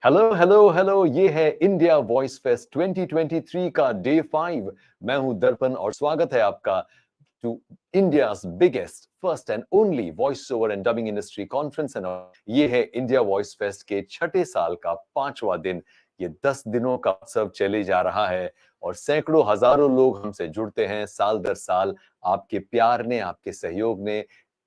Hello hello hello, ये है India voice fest 2023 का डे 5। मैं हूं दर्पण और स्वागत है आपका to India's biggest first and only voice over and dubbing industry conference. And ये है इंडिया वॉइस फेस्ट के छठे साल का 5वां दिन। ये 10 दिनों का उत्सव चले जा रहा है और सैकड़ों हजारों लोग हमसे जुड़ते हैं साल दर साल। आपके प्यार ने, आपके सहयोग ने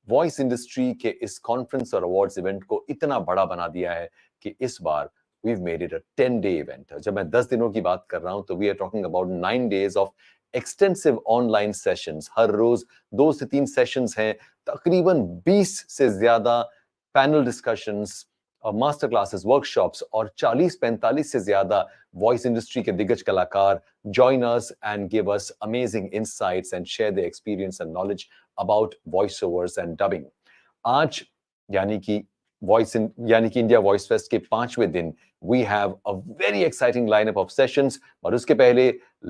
वॉइस इंडस्ट्री के इस कॉन्फ्रेंस और अवार्ड्स इवेंट को इतना बड़ा बना दिया है कि इस बार we've made it a 10-day event. जब मैं 10 दिनों की बात कर रहा हूं तो we are talking about 9 days of extensive online sessions. हर रोज 2 से 3 सेशंस हैं, तकरीबन 20 से ज्यादा panel discussions, master classes, workshops और 40-45 से ज्यादा वॉइस इंडस्ट्री के दिग्गज कलाकार join us and give us amazing insights and share their experience and knowledge about voiceovers and dubbing. आज यानी कि इंडिया वॉइस फेस्ट के 5वें दिन we have a very exciting lineup of sessions. और उसके पहले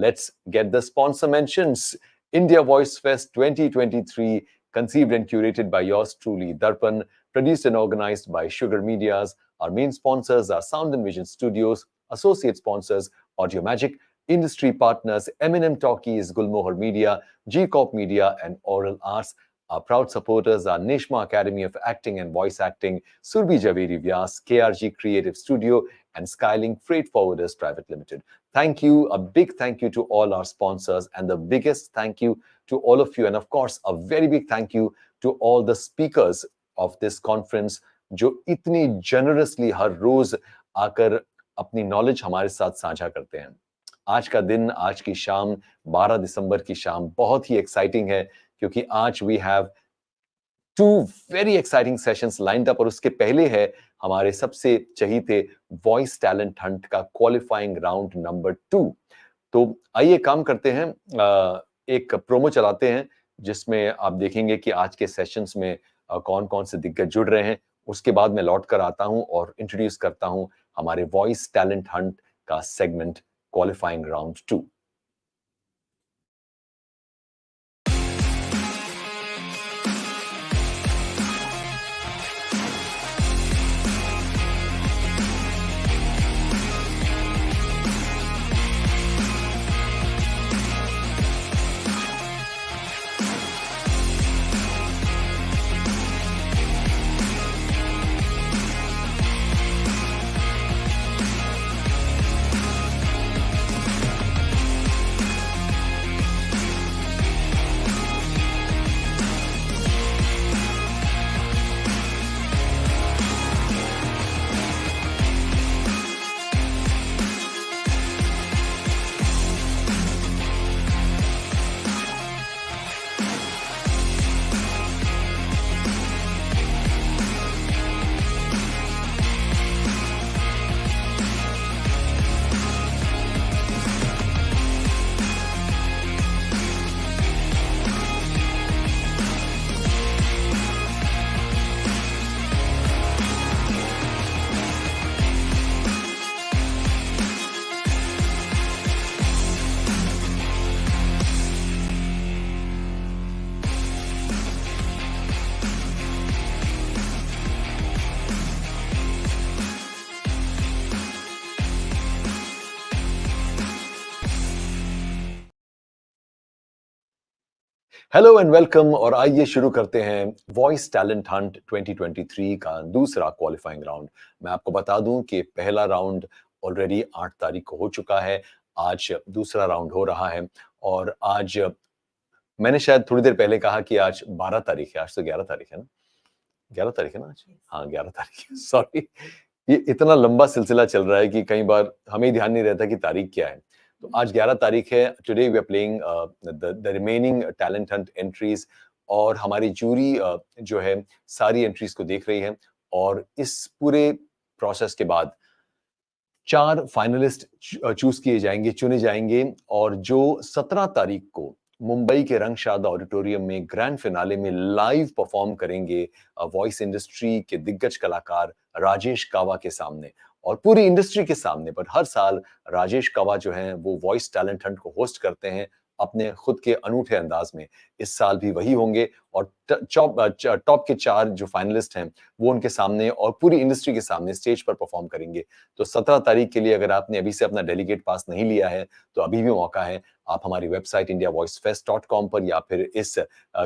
let's get the sponsor mentions. India Voice Fest 2023, conceived and curated by yours truly, Darpan, produced and organized by Sugar Mediaz. Our main sponsors are Sound and Vision Studios, associate sponsors Audio Magic, industry partners MnM Talkies, Gulmohar Media, G-Corp Media and Aural Arts. Our proud supporters are Neshma Academy of Acting and Voice Acting, Surabhi, Javeri, Vyas, KRG Kreative Studio, and Skylink Freight Forwarders Private Limited. Thank you, a big thank you to all our sponsors, and the biggest thank you to all of you, and of course, a very big thank you to all the speakers of this conference, जो इतनी generously हर रोज आकर अपनी knowledge हमारे साथ साझा करते हैं। आज का दिन, आज की शाम, 12 दिसंबर की शाम बहुत ही एक्साइटिंग है क्योंकि आज we have 2 very exciting sessions lined up और उसके पहले है हमारे सबसे चहीते वॉइस टैलेंट हंट का क्वालिफाइंग राउंड नंबर 2। तो आइए काम करते हैं, एक प्रोमो चलाते हैं जिसमें आप देखेंगे कि आज के सेशंस में कौन कौन से दिग्गज जुड़ रहे हैं। उसके बाद मैं लौट कर आता हूं और इंट्रोड्यूस करता हूं हमारे वॉइस टैलेंट हंट का segment qualifying round 2। Hello and welcome, और आइए शुरू करते हैं वॉइस टैलेंट हंट 2023 का दूसरा क्वालिफाइंग राउंड। मैं आपको बता दूं कि पहला राउंड ऑलरेडी 8 तारीख को हो चुका है, आज दूसरा राउंड हो रहा है। और आज मैंने शायद थोड़ी देर पहले कहा कि आज 12 तारीख है, आज तो 11 तारीख है ना? 11 तारीख है ना आज? हाँ 11 तारीख है, सॉरी। ये इतना लंबा सिलसिला चल रहा है कि कई बार हमें ध्यान नहीं रहता कि तारीख क्या है। तो आज 11 तारीख है। Today we are playing the remaining talent hunt entries, और हमारी जूरी जो है सारी एंट्रीज को देख रही है। और इस पूरे प्रोसेस के बाद 4 फाइनलिस्ट चूज किए जाएंगे, चुने जाएंगे, और जो 17 तारीख को मुंबई के रंगशाद ऑडिटोरियम में ग्रैंड फिनाले में लाइव परफॉर्म करेंगे वॉइस इंडस्ट्री के दिग्गज कलाकार राजेश कावा के सामने और पूरी इंडस्ट्री के सामने। पर हर साल राजेश कावा जो हैं वो वॉइस टैलेंट हंट को होस्ट करते हैं अपने खुद के अनूठे अंदाज में। इस साल भी वही होंगे और टॉप के 4 जो फाइनलिस्ट हैं वो उनके सामने और पूरी इंडस्ट्री के सामने स्टेज पर परफॉर्म करेंगे। तो 17 तारीख के लिए अगर आपने अभी से अपना डेलीगेट पास नहीं लिया है तो अभी भी मौका है। आप हमारी वेबसाइट indiavoicefest.com पर या फिर इस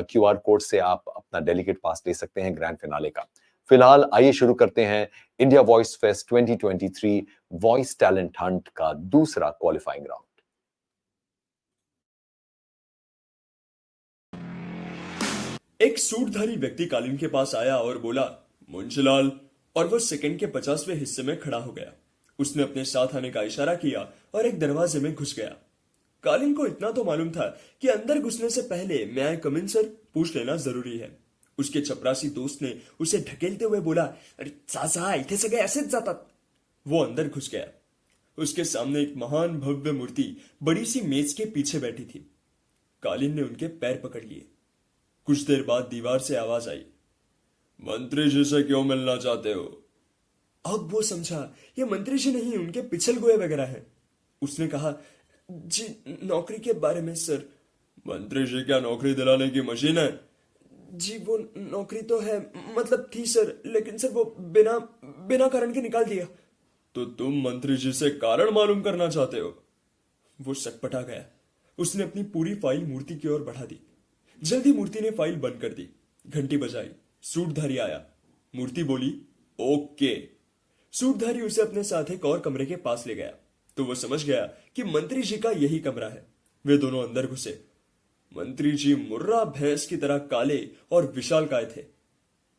QR कोड से आप अपना डेलीगेट पास ले सकते हैं ग्रैंड फिनाले का। फिलहाल आइए शुरू करते हैं India voice fest 2023 voice talent Hunt का दूसरा क्वालिफाइंग राउंड। एक सूटधारी व्यक्ति कालीन के पास आया और बोला, मुंशीलाल, और वो सेकंड के 50वें हिस्से में खड़ा हो गया। उसने अपने साथ आने का इशारा किया और एक दरवाजे में घुस गया। कालीन को इतना तो मालूम था कि अंदर घुसने से पहले मैं आई कम इन सर पूछ लेना जरूरी है। उसके चपरासी दोस्त ने उसे ढकेलते हुए बोला, अरे सासा इथे सगळे असेच जातात। वो अंदर घुस गया। उसके सामने एक महान भव्य मूर्ति बड़ी सी मेज के पीछे बैठी थी। कालीन ने उनके पैर पकड़ लिए। कुछ देर बाद दीवार से आवाज आई, मंत्री जी से क्यों मिलना चाहते हो? अब वो समझा ये मंत्री जी नहीं, उनके पिछल गोए वगैरह हैं। उसने कहा, जी नौकरी के बारे में सर। मंत्री जी क्या नौकरी दिलाने की मशीन है? जी वो नौकरी तो है, मतलब थी सर, लेकिन सर वो बिना बिना कारण के निकाल दिया। तो तुम मंत्री जी से कारण मालूम करना चाहते हो? वो सटपटा गया। उसने अपनी पूरी फाइल मूर्ति की ओर बढ़ा दी। जल्दी मूर्ति ने फाइल बंद कर दी। घंटी बजाई। सूटधारी आया। मूर्ति बोली, ओके। सूटधारी उसे अपने साथ एक और कमरे के पास ले गया तो वो समझ गया कि मंत्री जी का यही कमरा है। वे दोनों अंदर घुसे। मंत्री जी मुर्रा भैंस की तरह काले और विशालकाय थे।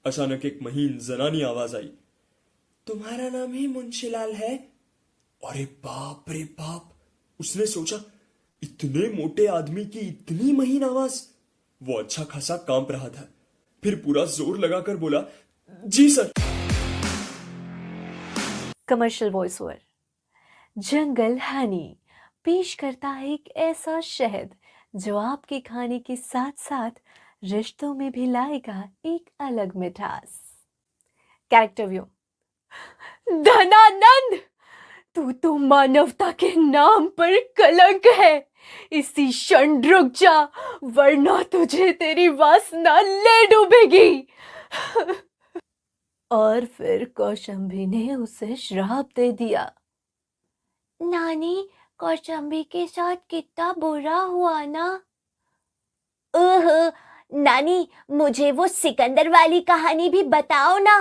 अचानक एक महीन जनानी आवाज आई, तुम्हारा नाम ही मुंशीलाल है? अरे बाप रे बाप, उसने सोचा, इतने मोटे आदमी की इतनी महीन आवाज। वो अच्छा खासा कांप रहा था। फिर पूरा जोर लगाकर बोला, जी sir. Commercial voice over. Jungle honey पेश करता है एक ऐसा शहद जो आपके खाने के साथ साथ रिश्तों में भी लाएगा एक अलग मिठास। Character view. धनानंद, तू तो मानवता के नाम पर कलंक है। इसी क्षण रुक जा, वरना तुझे तेरी वासना ले डूबेगी। और फिर कौशंबी ने उसे श्राप दे दिया। नानी, कौशंबी के साथ कितना बुरा हुआ ना। ओह नानी, मुझे वो सिकंदर वाली कहानी भी बताओ ना।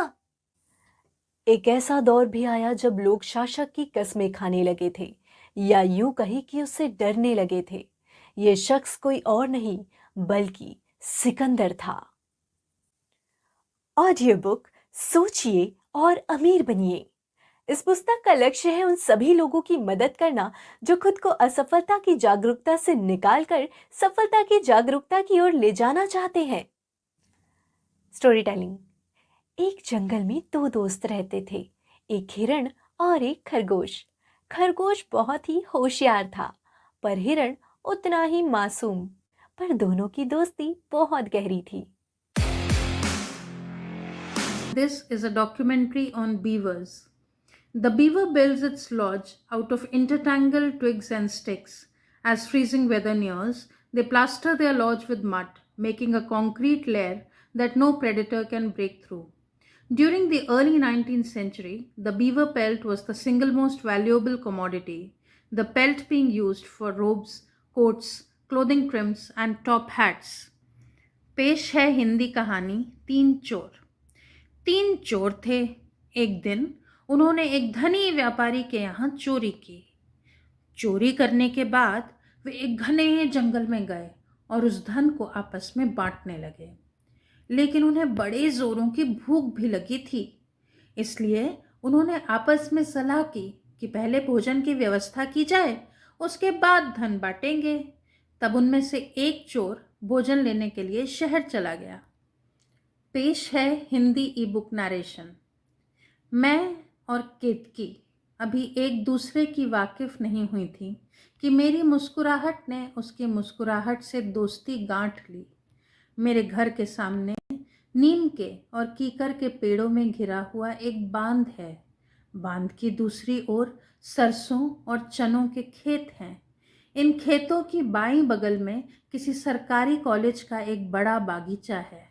एक ऐसा दौर भी आया जब लोग शासक की कस्में खाने लगे थे, या यूं कही कि उससे डरने लगे थे। ये शख्स कोई और नहीं बल्कि सिकंदर था। ऑडियो बुक सोचिए और अमीर बनिए। इस पुस्तक का लक्ष्य है उन सभी लोगों की मदद करना जो खुद को असफलता की जागरूकता से निकालकर सफलता की जागरूकता की ओर ले जाना चाहते हैं। Story telling. एक जंगल में 2 दोस्त रहते थे, एक हिरण और एक खरगोश। खरगोश बहुत ही होशियार था, पर हिरण उतना ही मासूम। पर दोनों की दोस्ती बहुत गहरी थी। This is a documentary on beavers. The beaver builds its lodge out of intertangled twigs and sticks. As freezing weather nears, they plaster their lodge with mud, making a concrete layer that no predator can break through. During the early 19th century, the beaver pelt was the single most valuable commodity, the pelt being used for robes, coats, clothing trims, and top hats. पेश है हिंदी कहानी 3 चोर। 3 चोर थे। एक दिन उन्होंने एक धनी व्यापारी के यहाँ चोरी की। चोरी करने के बाद वे एक घने जंगल में गए और उस धन को आपस में बांटने लगे। लेकिन उन्हें बड़े जोरों की भूख भी लगी थी, इसलिए उन्होंने आपस में सलाह की कि पहले भोजन की व्यवस्था की जाए, उसके बाद धन बांटेंगे। तब उनमें से एक चोर भोजन लेने के लिए शहर चला गया। पेश है हिंदी ई बुक नरेशन। मैं और केतकी अभी एक दूसरे की वाकिफ नहीं हुई थी कि मेरी मुस्कुराहट ने उसकी मुस्कुराहट से दोस्ती गांठ ली। मेरे घर के सामने नीम के और कीकर के पेड़ों में घिरा हुआ एक बांध है। बांध की दूसरी ओर सरसों और चनों के खेत हैं। इन खेतों की बाईं बगल में किसी सरकारी कॉलेज का एक बड़ा बागीचा है।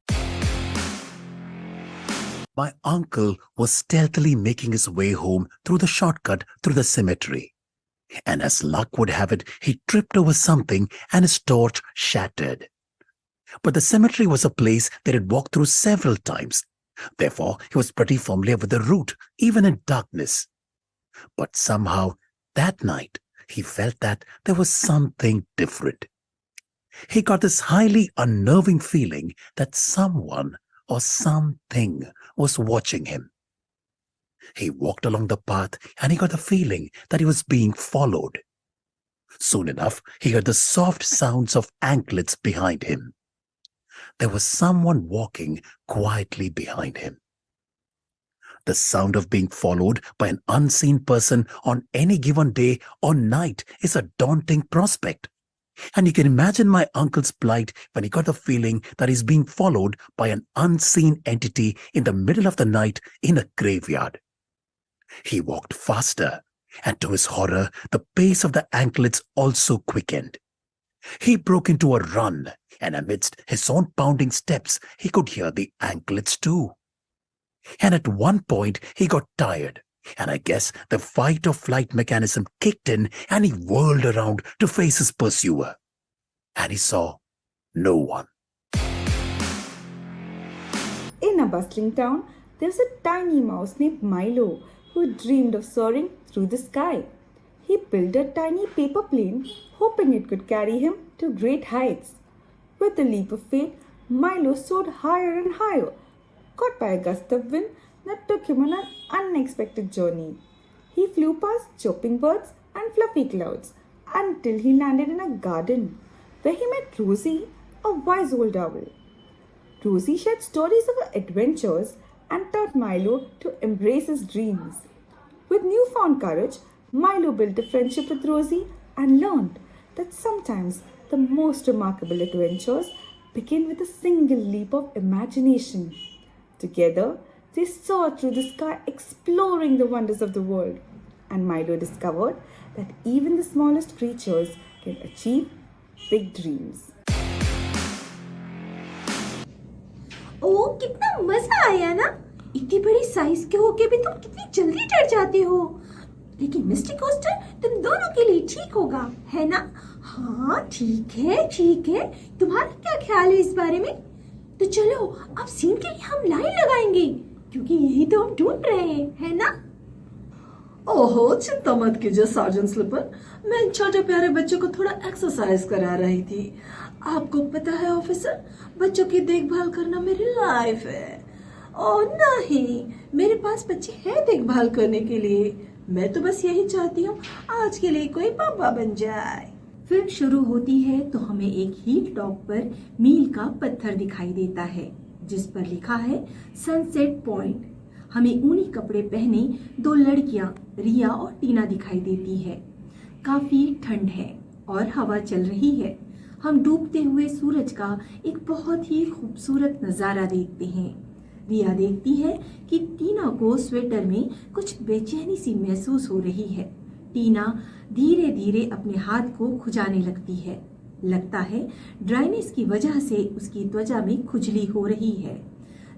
My uncle was stealthily making his way home through the shortcut through the cemetery. And as luck would have it, he tripped over something and his torch shattered. But the cemetery was a place that he had walked through several times. Therefore, he was pretty familiar with the route, even in darkness. But somehow, that night, he felt that there was something different. He got this highly unnerving feeling that someone or something was watching him. He walked along the path and he got the feeling that he was being followed. Soon enough, he heard the soft sounds of anklets behind him. There was someone walking quietly behind him. The sound of being followed by an unseen person on any given day or night is a daunting prospect. And you can imagine my uncle's plight when he got the feeling that he's being followed by an unseen entity in the middle of the night in a graveyard. He walked faster, and to his horror, the pace of the anklets also quickened. He broke into a run, and amidst his own pounding steps, he could hear the anklets too. And at one point, he got tired, and I guess the fight or flight mechanism kicked in, and he whirled around to face his pursuer. And he saw no one. In a bustling town, there's a tiny mouse named Milo who dreamed of soaring through the sky. He built a tiny paper plane, hoping it could carry him to great heights. With the leap of fate, Milo soared higher and higher, caught by a gust of wind that took him on an unexpected journey. He flew past chirping birds and fluffy clouds until he landed in a garden where he met Rosie, a wise old owl. Rosie shared stories of her adventures and taught Milo to embrace his dreams. With newfound courage, Milo built a friendship with Rosie and learned that sometimes the most remarkable adventures begin with a single leap of imagination. Together, they soared through the sky exploring the wonders of the world, and Milo discovered that even the smallest creatures can achieve big dreams. ओ कितना मजा आया ना। इतनी बड़ी size के होके भी तुम कितनी जल्दी डर जाते हो। लेकिन मिस्टर कोस्टर तुम दोनों के लिए ठीक होगा, है ना? हाँ ठीक है। तुम्हारा क्या ख्याल है इस बारे में? तो चलो अब सीन के लिए हम लाइन लगाएंगे, क्योंकि यही तो हम ढूंढ रहे हैं, है ना? ओहो चिंता मत कीजिए सार्जेंट स्लिपर, मैं इन छोटे प्यारे बच्चों को थोड़ा एक्सरसाइज करा रही थी। आपको पता है ऑफिसर, बच्चों की देखभाल करना मेरी लाइफ है। और नहीं, मेरे पास बच्चे हैं देखभाल करने के लिए। मैं तो बस यही चाहती हूँ आज के लिए कोई पापा बन जाए। फिल्म शुरू होती है तो हमें एक हिल टॉप पर मील का पत्थर दिखाई देता है, जिस पर लिखा है सनसेट पॉइंट। हमें ऊनी कपड़े पहने दो लड़कियां रिया और टीना दिखाई देती है। काफी ठंड है और हवा चल रही है। हम डूबते हुए सूरज का एक बहुत ही खूबसूरत नजारा देखते हैं। रिया देखती है कि टीना को स्वेटर में कुछ बेचैनी सी महसूस हो रही है। टीना धीरे धीरे अपने हाथ को खुजाने लगती है। लगता है ड्राइनेस की वजह से उसकी त्वचा में खुजली हो रही है।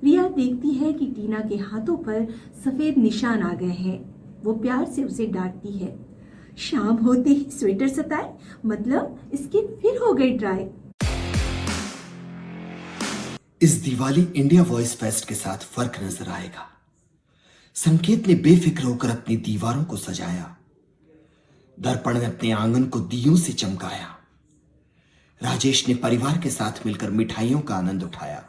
रिया देखती है कि टीना के हाथों पर सफेद निशान आ गए हैं। वो प्यार से उसे डांटती है। शाम होते ही स्वेटर सताए, मतलब स्किन फिर हो गई ड्राई। इस दिवाली इंडिया वॉइस फेस्ट के साथ फर्क नजर आएगा। संकेत ने बेफिक्र होकर अपनी दीवारों को सजाया। दर्पण ने अपने आंगन को दियों से चमकाया। राजेश ने परिवार के साथ मिलकर मिठाइयों का आनंद उठाया।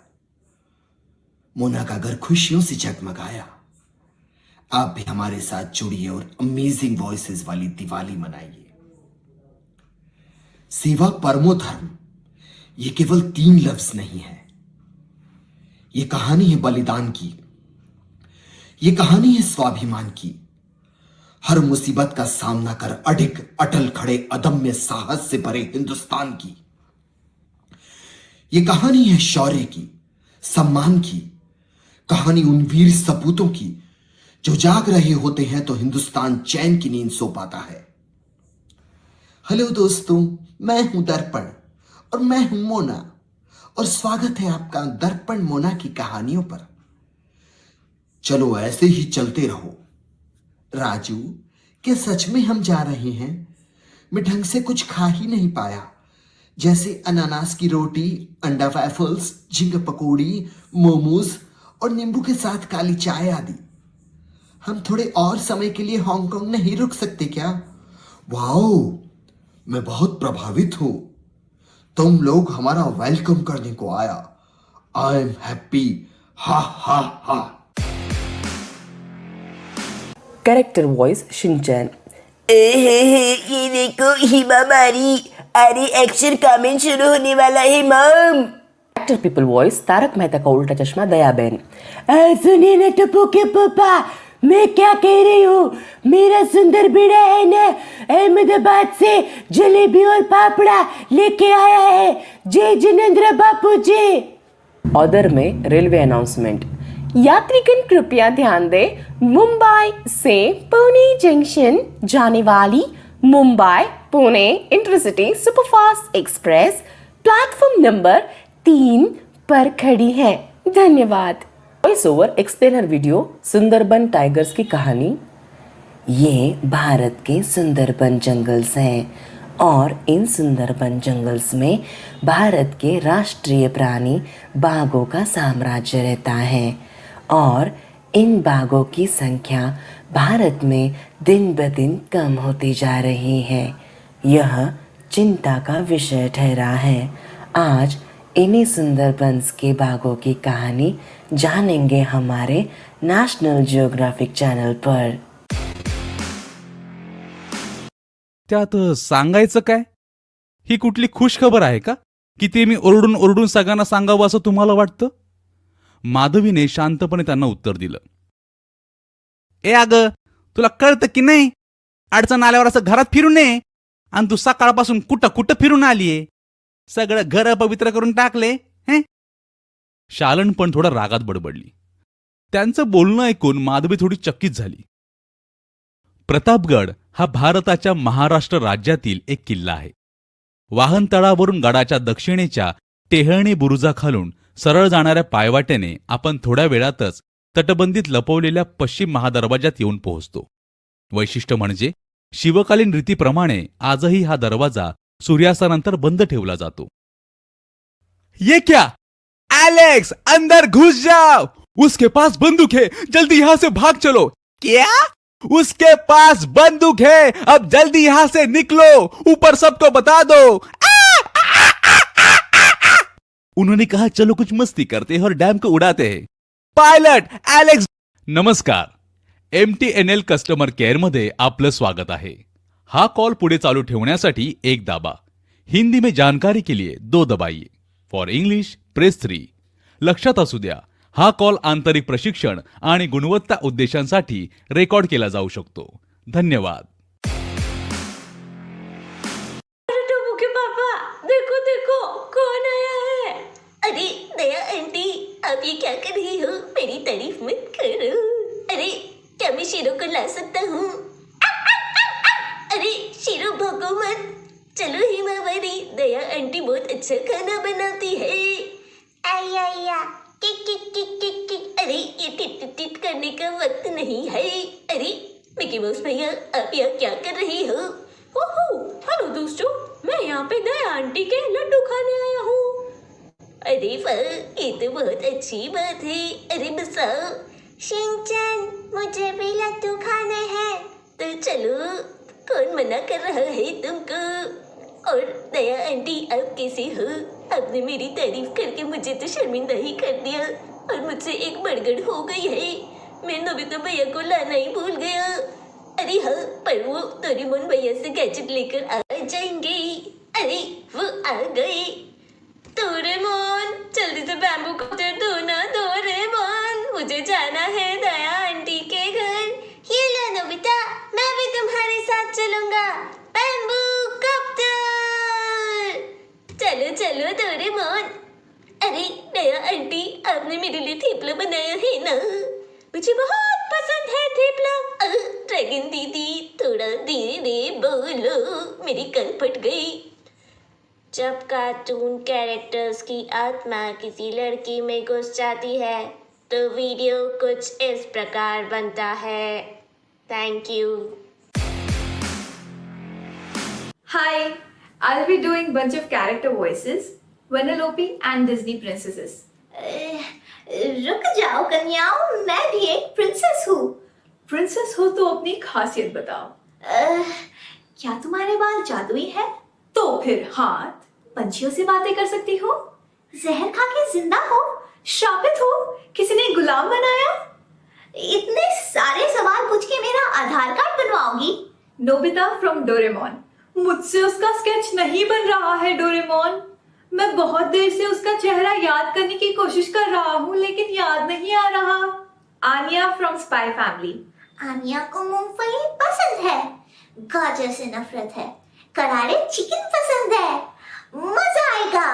मोना का घर खुशियों से जगमगाया। आप भी हमारे साथ जुड़िए और अमेजिंग वॉइसेस वाली दिवाली मनाइए। सेवा परमो धर्म, ये केवल 3 लफ्ज नहीं है। ये कहानी है बलिदान की। ये कहानी है स्वाभिमान की। हर मुसीबत का सामना कर अडिग अटल खड़े अदम्य साहस से भरे हिंदुस्तान की। ये कहानी है शौर्य की, सम्मान की। कहानी उन वीर सपूतों की जो जाग रहे होते हैं तो हिंदुस्तान चैन की नींद सो पाता है। हेलो दोस्तों, मैं हूं दर्पण और मैं हूं मोना और स्वागत है आपका दर्पण मोना की कहानियों पर। चलो ऐसे ही चलते रहो। राजू, क्या सच में हम जा रहे हैं? मैं ढंग से कुछ खा ही नहीं पाया, जैसे अनानास की रोटी, अंडा वैफल्स, झींगा पकौड़ी, मोमोज और नींबू के साथ काली चाय आदि। हम थोड़े और समय के लिए हांगकांग नहीं रुक सकते क्या? वाओ, मैं बहुत प्रभावित हूं। तुम लोग हमारा वेलकम करने को आया। I am happy. हा हा हा। Character voice Shinchan. ये देखो हिमा मारी। अरे एक्शन कमेंट शुरू होने वाला है hmm. Actor people voice Tarak Mehta का उल्टा चश्मा दयाबेन। सुनिए ना टप्पू के पापा, मैं क्या कह रही हूँ, मेरा सुंदर बेड़ा है ना, अहमदाबाद से जलेबी और पापड़ा लेके आया है। जय जिनेंद्र बापू जी। ऑर्डर में रेलवे अनाउंसमेंट। यात्रीगण कृपया ध्यान दें, मुंबई से पुणे जंक्शन जाने वाली Mumbai Pune intercity superfast express platform number 3 पर खड़ी है। धन्यवाद। Voice over explainer video Sundarban tigers की कहानी। ये भारत के सुंदरबन जंगल्स हैं और इन सुंदरबन जंगल्स में भारत के राष्ट्रीय प्राणी बाघों का साम्राज्य रहता है और इन बाघों की संख्या भारत में दिन ब दिन कम होती जा रही है। यह चिंता का विषय ठहरा है। आज इन्हीं सुंदरबन्स के बाघों की कहानी जानेंगे हमारे नेशनल जियोग्राफिक चॅनल पर। त्यात सांगायचं काय? ही कुठली खुश खबर आहे का की ते मी ओरडून ओरडून सगळ्यांना सांगावं असं तुम्हाला वाटतं? माधवीने शांतपणे त्यांना उत्तर दिलं. ए अगं, तुला कळतं की नाही? अडचण आल्यावर असं घरात फिरून नये. आणि तू सकाळपासून कुठं कुठं फिरून आलीये. सगळं घर पवित्र करून टाकले हे. शालन पण थोडा रागात बडबडली. त्यांचं बोलणं ऐकून माधवी थोडी चकित झाली. प्रतापगड हा भारताच्या महाराष्ट्र राज्यातील एक किल्ला आहे. वाहनतळावरून गडाच्या दक्षिणेच्या टेहळणी बुरुजाखालून सरळ जाणाऱ्या पायवाटेने आपण थोड्या वेळातच तटबंदीत लपवलेल्या पश्चिम महादरवाजात येऊन पोहोचतो. वैशिष्ट्य म्हणजे शिवकालीन रीतीप्रमाणे आजही हा दरवाजा सूर्यास्तानंतर बंद ठेवला जातो. ये क्या? एलेक्स, अंदर घुस जाओ. उसके पास बंदूक है, जल्दी यहां से भाग चलो. क्या? उसके पास बंदूक है, अब जल्दी यहां से निकलो. ऊपर सबको बता दो. उन्होंने कहा चलो कुछ मस्ती करते हैं और डैम को उड़ाते हैं. Pilot Alex. नमस्कार. MTNL कस्टमर केअर मध्ये आपलं स्वागत आहे. हा कॉल पुढे चालू ठेवण्यासाठी 1 दाबा. हिंदी में जानकारी के लिए 2 दबाइए. For English press 3. लक्षात असू द्या, हा कॉल आंतरिक प्रशिक्षण आणि गुणवत्ता उद्देशांसाठी रेकॉर्ड केला जाऊ शकतो. धन्यवाद. पापा देखो देखो कौन आया है. अरे दया आंटी, आप ये क्या कर रही हो? मेरी तारीफ मत करो. अरे क्या मैं शेरों को ला सकता हूँ? अरे शेरों भौंको मत. चलो हिमावरी, दया आंटी बहुत अच्छा खाना बनाती है. आया आया kick kick kick kick kick. अरे ये टिट टिट टिट करने का वक्त नहीं है. अरे मिकी माउस भैया, आप यहाँ क्या कर रही हो? हेलो दोस्तों, मैं यहाँ पे दया आंटी के लड्डू खाने आया हूँ. अरे वाह, ये तो बहुत अच्छी बात है. अरे बसाओ. शिनचैन, मुझे भी लड्डू खाने हैं. तो चलो, कौन मना कर रहा है तुमको? और दया आंटी, आप कैसे हो? आपने मेरी तारीफ करके मुझे तो शर्मिंदा ही कर दिया और मुझसे एक बड़गड़ हो गई है. मैं नोबिता भैया को लाना ही भूल गया. अरे हाँ, पर वो डोरेमोन भैया से गैजेट लेकर आ जाएंगे. अरे वो आ गए. डोरेमोन, जल्दी से बैम्बू कॉप्टर दो ना. डोरेमोन, मुझे जाना है दया आंटी के घर. ये लो नोबिता, मैं भी तुम्हारे साथ चलूंगा. Bamboo copter. चलो चलो डोरेमोन. अरे दया आंटी, आपने मेरे लिए थेपला बनाया है ना? मुझे बहुत पसंद है थेपला. ड्रैगन दीदी, थोड़ा जल्दी बोलो, मेरी कल फट गई। जब कार्टून कैरेक्टर्स की आत्मा किसी लड़की में घुस जाती है तो वीडियो कुछ इस प्रकार बनता है। Thank you. Hi, I'll be doing bunch of character voices, Vanellope and Disney princesses. रुक जाओ कन्याओं, मैं भी एक प्रिंसेस हूँ। प्रिंसेस हो तो अपनी खासियत बताओ। क्या तुम्हारे बाल जादुई है? तो फिर हाथ पंछियों से बातें कर सकती हो? जहर खा के जिंदा हो? श्रापित हो? किसी ने गुलाम बनाया? इतने सारे सवाल पूछ के मेरा आधार कार्ड बनवाओगी? Nobita from Doraemon. मुझसे उसका स्केच नहीं बन रहा है डोरेमोन। मैं बहुत देर से उसका चेहरा याद करने की कोशिश कर रहा हूँ लेकिन याद नहीं आ रहा। आनिया फ्रॉम स्पाई फैमिली। आनिया को मूंगफली पसंद है, गाजर से नफरत है, करारे चिकन पसंद है, मजा आएगा।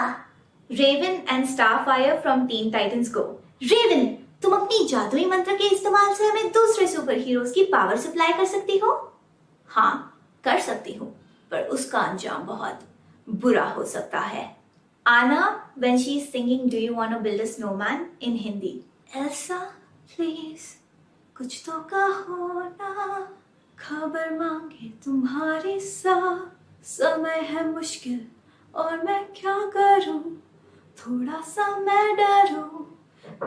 Raven and Starfire from Teen Titans go. Raven, तुम अपनी जादुई मंत्र के इस्तेमाल से हमें दूसरे सुपर हीरोज की पावर सप्लाई कर सकती हो? हाँ, कर सकती हूँ, पर उसका अंजाम बहुत बुरा हो सकता है। आना when she is singing Do you want to build a snowman in Hindi. ऐसा प्लीज कुछ तो कहो ना, खबर मांगे तुम्हारी सा, समय है मुश्किल और मैं क्या करूं, थोड़ा सा मैं डरूं,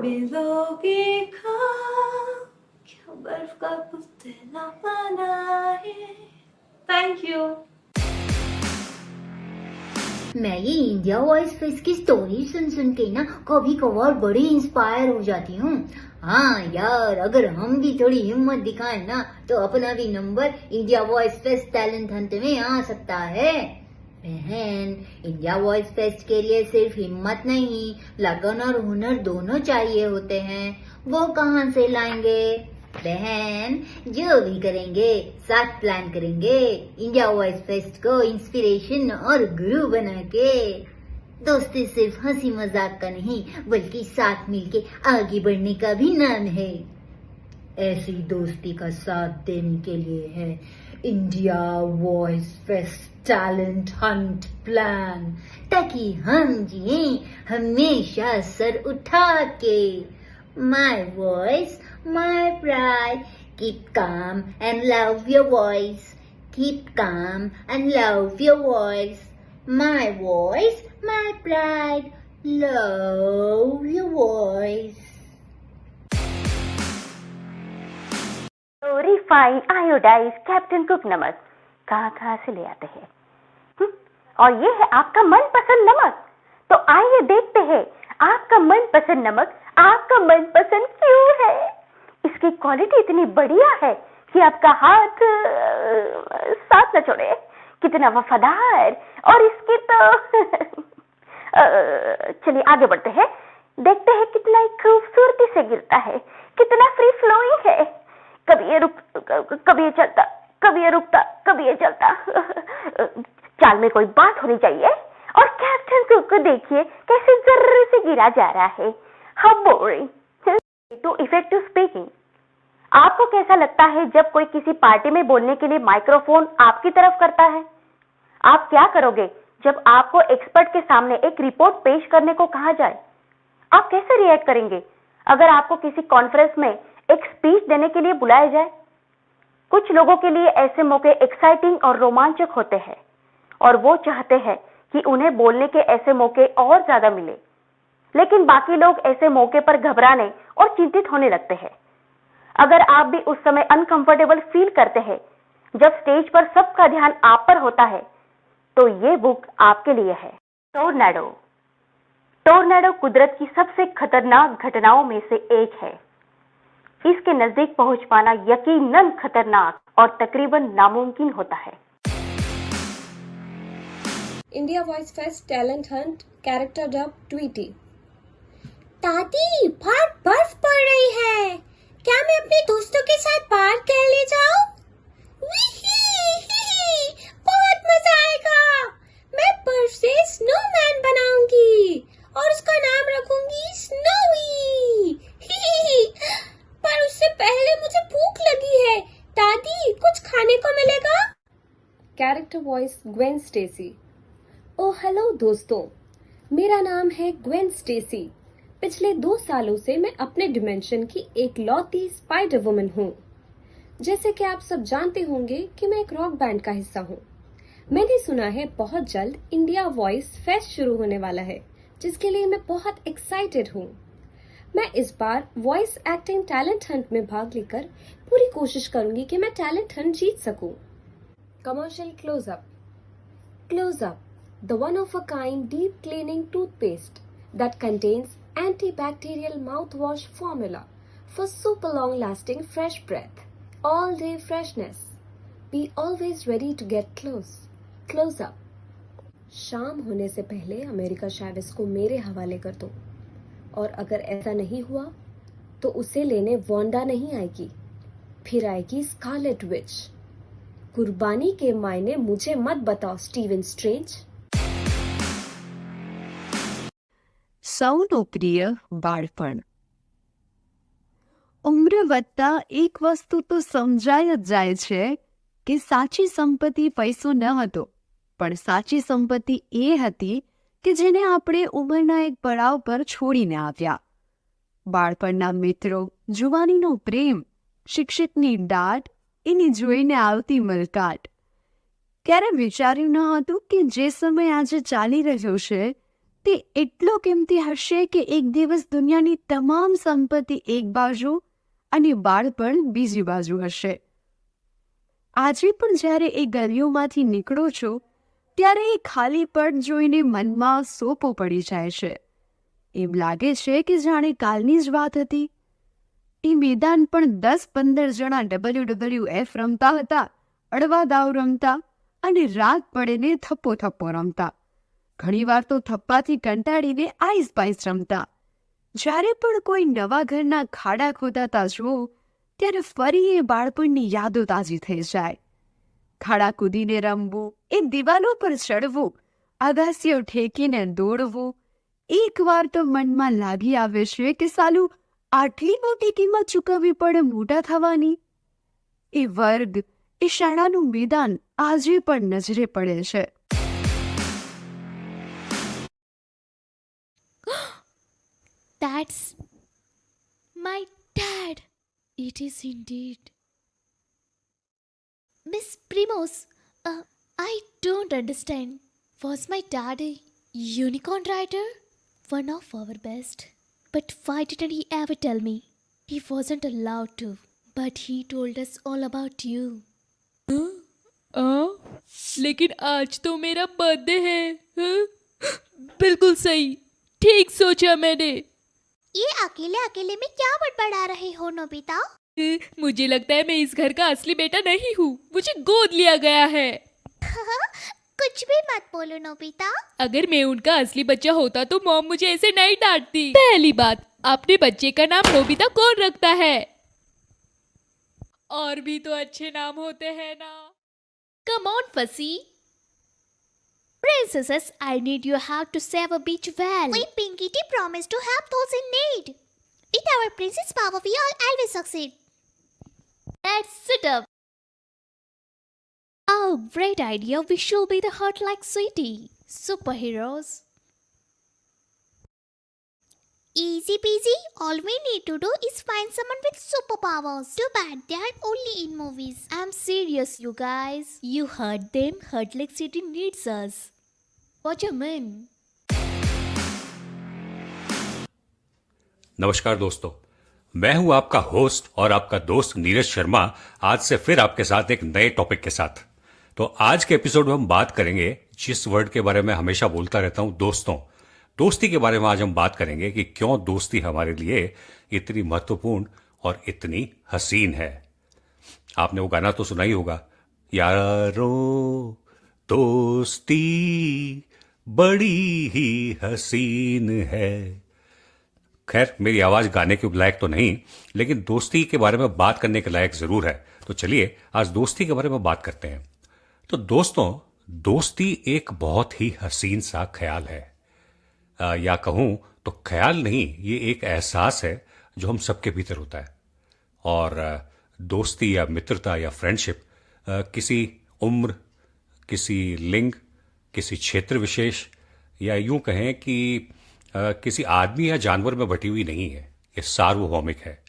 मिलोगी क्या बर्फ का पुतला बनाए। Thank you. मैं ये इंडिया वॉइस फेस्ट की स्टोरी सुन के ना कभी कभार बड़ी इंस्पायर हो जाती हूँ। हाँ यार, अगर हम भी थोड़ी हिम्मत दिखाएं ना तो अपना भी number India voice fest talent Hunt में आ सकता है। बहन, इंडिया वॉइस फेस्ट के लिए सिर्फ हिम्मत नहीं, लगन और हुनर दोनों चाहिए होते हैं। वो कहाँ से लाएंगे? बहन, जो भी करेंगे साथ प्लान करेंगे इंडिया वॉइस फेस्ट को इंस्पिरेशन और गुरु बना के। दोस्ती सिर्फ हंसी मजाक का नहीं बल्कि साथ मिलके आगे बढ़ने का भी नाम है। ऐसी दोस्ती का साथ देने के लिए है India voice fest talent Hunt plan, ताकि हम जिए हमेशा सर उठा के। My voice, my pride, keep calm and love your voice, keep calm and love your voice, my voice, my pride, love your voice. Refined iodise captain cook नमक कहाँ से ले आते हैं? और ये है आपका मनपसंद नमक। तो आइए देखते हैं आपका मनपसंद नमक आपका मनपसंद क्यों है। इसकी क्वालिटी इतनी बढ़िया है कि आपका हाथ साथ न छोड़े। कितना वफादार। और इसकी तो चलिए आगे बढ़ते हैं, देखते हैं कितना ही खूबसूरती से गिरता है, कितना फ्री फ्लोइंग है। कभी ये चलता, कभी ये रुकता, कभी ये चलता। चाल में कोई बात होनी चाहिए। और कैप्टन कुक को देखिए कैसे जर्रे से गिरा जा रहा है। How boring. To effective speaking. आपको कैसा लगता है जब कोई किसी पार्टी में बोलने के लिए माइक्रोफोन आपकी तरफ करता है? आप क्या करोगे जब आपको एक्सपर्ट के सामने एक रिपोर्ट पेश करने को कहा जाए? आप कैसे रिएक्ट करेंगे अगर आपको किसी कॉन्फ्रेंस में एक स्पीच देने के लिए बुलाया जाए? कुछ लोगों के लिए ऐसे मौके एक्साइटिंग और रोमांचक होते हैं और वो चाहते हैं कि उन्हें बोलने के ऐसे मौके और ज्यादा मिले, लेकिन बाकी लोग ऐसे मौके पर घबराने और चिंतित होने लगते हैं। अगर आप भी उस समय अनकंफर्टेबल फील करते हैं जब स्टेज पर सबका ध्यान आप पर होता है, तो ये बुक आपके लिए है। टोर्नेडो। टोर्नेडो कुदरत की सबसे खतरनाक घटनाओं में से एक है। इसके नजदीक पहुंच पाना यकीनन खतरनाक और तकरीबन नामुमकिन होता है। India voice fest talent Hunt character dub Tweety. दादी, बाहर बर्फ पड़ रही है, क्या मैं अपने दोस्तों के साथ बाहर खेलने जाऊं? बहुत मजा आएगा। मैं बर्फ से स्नोमैन बनाऊंगी और उसका नाम रखूंगी स्नोवी। पर उससे पहले मुझे भूख लगी है। दादी, कुछ खाने को मिलेगा? Character voice Gwen Stacy. Oh hello दोस्तों, मेरा नाम है ग्वेन स्टेसी। पिछले 2 सालों से मैं अपने डिमेंशन की एक लौती स्पाइडर वुमन हूँ। जैसे कि आप सब जानते होंगे कि मैं एक रॉक बैंड का हिस्सा हूँ। मैंने सुना है बहुत जल्द इंडिया वॉइस फेस्ट शुरू होने वाला है, जिसके लिए मैं बहुत एक्साइटेड हूँ। मैं इस बार वॉइस एक्टिंग टैलेंट हंट में भाग लेकर पूरी कोशिश करूंगी कि मैं टैलेंट हंट जीत सकूं। Commercial Closeup. Closeup, the one of a kind deep cleaning toothpaste that contains antibacterial mouthwash formula for super long lasting fresh breath, all day freshness. Be always ready to get close. Close up. शाम होने से पहले America चैवेस को मेरे हवाले कर दो, और अगर ऐसा नहीं हुआ तो उसे लेने वांडा नहीं आएगी, फिर आएगी स्कारलेट विच। कुर्बानी के मायने मुझे मत बताओ स्टीवन स्ट्रेंज। સૌનો પ્રિય બાળપણ। ઉમ્ર વધતા એક વસ્તુ તો સમજાય જ જાય છે કે સાચી સંપત્તિ પૈસો ન હતો, પણ સાચી સંપત્તિ એ હતી કે જેને આપણે ઉંમરના એક પડાવ પર છોડીને આવ્યા। બાળપણના મિત્રો, જુવાનીનો પ્રેમ, શિક્ષકની દાટ, એની જોઈને આવતી મલકાટ। ક્યારે વિચાર્યું ન હતું કે જે સમય આજે ચાલી રહ્યો છે તે એટલો કિંમતી હશે કે એક દિવસ દુનિયાની તમામ સંપત્તિ એક બાજુ અને બાળપણ બીજી બાજુ હશે। આજે પણ જ્યારે એ ગલીઓમાંથી નીકળો છો ત્યારે એ ખાલીપણ જોઈને મનમાં સોપો પડી જાય છે। એમ લાગે છે કે જાણે કાલની જ વાત હતી। એ મેદાન પણ 10-15 જણા WWF રમતા હતા, અડવા દાવ રમતા અને રાત પડે થપ્પો થપ્પો રમતા। ઘણીવાર તો થપ્પાથી કંટાળીને આઈસ પાઈસ રમતા। જ્યારે પણ કોઈ નવા ઘરના ખાડા ખોદાતા જુઓ ત્યારે ફરી એ બાળપણની યાદો તાજી થઈ જાય। ખાડા કૂદીને રમવું, એ દિવાલો પર ચડવું, અગાસીઓ ઠેકીને દોડવું। એકવાર તો મનમાં લાગી આવે છે કે સાલું આટલી મોટી કિંમત ચૂકવવી પડે મોટા થવાની। એ વર્ગ, એ શાળાનું મેદાન આજે પણ નજરે પડે છે। That's my dad. It is indeed. Miss Primos, I don't understand. Was my dad a unicorn rider? One of our best. But why didn't he ever tell me? He wasn't allowed to. But he told us all about you. लेकिन आज तो मेरा birthday है। बिल्कुल सही, ठीक सोचा मैंने। ये अकेले अकेले में क्या बड़बड़ा रहे हो नोबिता? मुझे लगता है मैं इस घर का असली बेटा नहीं हूँ, मुझे गोद लिया गया है। कुछ भी मत बोलो नोबिता। अगर मैं उनका असली बच्चा होता तो मॉम मुझे ऐसे नहीं डांटती। पहली बात, अपने बच्चे का नाम नोबिता कौन रखता है? और भी तो अच्छे नाम होते हैं ना। Come on, Fussy. Princesses, I need your help to save a beach well. We Pinkity promised to help those in need. With our princess power, we all always succeed. Let's sit up. Oh, great idea. We should be the heart like sweetie. Superheroes. Easy peasy. All we need to do is find someone with superpowers. Too bad they are only in movies. I'm serious, you guys. You heard them. Heart like city needs us. What you mean? नमस्कार दोस्तों, मैं हूं आपका host और आपका दोस्त नीरज शर्मा, आज से फिर आपके साथ एक नए टॉपिक के साथ। तो आज के एपिसोड में हम बात करेंगे जिस वर्ड के बारे में हमेशा बोलता रहता हूं, दोस्तों। दोस्ती के बारे में आज हम बात करेंगे कि क्यों दोस्ती हमारे लिए इतनी महत्वपूर्ण और इतनी हसीन है। आपने वो गाना तो सुना ही होगा, यारो दोस्ती बड़ी ही हसीन है। खैर, मेरी आवाज गाने के लायक तो नहीं, लेकिन दोस्ती के बारे में बात करने के लायक जरूर है। तो चलिए आज दोस्ती के बारे में बात करते हैं। तो दोस्तों, दोस्ती एक बहुत ही हसीन सा ख्याल है, या कहूं तो ख्याल नहीं, ये एक एहसास है जो हम सबके भीतर होता है। और दोस्ती या मित्रता या फ्रेंडशिप किसी उम्र, किसी लिंग, किसी क्षेत्र विशेष, या यूं कहें कि किसी आदमी या जानवर में बटी हुई नहीं है। ये सार्वभौमिक है।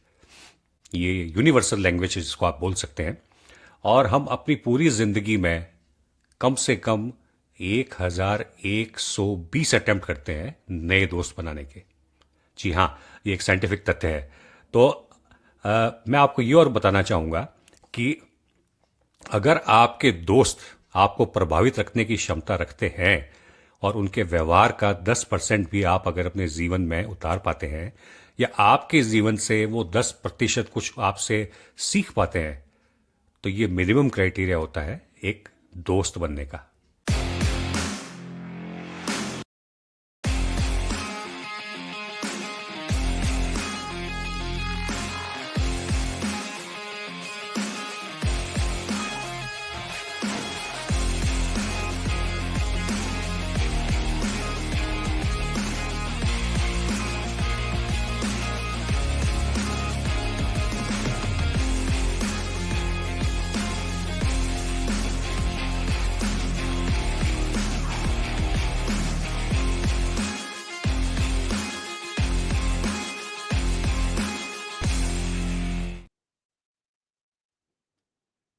ये यूनिवर्सल लैंग्वेज है जिसको आप बोल सकते हैं। और हम अपनी पूरी जिंदगी में कम से कम 1120 अटेम्प्ट करते हैं नए दोस्त बनाने के। जी हाँ, ये एक साइंटिफिक तथ्य है। तो मैं आपको ये और बताना चाहूंगा कि अगर आपके दोस्त आपको प्रभावित रखने की क्षमता रखते हैं और उनके व्यवहार का 10% भी आप अगर अपने जीवन में उतार पाते हैं, या आपके जीवन से वो 10% कुछ आपसे सीख पाते हैं, तो ये मिनिमम क्राइटेरिया होता है एक दोस्त बनने का।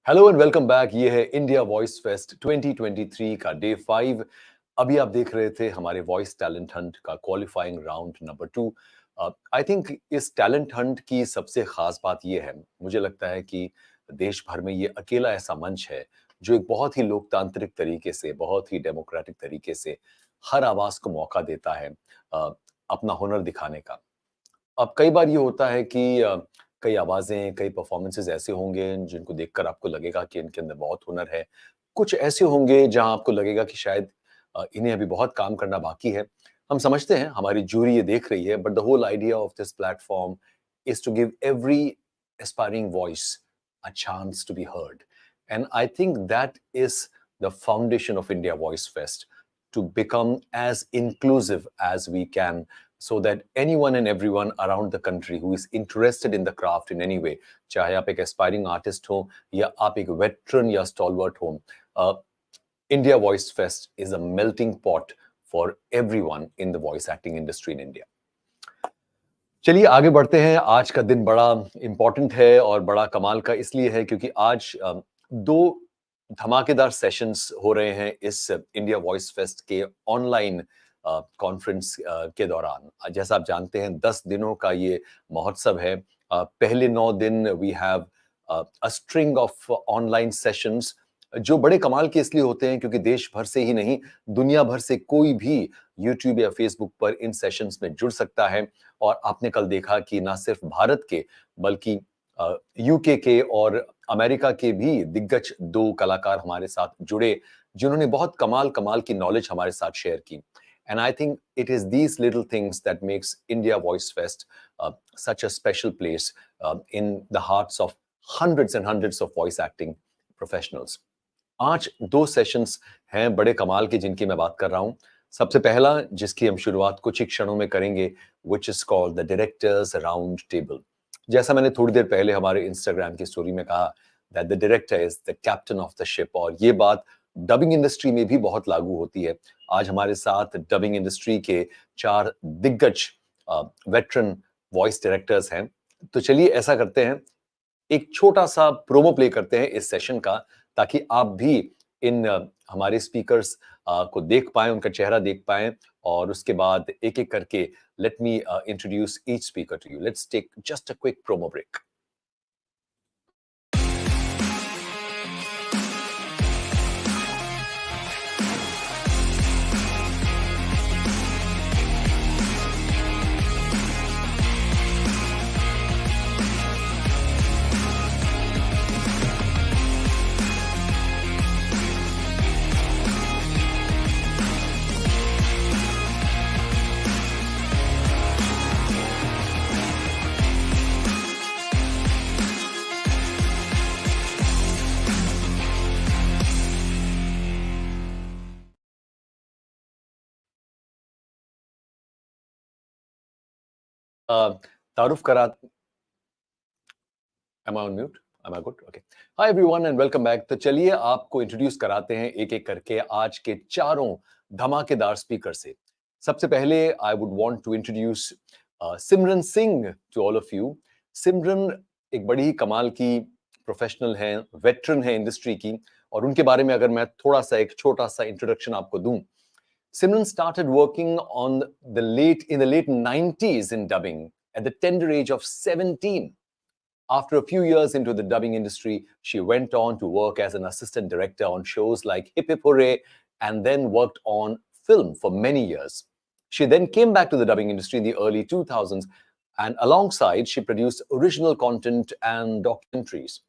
Hello and welcome back. ये है इंडिया वॉइस फेस्ट 2023 का डे 5। अभी आप देख रहे थे हमारे वॉइस टैलेंट हंट का qualifying round number 2। I think इस टैलेंट हंट की सबसे खास बात ये है, मुझे लगता है कि देश भर में ये अकेला ऐसा मंच है जो एक बहुत ही लोकतांत्रिक तरीके से, बहुत ही डेमोक्रेटिक तरीके से हर आवाज को मौका देता है अपना हुनर दिखाने का। अब कई बार ये होता है कि कई आवाजें, कई परफॉर्मेंसेस ऐसे होंगे जिनको देखकर आपको लगेगा कि इनके अंदर बहुत हुनर है। कुछ ऐसे होंगे जहां आपको लगेगा कि शायद इन्हें अभी बहुत काम करना बाकी है। हम समझते हैं, हमारी जूरी ये देख रही है, but the whole idea of this platform is to give every aspiring voice a chance to be heard. And I think that is the foundation of India Voice Fest, to become as inclusive as we can, so that anyone and everyone around the country who is interested in the craft in any way, चाहे आप एक aspiring artist हो या आप एक veteran या stalwart हो, India Voice Fest is a melting pot for everyone in the voice acting industry in India. चलिए आगे बढ़ते हैं। आज का दिन बड़ा इंपॉर्टेंट है और बड़ा कमाल का इसलिए है क्योंकि आज दो धमाकेदार सेशंस हो रहे हैं इस इंडिया वॉइस फेस्ट के ऑनलाइन कॉन्फ्रेंस के दौरान। जैसा आप जानते हैं 10 दिनों का ये महोत्सव है। पहले 9 दिन we have a string of online sessions जो बड़े कमाल के इसलिए होते हैं क्योंकि देश भर से ही नहीं, दुनिया भर से कोई भी यूट्यूब या फेसबुक पर इन सेशंस में जुड़ सकता है। और आपने कल देखा कि ना सिर्फ भारत के बल्कि यूके के और अमेरिका के भी दिग्गज 2 कलाकार हमारे साथ जुड़े जिन्होंने बहुत कमाल कमाल की नॉलेज हमारे साथ शेयर की। And I think it is these little things that makes India Voice Fest such a special place in the hearts of hundreds and hundreds of voice acting professionals. आज 2 सेशंस हैं बड़े कमाल के जिनकी मैं बात कर रहा हूं। सबसे पहला जिसकी हम शुरुआत कुछ ही क्षणों में करेंगे, which is called the Directors Round Table. जैसा मैंने थोड़ी देर पहले हमारे इंस्टाग्राम की स्टोरी में कहा that the director is the captain of the ship, और ये बात डबिंग इंडस्ट्री में भी बहुत लागू होती है। आज हमारे साथ डबिंग इंडस्ट्री के 4 दिग्गज वेटरन वॉइस डायरेक्टर्स हैं। तो चलिए ऐसा करते हैं, एक छोटा सा प्रोमो प्ले करते हैं इस सेशन का, ताकि आप भी इन हमारे स्पीकर्स को देख पाएं, उनका चेहरा देख पाएं, और उसके बाद एक एक करके let me introduce each speaker to you. Let's take just a quick promo break. तारुफ करा, am I on mute? Am I good? Okay. Hi everyone and welcome back. तो चलिए आपको इंट्रोड्यूस कराते हैं एक एक करके आज के चारों धमाकेदार स्पीकर से. सबसे पहले I would want to introduce Simran Singh to all of you. सिमरन एक बड़ी ही कमाल की प्रोफेशनल हैं, वेटरन है इंडस्ट्री की, और उनके बारे में अगर मैं थोड़ा सा एक छोटा सा इंट्रोडक्शन आपको दूं. Simran started working in the late 90s in dubbing at the tender age of 17. After a few years into the dubbing industry, she went on to work as an assistant director on shows like Hip Hip Hooray and then worked on film for many years. She then came back to the dubbing industry in the early 2000s, and alongside, she produced original content and documentaries.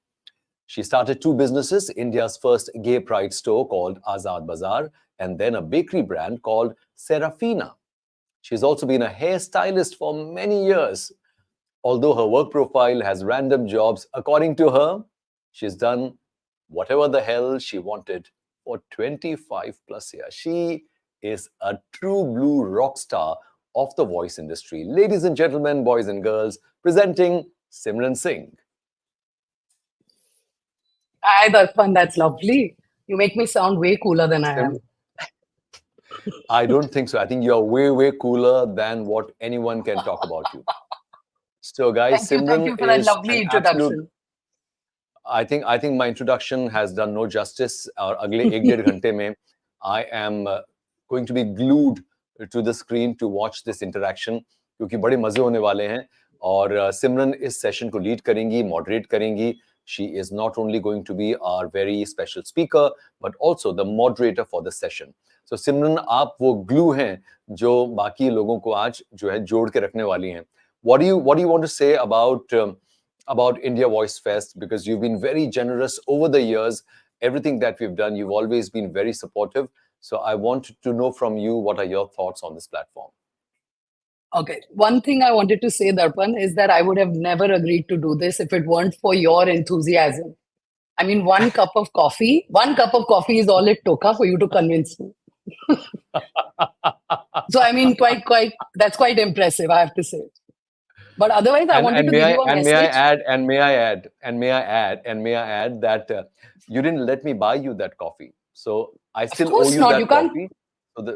She started two businesses, India's first gay pride store called Azad Bazaar, and then a bakery brand called Serafina. She's also been a hairstylist for many years. Although her work profile has random jobs, according to her, she's done whatever the hell she wanted for 25 plus years. She is a true blue rock star of the voice industry. Ladies and gentlemen, boys and girls, presenting Simran Singh. Hi, Darpan, that's lovely. You make me sound way cooler than I am. I don't think so. I think you're way, way cooler than what anyone can talk about you. So, guys, thank you for that lovely introduction. I think my introduction has done no justice. और अगले 1-1.5 घंटे में I am going to be glued to the screen to watch this interaction क्योंकि बड़े मजे होने वाले हैं. और सिमरन इस सेशन को लीड करेंगी, मॉडरेट करेंगी. She is not only going to be our very special speaker, but also the moderator for the session. So सिमरन, आप वो glue हैं जो बाकी लोगों को आज जो है जोड़ के रखने वाली हैं. What do you want to say about India Voice Fest? Because you've been very generous over the years. Everything that we've done, you've always been very supportive. So I want to know from you, what are your thoughts on this platform? Okay, one thing I wanted to say, Darpan, is that I would have never agreed to do this if it weren't for your enthusiasm. I mean, one cup of coffee is all it took for you to convince me. So I mean, that's quite impressive, I have to say. But otherwise, I wanted to give you a message. May I add that you didn't let me buy you that coffee. So I still owe you that coffee.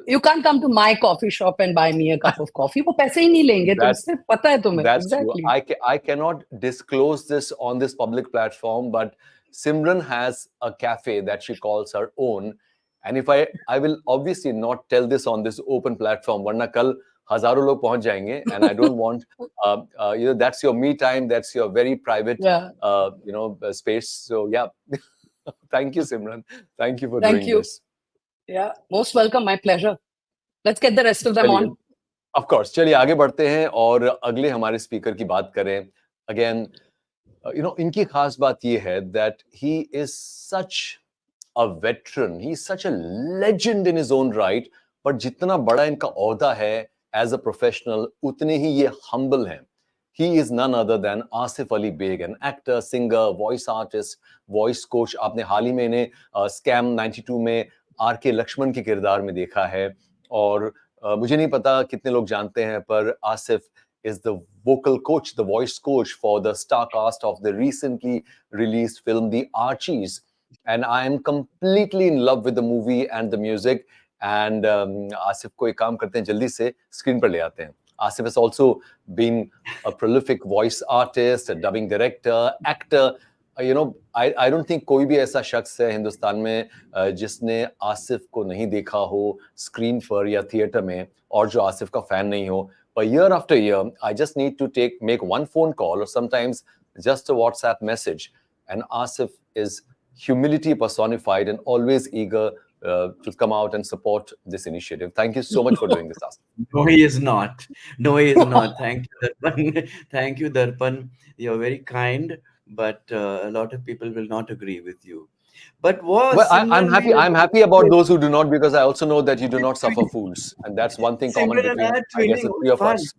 You can't come to my coffee shop and buy me a cup of coffee. वो पैसे ही नहीं लेंगे तुमसे, पता है तुम्हें. That's exactly. true. I cannot disclose this on this public platform, but Simran has a cafe that she calls her own. And if I will obviously not tell this on this open platform, वरना कल हजारों लोग पहुंच जाएंगे, and I don't want that's your me time, that's your very private space. So yeah, thank you, Simran. Thank you for doing this. Yeah, most welcome. My pleasure. Let's get the rest of them on. Of course. चलिए आगे बढ़ते हैं और अगले हमारे speaker की बात करें. Again, इनकी खास बात ये है that he is such a veteran. He's such a legend in his own right. But जितना बड़ा इनका ओहदा है as a professional, उतने ही ये humble हैं. He is none other than Asif Ali Beg, an actor, singer, voice artist, voice coach. आपने हाल ही में इन्हें Scam 92 में R.K. लक्ष्मण के किरदार में देखा है. और मुझे नहीं पता कितने लोग जानते हैं, पर Asif is the vocal coach, the voice coach for the star cast of the recently released film The Archies. And I am completely in love with the movie and the music. And Asif को एक काम करते हैं, जल्दी से screen पर ले आते हैं. Asif has also been a prolific voice artist, a dubbing director, actor. I don't think कोई भी ऐसा शख्स है हिंदुस्तान में जिसने आसिफ को नहीं देखा हो स्क्रीन पर या थिएटर में और जो आसिफ का फैन नहीं हो. But year after year, I just need to make one phone call or sometimes just a WhatsApp message. And Asif is humility personified and always eager to come out and support this initiative. Thank you so much for doing this, Asif. No, he is not. No, he is not. Thank you, Darpan. Thank you, Darpan. You're very kind, but a lot of people will not agree with you. But I'm happy about those who do not, because I also know that you do not suffer fools, and that's one thing common between, I guess, the three of us.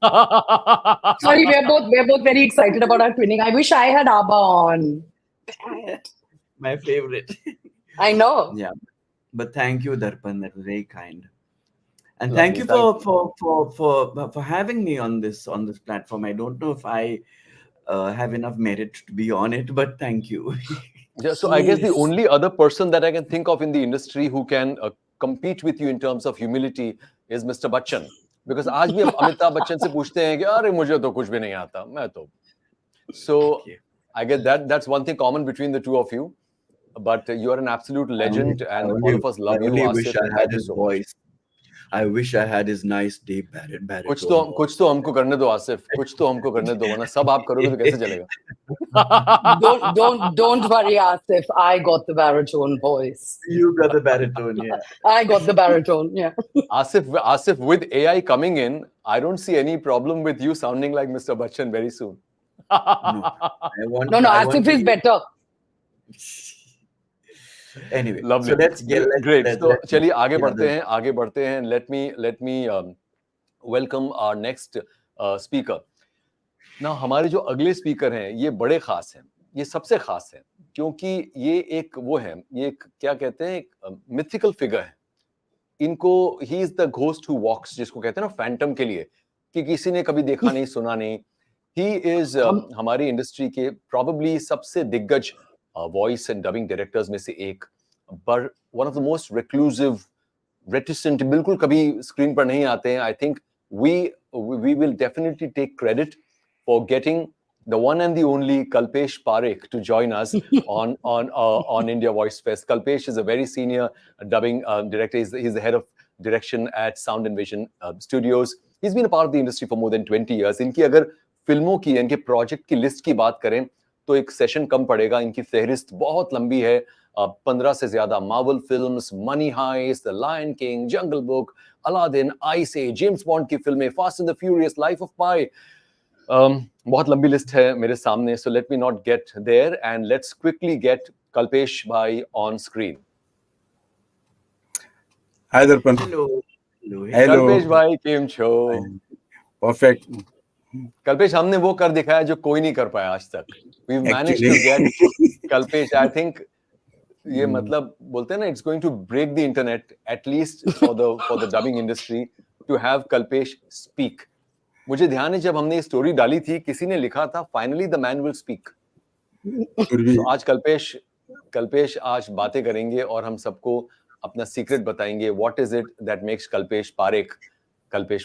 Sorry, we're both very excited about our twinning. I wish I had Abba on. My favorite. I know. Yeah, but thank you, Darpan. That was very kind, and Lovely. thank you for having me on this platform. I don't know if I have enough merit to be on it, but thank you. Yeah, so I guess the only other person that I can think of in the industry who can compete with you in terms of humility is Mr. Bachchan. Because आज भी हम अमिताभ बच्चन से पूछते हैं कि अरे मुझे तो कुछ भी नहीं आता, मैं तो. So I guess that's one thing common between the two of you. But you are an absolute legend, and all of us love you, wish Asif. I And had thank you his so much. voice. I wish I had his nice deep baritone. कुछ तो हमको करने दो आसिफ, कुछ तो हमको करने दो, वरना सब आप करोगे तो कैसे चलेगा? Don't worry, Asif. I got the baritone voice. You got the baritone, yeah. I got the baritone, yeah. Asif, with AI coming in, I don't see any problem with you sounding like Mr. Bachchan very soon. No, Asif is better. Anyway, Lovely. so let's great. So चलिए आगे बढ़ते हैं. Let me welcome our next speaker. Now हमारे जो अगले speaker हैं ये बड़े खास हैं. ये सबसे खास हैं क्योंकि ये एक वो है, ये एक क्या कहते हैं, एक मिथिकल फिगर है. इनको he is the ghost who walks, जिसको कहते हैं ना फैंटम के लिए, कि किसी ने कभी देखा नहीं सुना नहीं. ही इज हमारी इंडस्ट्री के प्रोबेबली सबसे दिग्गज वॉइस एंड डबिंग डायरेक्टर्स में से एक, but one of the most reclusive, reticent, बिल्कुल कभी स्क्रीन पर नहीं आते हैं. I think we will definitely take credit for getting the one and the only Kalpesh Parekh to join us on India Voice Fest. Kalpesh is a very senior dubbing director. He's the head of direction at Sound and Vision Studios. He's been a part of the industry for more than 20 years. इनकी अगर फिल्मों की, इनके project की list की बात करें तो एक सेशन कम पड़ेगा. इनकी फहरिस्त बहुत लंबी है, 15 से ज्यादा Marvel films, Money Heist, the Lion King, Jungle Book, Aladdin, Ice Age, James Bond की फिल्में, Fast and the Furious, Life of Pi. बहुत लंबी लिस्ट है मेरे सामने. So let me not get there and let's quickly get Kalpesh bhai on screen. Hi Darpan. Hello. Kalpesh bhai, केम छो? Perfect. Kalpesh, हमने वो कर दिखाया जो कोई नहीं कर पाया आज तक. We've managed to get Kalpesh. I think ये मतलब बोलते हैं ना, it's going to break the internet, at least for the dubbing industry, to have Kalpesh speak. मुझे ध्यान है जब हमने ये स्टोरी डाली थी, किसी ने लिखा था finally the man will speak. तो आज कल्पेश आज बातें करेंगे और हम सबको अपना सीक्रेट बताएंगे. What is it that makes Kalpesh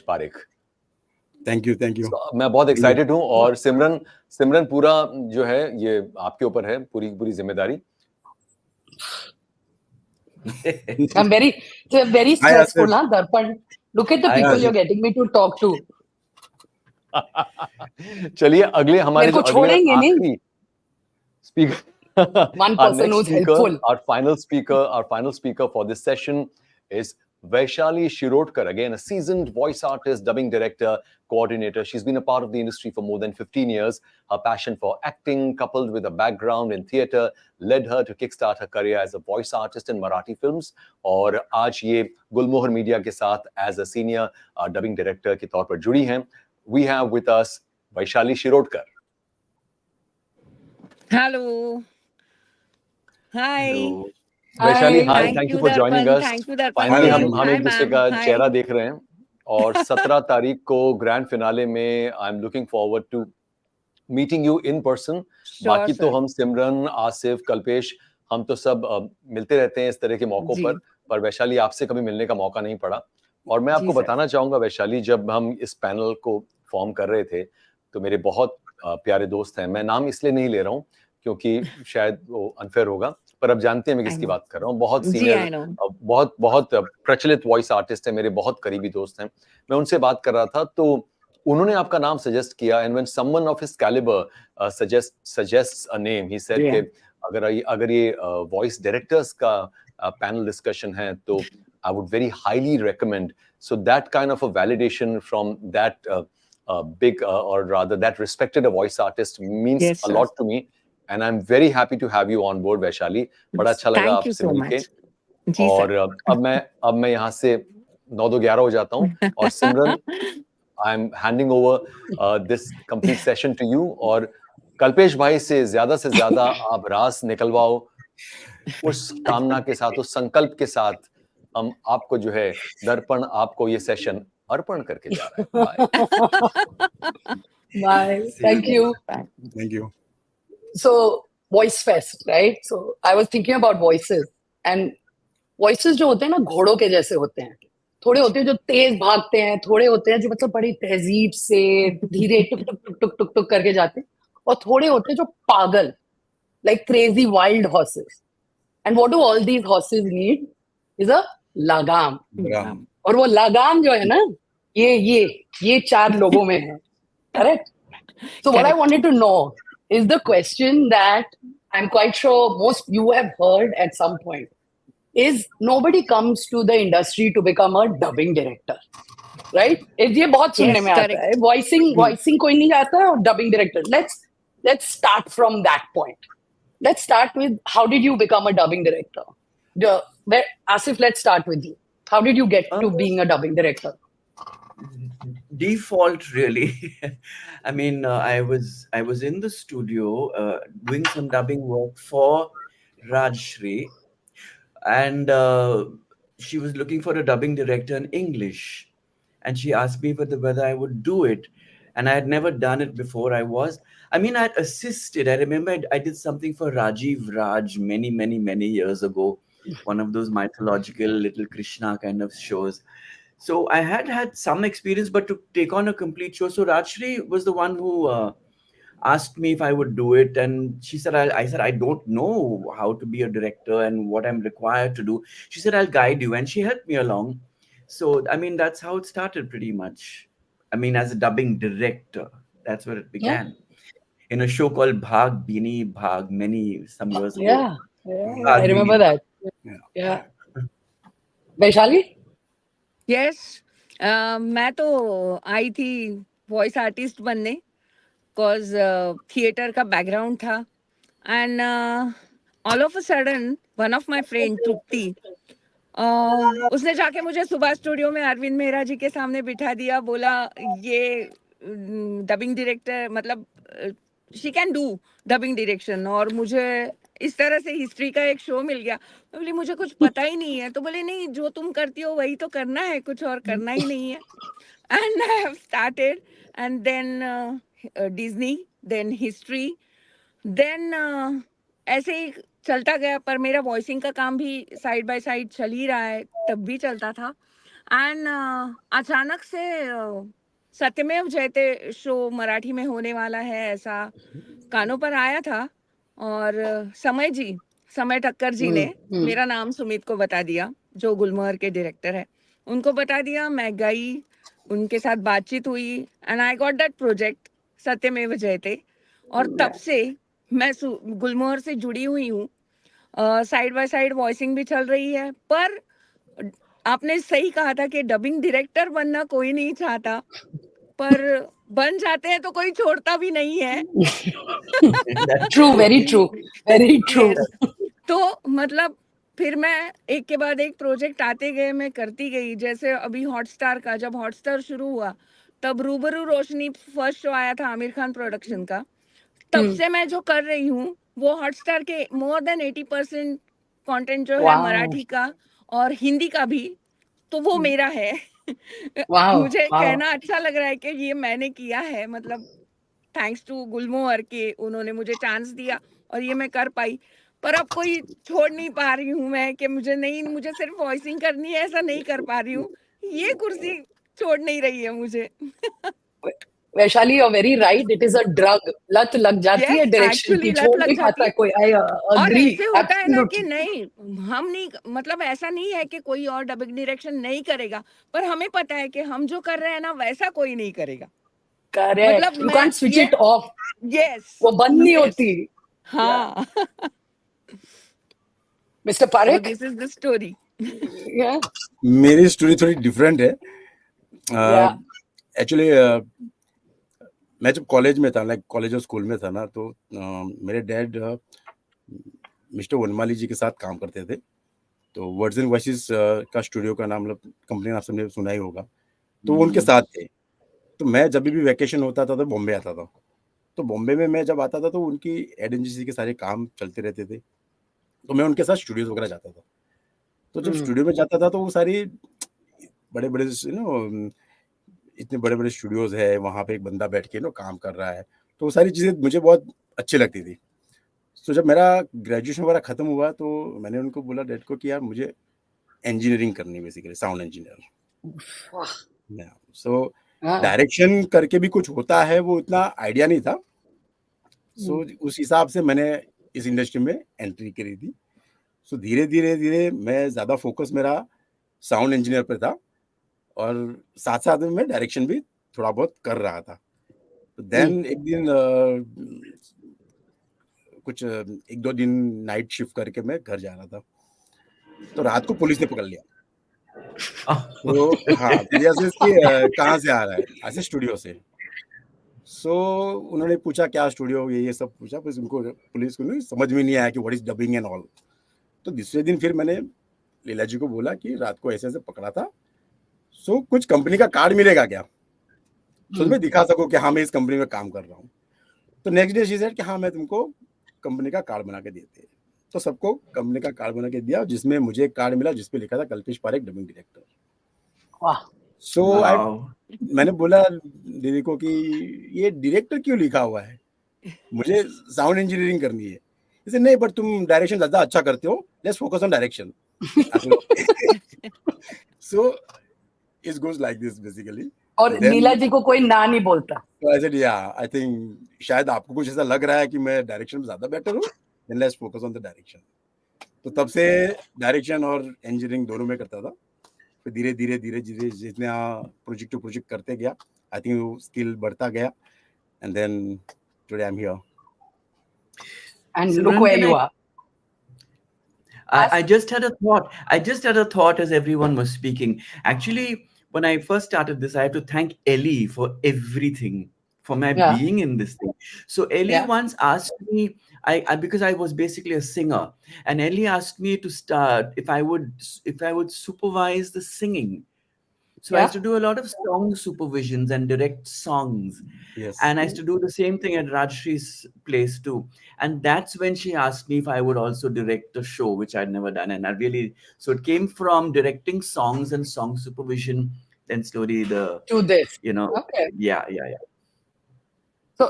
Parekh. Thank you. So, मैं बहुत एक्साइटेड हूँ और सिमरन पूरा जो है ये आपके ऊपर है, पूरी जिम्मेदारी. I'm very stressful, huh, Darpan? Look at the people you're getting me to talk to. चलिए अगले हमारे जो आखिरी speaker, one person who's helpful. Our final speaker for this session is Vaishali Shirodkar, again a seasoned voice artist, dubbing director, coordinator. She's been a part of the industry for more than 15 years. Her passion for acting, coupled with a background in theatre, led her to kickstart her career as a voice artist in Marathi films. और आज ये गुलमोहर media के साथ as a senior dubbing director के तौर पर जुड़ी हैं. We have with us Vaishali Shirodkar. Hello. Hi. Hello. Vaishali, hi. Thank you for joining us. Thank you, Darpan. Finally हम एक दूसरे का चेहरा देख रहे हैं और 17 तारीख को ग्रैंड फिनाले में I am looking forward to meeting you in person. बाकी तो हम सिमरन, आसिफ, कल्पेश, हम तो सब मिलते रहते हैं इस तरह के मौकों पर वैशाली आपसे कभी मिलने का मौका नहीं पड़ा. और मैं आपको बताना चाहूंगा वैशाली, जब हम इस पैनल को फॉर्म कर रहे थे तो मेरे बहुत प्यारे दोस्त हैं, मैं नाम इसलिए नहीं ले रहा हूँ क्योंकि शायद वो अनफेयर होगा, पर अब जानते हैं मैं किसकी बात कर रहा हूँ. बहुत सीनियर, बहुत प्रचलित वॉइस आर्टिस्ट है, मेरे बहुत करीबी दोस्त हैं. मैं उनसे बात कर रहा था तो उन्होंने आपका नाम सजेस्ट किया. And when someone of his calibre suggests a name, he said कि अगर ये वॉइस डायरेक्टर्स का पैनल डिस्कशन है तो I would very highly recommend. So that kind of a validation from that big or rather that respected a voice artist means a lot to me, and I'm very happy to have you on board, Vaishali. बड़ा अच्छा लगा आपसे मिलके. और अब मैं यहाँ से 9-11 हो जाता हूँ और सिमरन, I'm handing over this complete session to you. और कल्पेश भाई से ज्यादा आप रास निकलवाओ उस कामना के साथ, उस संकल्प के साथ हम आपको जो है दर्पण आपको ये सेशन अर्पण करके जा रहा है. Bye. Thank you. Thank you. So, Voice Fest, right? So, I was thinking about voices. And voices जो होते हैं ना घोड़ों के जैसे होते हैं. थोड़े होते हैं जो तेज भागते हैं, थोड़े होते हैं जो मतलब बड़ी तहजीब से धीरे टुक टुक टुक टुक टुक टुक करके जाते हैं, और थोड़े होते हैं जो पागल, like crazy wild horses. And what do all these horses need is a लगाम. और वो लगाम जो है ना, ये 4 लोगों में है. Correct? So what I wanted to know is the question that I'm quite sure most you have heard at some point is nobody comes to the industry to become a dubbing director, right? ये बहुत सुनने में आता है. Voicing कोई नहीं आता और dubbing director. Let's start from that point. Let's start with how did you become a dubbing director? Asif, let's start with you. How did you get to being a dubbing director? Default, really. I mean, I was in the studio doing some dubbing work for Rajshri, and she was looking for a dubbing director in English, and she asked me whether I would do it, and I had never done it before. I'd assisted. I remember I did something for Rajiv Raj many years ago, one of those mythological little Krishna kind of shows. So I had some experience, but to take on a complete show. So Rajshri was the one who asked me if I would do it. And she said, I said, I don't know how to be a director and what I'm required to do. She said, I'll guide you. And she helped me along. So, I mean, that's how it started pretty much. I mean, as a dubbing director, that's where it began. In a show called Bhag Bini Bhag some years ago. Yeah, I remember that. Yeah. Vaishali? Yes मैं तो आई थी voice artist बनने, because theatre का बैकग्राउंड था. And all of a sudden one of my friend Tripti, उसने जाके मुझे सुबह स्टूडियो में अरविंद मेहरा जी के सामने बिठा दिया. बोला ये डबिंग डायरेक्टर, मतलब she can do dubbing direction. और मुझे इस तरह से हिस्ट्री का एक शो मिल गया. मैं बोली मुझे कुछ पता ही नहीं है. तो बोले नहीं, जो तुम करती हो वही तो करना है, कुछ और करना ही नहीं है. And I have started, and then Disney, then history, then ऐसे ही चलता गया. पर मेरा वॉइसिंग का काम भी साइड बाय साइड चल ही रहा है, तब भी चलता था. एंड अचानक से सत्यमेव जयते शो मराठी में होने वाला है, ऐसा कानों पर आया था. और समय ठक्कर जी ने मेरा नाम सुमित को बता दिया, जो गुलमोहर के डायरेक्टर है, उनको बता दिया. मैं गई, उनके साथ बातचीत हुई, and I got that project सत्यमेव जयते. और तब से मैं गुलमोहर से जुड़ी हुई हूँ. साइड बाय साइड वॉइसिंग भी चल रही है. पर आपने सही कहा था कि डबिंग डायरेक्टर बनना कोई नहीं चाहता, पर बन जाते हैं तो कोई छोड़ता भी नहीं है. True, very true, very true. तो मतलब फिर मैं एक के बाद एक प्रोजेक्ट आते गए, मैं करती गई. जैसे अभी हॉटस्टार का, जब हॉटस्टार शुरू हुआ तब रूबरू रोशनी फर्स्ट शो आया था आमिर खान प्रोडक्शन का. तब से मैं जो कर रही हूँ वो हॉटस्टार के मोर देन 80% कंटेंट जो है मराठी का और हिंदी का भी, तो वो मेरा है. मुझे कहना अच्छा लग रहा है कि ये मैंने किया है. मतलब थैंक्स टू गुलमोहर के उन्होंने मुझे चांस दिया और ये मैं कर पाई. पर अब कोई छोड़ नहीं पा रही हूँ मैं कि मुझे सिर्फ वॉइसिंग करनी है, ऐसा नहीं कर पा रही हूँ. ये कुर्सी छोड़ नहीं रही है मुझे. Vaishali, you're very right. It is a drug. लत लग जाती है डायरेक्शन की, छोड़ नहीं पाता कोई. I agree. ऐसे होता है ना कि नहीं, हम नहीं, मतलब ऐसा नहीं है कि कोई और डबिंग डायरेक्शन नहीं करेगा, पर हमें पता है कि हम जो कर रहे हैं ना वैसा कोई नहीं करेगा. Correct. मतलब you can't switch it off. Yes. वो बंद नहीं होती. हाँ. Mr. Parekh. So this is the story. Yeah. मेरी स्टोरी थोड़ी डिफरेंट है. एक्चुअली मैं जब कॉलेज में था, लाइक कॉलेज और स्कूल में था ना, तो मेरे डैड मिस्टर वनमाली जी के साथ काम करते थे. तो वर्ड्स एंड वॉइसेस का स्टूडियो का नाम, मतलब कंपनी नाम सबने सुना ही होगा. तो वो उनके साथ थे. तो मैं जब भी वैकेशन होता था तो बॉम्बे आता था. तो बॉम्बे में मैं जब आता था तो उनकी एजेंसी के सारे काम चलते रहते थे. तो मैं उनके साथ स्टूडियोज वगैरह जाता था. तो जब स्टूडियो में जाता था तो वो सारी बड़े बड़े इतने बड़े बड़े स्टूडियोज है, वहाँ पे एक बंदा बैठ के ना काम कर रहा है, तो वो सारी चीज़ें मुझे बहुत अच्छी लगती थी। तो जब मेरा ग्रेजुएशन वगैरह खत्म हुआ तो मैंने उनको बोला डैड को कि यार मुझे इंजीनियरिंग करनी है, basically sound engineer. So direction करके भी कुछ होता है वो इतना आइडिया नहीं था। सो उस हिसाब से मैंने इस इंडस्ट्री में एंट्री करी थी। सो धीरे धीरे धीरे मैं ज़्यादा फोकस मेरा साउंड इंजीनियर पे था और साथ साथ में मैं डायरेक्शन भी थोड़ा बहुत कर रहा था। तो देन एक दिन कुछ 1-2 दिन नाइट शिफ्ट करके मैं घर जा रहा था, तो रात को पुलिस ने पकड़ लिया। तो हाँ, कि कहाँ से आ रहा है, ऐसे स्टूडियो से। सो उन्होंने पूछा क्या स्टूडियो, ये सब पूछा, बस उनको पुलिस को नहीं समझ में नहीं आया कि what is dubbing and all. तो दूसरे दिन फिर मैंने लीला जी को बोला कि रात को ऐसे ऐसे पकड़ा था, सो कुछ कंपनी का कार्ड मिलेगा क्या, तो मैं दिखा सकूं कि हाँ मैं इस कंपनी में काम कर रहा हूँ। तो नेक्स्ट डे शी सेड कि हाँ मैं तुमको कंपनी का कार्ड बना के देते हैं। तो सबको कंपनी का कार्ड बना के दिया, जिसमें मुझे एक कार्ड मिला जिसपे लिखा था कल्पेश पारेख डबिंग डायरेक्टर। सो मैंने बोला दीदी को कि ये डायरेक्टर क्यों लिखा हुआ है, मुझे साउंड इंजीनियरिंग करनी है। इसे नहीं, बट तुम डायरेक्शन ज़्यादा अच्छा करते हो, let's focus on direction. So it goes like this basically. और नीला जी को कोई ना नहीं बोलता। तो आई सेड या आई थिंक शायद आपको कुछ ऐसा लग रहा है कि मैं डायरेक्शन में ज़्यादा बेटर हूँ, then let's focus on the direction. तो तब से डायरेक्शन और इंजीनियरिंग दोनों में करता था। फिर धीरे धीरे धीरे धीरे जितना प्रोजेक्ट टू प्रोजेक्ट करते गया, आई थिंक वो स्किल बढ़ता गया, and then today I am here and look where you are. I just had a thought. I just had a thought as everyone was speaking. Actually, when I first started this, I had to thank Ellie for everything, for my being in this thing. So Ellie once asked me, I because I was basically a singer, and Ellie asked me to start if I would supervise the singing. So I used to do a lot of song supervisions and direct songs. Yes. And I used to do the same thing at Rajshree's place too. And that's when she asked me if I would also direct a show, which I'd never done. And I really, so it came from directing songs and song supervision, then slowly to this. Okay. Yeah. So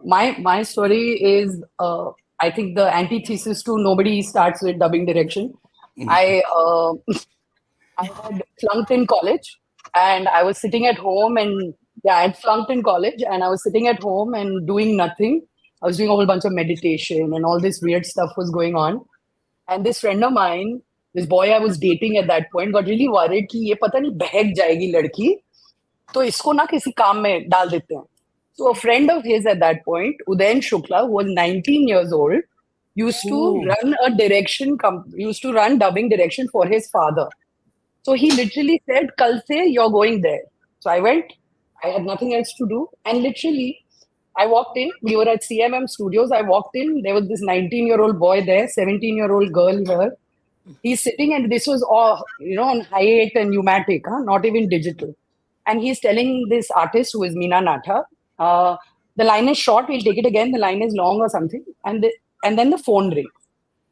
my story is, I think the antithesis to nobody starts with dubbing direction. I had flunked in college, and I was sitting at home, and I had flunked in college, and I was sitting at home and doing nothing. I was doing a whole bunch of meditation, and all this weird stuff was going on. And this friend of mine, this boy I was dating at that point, got really worried कि ये पता नहीं बहक जाएगी लड़की, तो इसको ना किसी काम में डाल देते हैं. So a friend of his at that point, Udayan Shukla, who was 19 years old, used to run dubbing direction for his father. So he literally said, "Kal se you're going there." So I went. I had nothing else to do, and literally, I walked in. We were at CMM Studios. I walked in. There was this 19-year-old boy there, 17-year-old girl here. He's sitting, and this was all on hi-8 and pneumatic, not even digital. And he's telling this artist, who is Meena Natha, the line is short. We'll take it again. The line is long or something. And then the phone rings.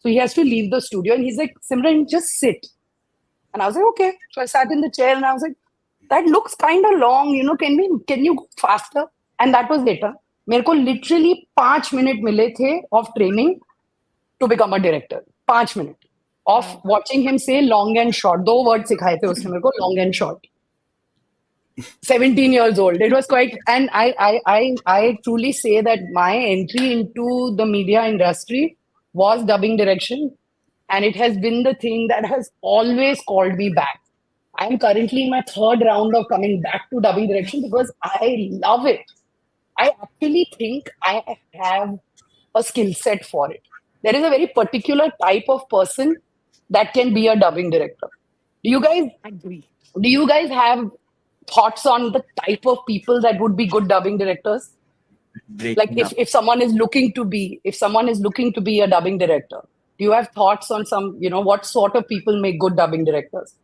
So he has to leave the studio, and he's like, "Simran, just sit." And I was like, okay. So I sat in the chair and I was like, that looks kind of long, can you go faster? And that was later. मेरे को literally 5 minutes मिले थे of training to become a director. 5 minutes of watching him say long and short. 2 words सिखाए थे उसने मेरे को, long and short. 17 years old. It was quite, and I truly say that my entry into the media industry was dubbing direction. And it has been the thing that has always called me back. I am currently in my 3rd round of coming back to dubbing direction because I love it. I actually think I have a skill set for it. There is a very particular type of person that can be a dubbing director. Do you guys agree? Do you guys have thoughts on the type of people that would be good dubbing directors? Like if someone is looking to be a dubbing director, do you have thoughts on some, what sort of people make good dubbing directors?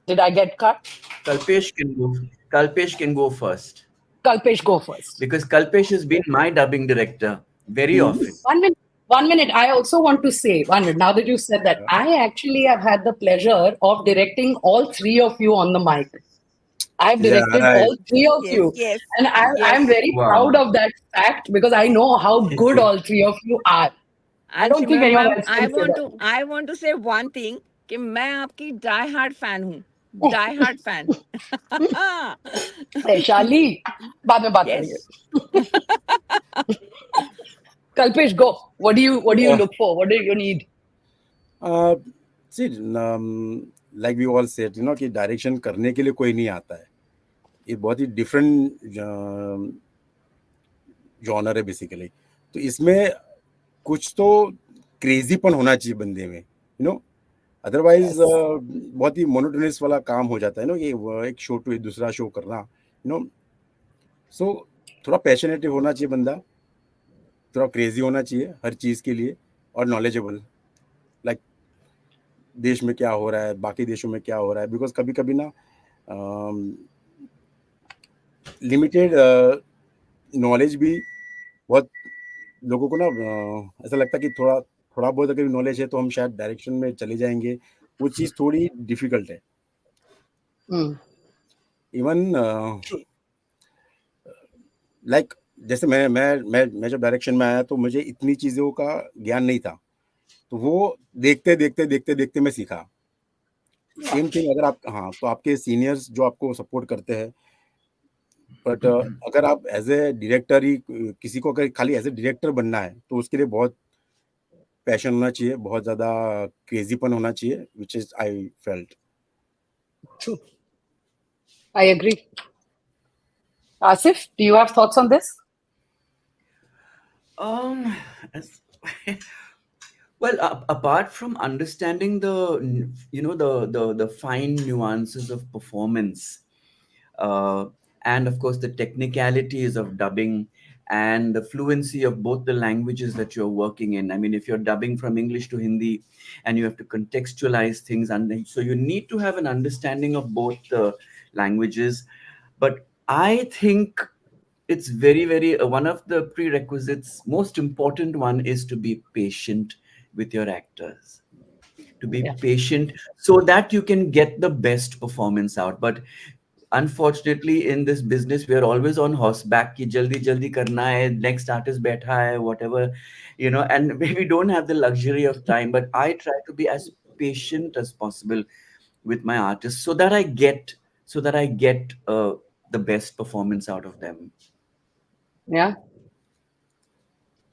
Did I get cut? Kalpesh can go first. Kalpesh, go first. Because Kalpesh has been my dubbing director very often. 1 minute. I also want to say, 1 minute, now that you said that, I actually have had the pleasure of directing all three of you on the mic. I've Yeah, directed right. all three of Yes, you. yes, And I'm yes. very proud of that fact because I know how good all three of you are. I And don't think Simran anyone ma'am, else can say that. I want to say one thing कि मैं आपकी die hard fan हूँ, die hard fan. Shaali, बाद में बात करेंगे. Yes. Kalpesh, go. What do you look for? What do you need? See, like we all said, कि direction करने के लिए कोई नहीं आता है. ये बहुत ही डिफरेंट जॉनर है बेसिकली. तो इसमें कुछ तो क्रेजीपन होना चाहिए बंदे में, अदरवाइज बहुत ही मोनोटोनस वाला काम हो जाता है कि एक शो टू दूसरा शो करना, सो थोड़ा पैशनेटिव होना चाहिए बंदा, थोड़ा क्रेजी होना चाहिए हर चीज के लिए, और नॉलेजेबल, लाइक देश में क्या हो रहा है, बाकी देशों में क्या हो रहा है, बिकॉज कभी कभी ना लिमिटेड नॉलेज भी बहुत लोगों को ना ऐसा लगता है कि थोड़ा बहुत अगर नॉलेज है तो हम शायद डायरेक्शन में चले जाएंगे. वो चीज थोड़ी डिफिकल्ट है. इवन लाइक जैसे मैं जब डायरेक्शन में आया तो मुझे इतनी चीजों का ज्ञान नहीं था, तो वो देखते देखते देखते देखते मैं सीखा. सेम थिंग अगर आप तो आपके सीनियर्स जो आपको सपोर्ट करते हैं, बट अगर आप एज ए डायरेक्टर ही किसी को अगर खाली एज ए डायरेक्टर बनना है तो उसके लिए बहुत पैशन होना चाहिए, बहुत ज्यादा क्रेजीपन होना चाहिए, which is I felt. True. I agree. Asif, do you have thoughts on this? Well, apart from understanding the fine nuances of performance, and of course the technicalities of dubbing and the fluency of both the languages that you're working in. I mean, if you're dubbing from English to Hindi and you have to contextualize things, and so you need to have an understanding of both the languages. But I think it's very, very one of the prerequisites, most important one, is to be patient with your actors, to be patient so that you can get the best performance out. But unfortunately in this business we are always on horseback ki jaldi karna hai, next artist baitha hai, whatever, and we don't have the luxury of time. But I try to be as patient as possible with my artists so that I get the best performance out of them. Yeah.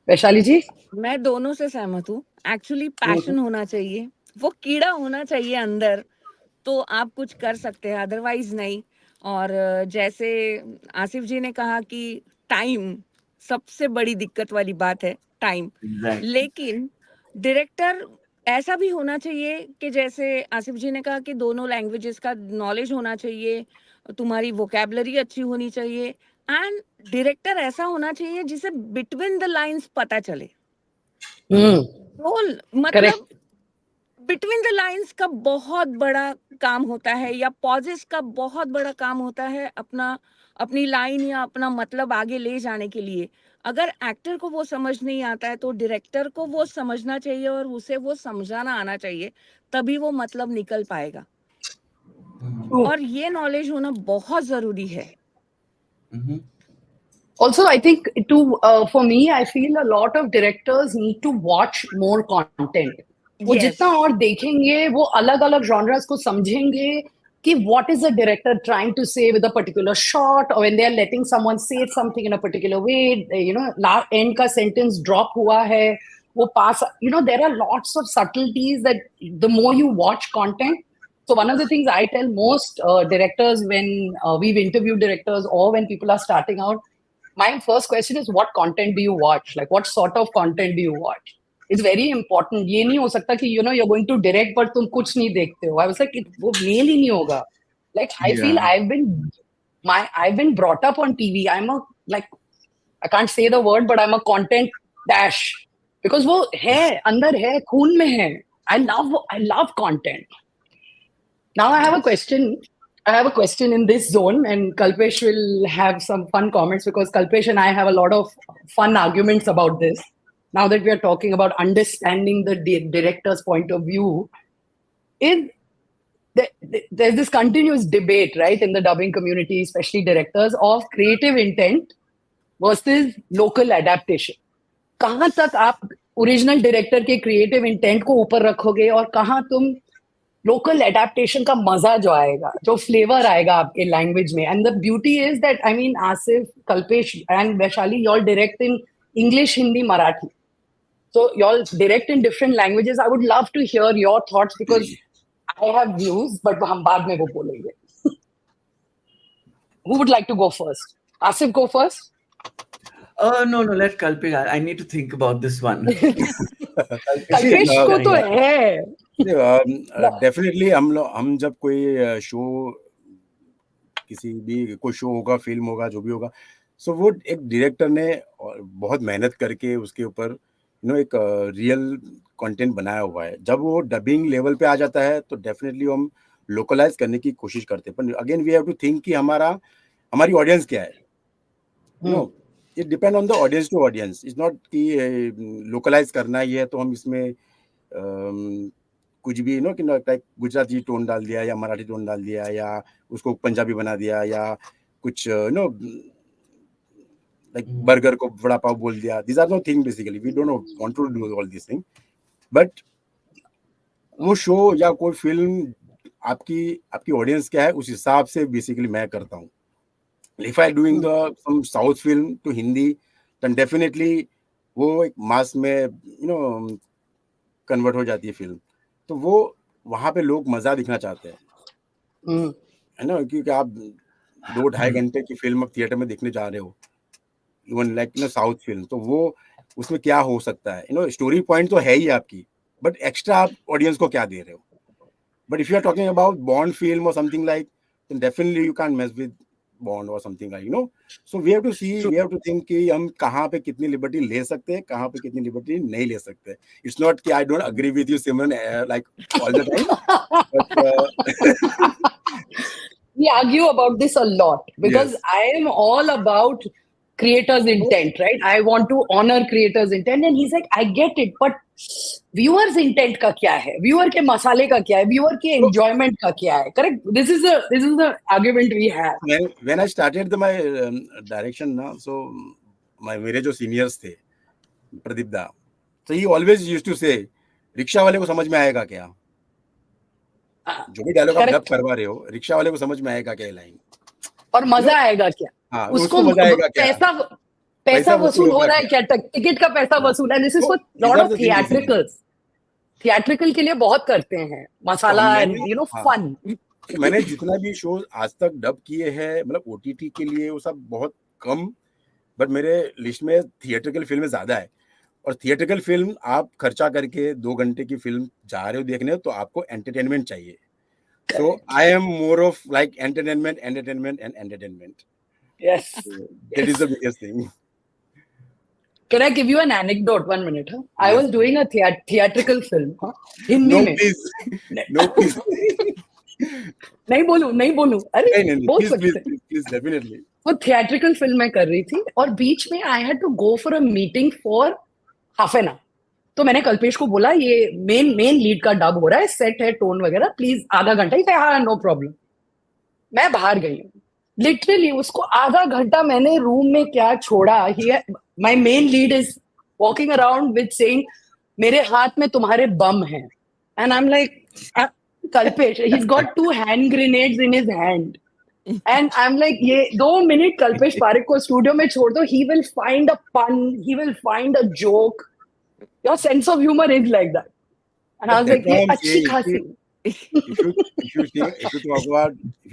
Vaishali जी? मैं दोनों से सहमत हूँ. Actually passion होना चाहिए, वो कीड़ा होना चाहिए अंदर, तो आप कुछ कर सकते हैं, अदरवाइज नहीं. और जैसे आसिफ जी ने कहा कि टाइम सबसे बड़ी दिक्कत वाली बात है, टाइम. लेकिन डायरेक्टर ऐसा भी होना चाहिए कि जैसे आसिफ जी ने कहा कि दोनों लैंग्वेजेस का नॉलेज होना चाहिए, तुम्हारी वोकैबुलरी अच्छी होनी चाहिए, एंड डायरेक्टर ऐसा होना चाहिए जिसे बिटवीन द लाइंस पता चले. मतलब बिटवीन द लाइंस का बहुत बड़ा काम होता है, या पॉजेस का बहुत बड़ा काम होता है अपनी लाइन या अपना मतलब आगे ले जाने के लिए. अगर एक्टर को वो समझ नहीं आता है तो डायरेक्टर को वो समझना चाहिए और उसे वो समझाना आना चाहिए, तभी वो मतलब निकल पाएगा. और ये नॉलेज होना बहुत जरूरी है. Also, I think for me, I feel a lot of directors need to watch more content. वो जितना और देखेंगे, वो अलग अलग genres को समझेंगे कि what is the director trying to say with a particular shot, or when they are letting someone say something in a particular way, end का sentence drop हुआ है, वो pass, there are lots of subtleties that the more you watch content. So one of the things I tell most directors when we've interviewed directors or when people are starting out, my first question is, what content do you watch? Like, what sort of content do you watch? It's very important. ये नहीं हो सकता कि you're going to direct but तुम कुछ नहीं देखते हो. I was like, वो मेल ही नहीं होगा. Like, I feel I've been brought up on TV. I can't say the word, but I'm a content dash because वो है, अंदर है, खून में है. I love content. Now I have a question. I have a question in this zone, and Kalpesh will have some fun comments because Kalpesh and I have a lot of fun arguments about this. now that we are talking about understanding the director's point of view, is there's this continuous debate, right, in the dubbing community, especially directors, of creative intent versus local adaptation. कहाँ तक आप original director के creative intent को ऊपर रखोगे और कहाँ तुम लोकल एडेप्टेशन का मजा जो आएगा, जो फ्लेवर आएगा आपके लैंग्वेज में. And the beauty is that, I mean, Asif, Kalpesh and Vaishali, you all direct in English, Hindi, Marathi. So you all direct in different languages. I would love to hear your thoughts because I have views, but हम बाद में वो बोलेंगे. Who would like to go first? Asif, go first. No, let Kalpesh. I need to think about this one. Kalpesh को तो है. Definitely हम जब कोई शो, किसी भी कोई शो होगा, फिल्म होगा, जो भी होगा, सो वो एक डायरेक्टर ने बहुत मेहनत करके उसके ऊपर एक रियल कंटेंट बनाया हुआ है. जब वो डबिंग लेवल पे आ जाता है तो डेफिनेटली हम लोकलाइज करने की कोशिश करते हैं, पर again we have to think कि हमारी ऑडियंस क्या है. No, it depend on the audience to audience. It's not कि लोकलाइज करना ही है तो हम इसमें कुछ भी कि लाइक गुजराती टोन डाल दिया या मराठी टोन डाल दिया या उसको पंजाबी बना दिया या कुछ like burger को वड़ा पाव बोल दिया. These are no thing basically. We don't want to do all these things. But वो शो या कोई फिल्म आपकी ऑडियंस क्या है उस हिसाब से बेसिकली मैं करता हूँ. If I doing some South film to Hindi, then definitely वो एक मास में कन्वर्ट हो जाती है फिल्म. तो वो वहाँ पे लोग मजा दिखना चाहते हैं, है ना, क्योंकि आप 2-2.5 घंटे की फिल्म आप थिएटर में देखने जा रहे हो, इवन लाइक साउथ फिल्म, तो वो उसमें क्या हो सकता है, स्टोरी पॉइंट तो है ही आपकी, बट एक्स्ट्रा आप ऑडियंस को क्या दे रहे हो. But if you are talking about Bond film और something like, then definitely you can mess with Bond और something like, so we have to see, we have to think कि हम कहाँ पे कितनी लिबर्टी ले सकते हैं, कहाँ पे कितनी लिबर्टी नहीं ले सकते. इट्स नॉट कि I don't agree with you Simran like all the time, but we argue about this a lot because yes. I am all about creators intent, right? I want to honor creators intent, and he's like, I get it, but viewers intent का क्या है, viewer के मसाले का क्या है, viewer के enjoyment का क्या है. Correct? This is the argument we have. When I started my direction ना, so मेरे जो seniors थे, प्रदीप दा, so he always used to say, rickshaw वाले को समझ में आएगा क्या, जो भी डायलॉग आप डब करवा रहे हो, रिक्शा वाले को समझ में आएगा क्या लाइन, और मजा आएगा क्या. हाँ, उसको मजा आएगा क्या, पैसा वसूल हो रहा है क्या, टिकट का पैसा वसूल है. This is for lot of theatricals. Theatrical के लिए बहुत करते हैं मसाला एंड फन. मैंने जितना भी शो आज तक डब किए हैं, मतलब ओटीटी के लिए, वो सब बहुत कम, बट मेरे लिस्ट में थिएट्रिकल फिल्में ज्यादा है. और थिएट्रिकल फिल्म आप खर्चा करके 2 घंटे की फिल्म जा रहे हो देखने, तो आपको एंटरटेनमेंट चाहिए. So I am more of like entertainment and entertainment. Yes. That is the biggest thing. Can I give you an anecdote? 1 minute. Huh? I was doing a theatrical film. Huh? No, please. No, please. नहीं बोलूं. अरे बोल सकते हैं. Please, definitely. वो theatrical film मैं कर रही थी और बीच में I had to go for a meeting for half an hour. तो मैंने कल्पेश को बोला, ये मेन लीड का डब हो रहा है, सेट है, टोन वगैरह, प्लीज आधा घंटा. ही हाँ, नो प्रॉब्लम. मैं बाहर गई हूँ. लिटरली उसको आधा घंटा मैंने रूम में क्या छोड़ा. My main lead is walking around with saying, मेरे हाथ में तुम्हारे बम हैं. And I am like, Kalpesh, he got 2 hand grenades in his hand. And I am like, ये 2 मिनट कल्पेश पारेख को स्टूडियो में छोड़ दो, ही विल फाइंड अ पन, he will find a joke. Your sense of humour is like that. And I was like, ये अच्छी खासी. If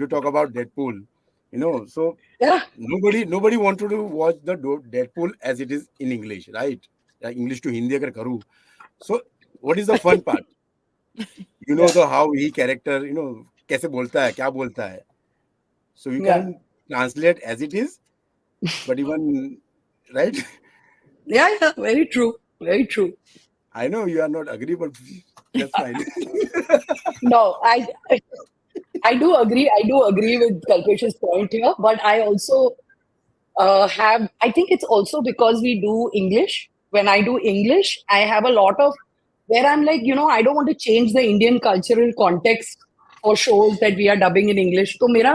you talk about Deadpool, so yeah. Nobody wanted to watch the Deadpool as it is in English, right? English to Hindi agar karu. So what is the fun part? So how he character, kaise bolta hai, kya bolta hai. So you can translate as it is, but even, right? Yeah, very true. I know you are not agree, but that's fine. No, I do agree with Kalpesh's point here, but I also I think it's also because we do English when I do English, I have a lot of where I'm like, I don't want to change the Indian cultural context for shows that we are dubbing in English. तो मेरा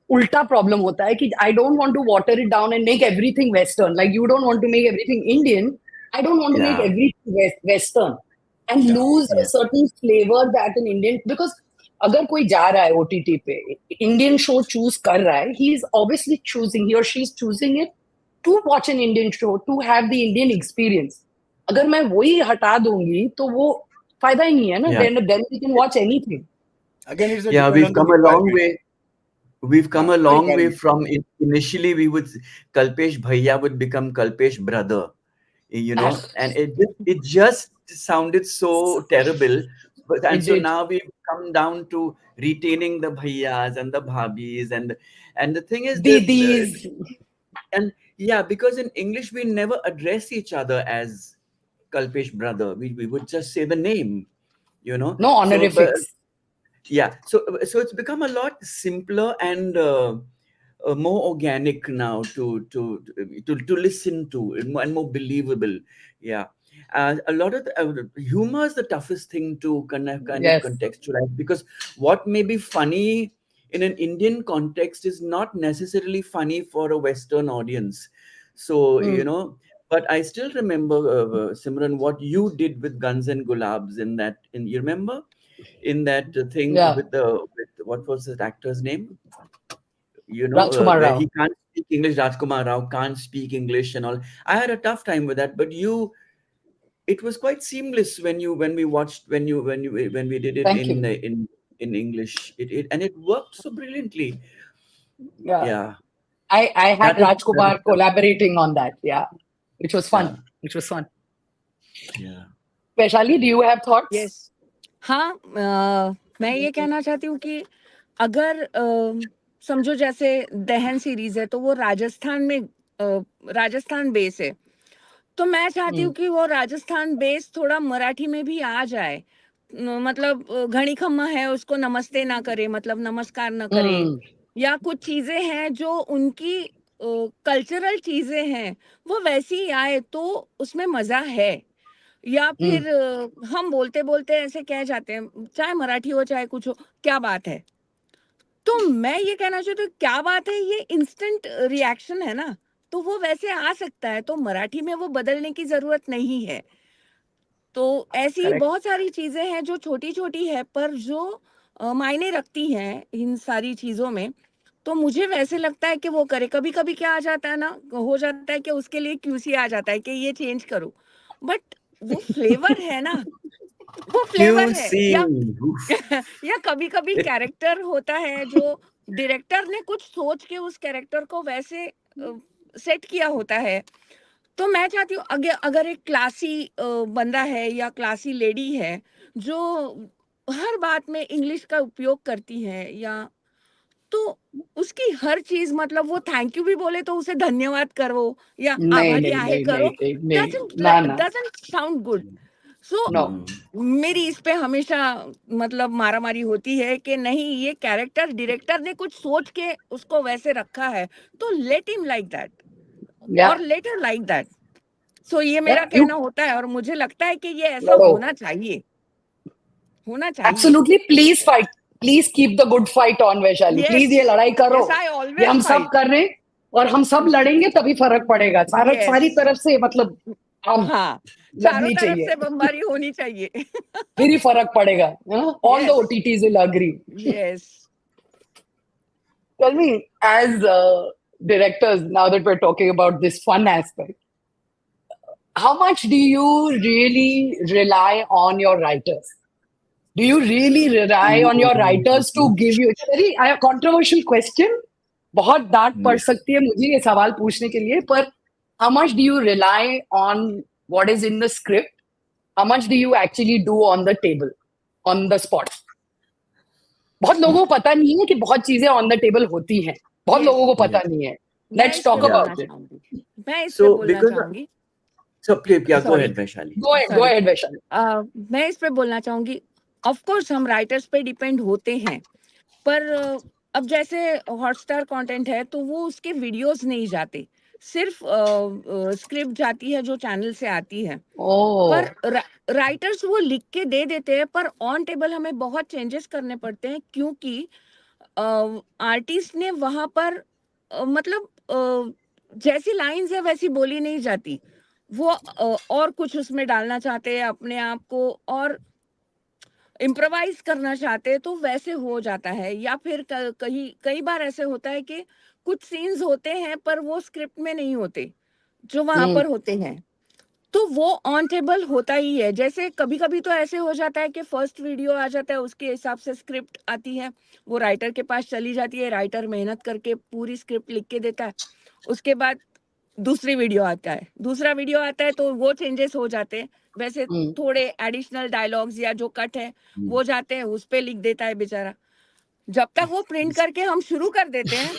उल्टा problem होता है कि I don't want to water it down and make everything Western. Like you don't want to make everything Indian. I don't want to make Yeah. everything Western and lose a certain flavor that an Indian, because अगर कोई जा रहा है OTT पे Indian show choose कर रहा है, he is obviously choosing, he or she is choosing it to watch an Indian show, to have the Indian experience. अगर मैं वही हटा दूंगी तो वो फायदा ही नहीं है ना. Yeah. Then we can watch anything. Again, it's a Yeah, depend we've on the come a long requirement. way. We've come a long way Again. from initially we would Kalpesh Bhaiya would become Kalpesh brother, and it just sounded so terrible. But and It so did. now we've come down to retaining the bhaiyas and the bhabis and the thing is that Didis. and yeah, because in English we never address each other as Kalpesh brother. We would just say the name, No So, honorifics. yeah, so it's become a lot simpler and more organic now to listen to and more believable. Yeah, a lot of the humor is the toughest thing to kind of Yes. contextualize, because what may be funny in an Indian context is not necessarily funny for a Western audience. So but I still remember Simran, what you did with Guns and Gulabs you remember in that thing Yeah. with what was that actor's name? Rajkumar Where Rao. he can't speak English. Rajkumar Rao can't speak English and all. I had a tough time with that, but it was quite seamless when we watched when we did it Thank you. in English. And it worked so brilliantly. Yeah. Yeah. I had That is Rajkumar collaborating on that. Yeah. Which was fun. Yeah. Which was fun. Yeah. Vaishali, do you have thoughts? Yes. हाँ, मैं ये कहना चाहती हूँ कि अगर समझो जैसे दहन सीरीज है तो वो राजस्थान बेस है, तो मैं चाहती हूँ कि वो राजस्थान बेस थोड़ा मराठी में भी आ जाए. मतलब घड़ी खम्मा है उसको नमस्ते ना करे, मतलब नमस्कार ना करे, या कुछ चीजें हैं जो उनकी कल्चरल चीजें हैं वो वैसी ही आए तो उसमें मजा है. या फिर हम बोलते बोलते ऐसे कह जाते हैं, चाहे मराठी हो चाहे कुछ हो, क्या बात है. तो मैं ये कहना चाहती हूँ क्या बात है, ये इंस्टेंट रिएक्शन है ना, तो वो वैसे आ सकता है, तो मराठी में वो बदलने की जरूरत नहीं है. तो ऐसी Correct. बहुत सारी चीजें हैं जो छोटी छोटी है पर जो मायने रखती हैं इन सारी चीजों में. तो मुझे वैसे लगता है कि वो करे. कभी कभी क्या आ जाता है ना, हो जाता है कि उसके लिए क्यूसी आ जाता है कि ये चेंज करो, बट वो फ्लेवर है ना, वो फ्लेवर है. या कभी कभी कैरेक्टर होता है जो डायरेक्टर ने कुछ सोच के उस कैरेक्टर को वैसे सेट किया होता है. तो मैं चाहती हूँ अगर एक क्लासी बंदा है या क्लासी लेडी है जो हर बात में इंग्लिश का उपयोग करती है, या तो उसकी हर चीज, मतलब वो थैंक यू भी बोले तो उसे धन्यवाद करो या नहीं आभारी नहीं आहे नहीं करो, नहीं नहीं ना doesn't sound good. So No. मेरी इस पे हमेशा मतलब मारामारी होती है कि नहीं, ये कैरेक्टर डायरेक्टर ने कुछ सोच के उसको वैसे रखा है तो let him like that Yeah. और लेट हर लाइक दैट. सो ये मेरा Yeah, you कहना होता है और मुझे लगता है कि ये ऐसा लड़ो. होना चाहिए. Absolutely, please fight. Please keep the good fight on, Vaishali. Yes. Please ये लड़ाई करो. Yes, I always ये हम सब fight. कर रहे हैं और हम सब लड़ेंगे तभी फर्क पड़ेगा. Yes. सारी तरफ से मतलब हम हाँ, चारों लगनी तरफ चाहिए. से बमबारी होनी चाहिए. फिर ही फर्क पड़ेगा. All Yes. the OTTs will agree. Yes. Tell me, as directors, now that we're talking about this fun aspect, how much do you really rely on your writers? Do you really rely on your writers to give you? It's a very controversial question. बहुत डांट पड़ सकती है मुझे ये सवाल पूछने के लिए, पर how much do you rely on what is in the script? How much do you actually do on the table, on the spot? बहुत लोगों को पता नहीं है कि बहुत चीजें on the table होती हैं. बहुत लोगों को पता नहीं है. Let's talk about it. मैं इस पे बोलना चाहूंगी. So please, yeah, go ahead, Vaishali. Go ahead, Vaishali. मैं इस पे बोलना चाहूंगी. ऑफ कोर्स हम राइटर्स पे डिपेंड होते हैं, पर अब जैसे हॉटस्टार कंटेंट है तो वो उसके वीडियोस नहीं जाते, सिर्फ स्क्रिप्ट जाती है जो चैनल से आती है, Oh, पर राइटर्स वो लिख के दे देते हैं, पर ऑन टेबल हमें बहुत चेंजेस करने पड़ते हैं, क्योंकि आर्टिस्ट ने वहां पर मतलब जैसी लाइंस है वैसी बोली नहीं जाती, वो और कुछ उसमें डालना चाहते हैं अपने आप को, और इम्प्रोवाइज करना चाहते हैं, तो वैसे हो जाता है। या फिर कई बार ऐसे होता है कि कुछ सीन्स होते हैं पर वो स्क्रिप्ट में नहीं होते, जो वहां पर होते हैं, तो वो ऑन टेबल होता ही है। जैसे कभी कभी तो ऐसे हो जाता है कि फर्स्ट वीडियो आ जाता है, उसके हिसाब से स्क्रिप्ट आती है, वो राइटर के पास चली जाती है, राइटर मेहनत करके पूरी स्क्रिप्ट लिख के देता है, उसके बाद दूसरा वीडियो आता है तो वो चेंजेस हो जाते हैं, वैसे थोड़े एडिशनल डायलॉग्स या जो कट है वो जाते हैं, उस पे लिख देता है बेचारा। जब तक वो प्रिंट करके हम शुरू कर देते हैं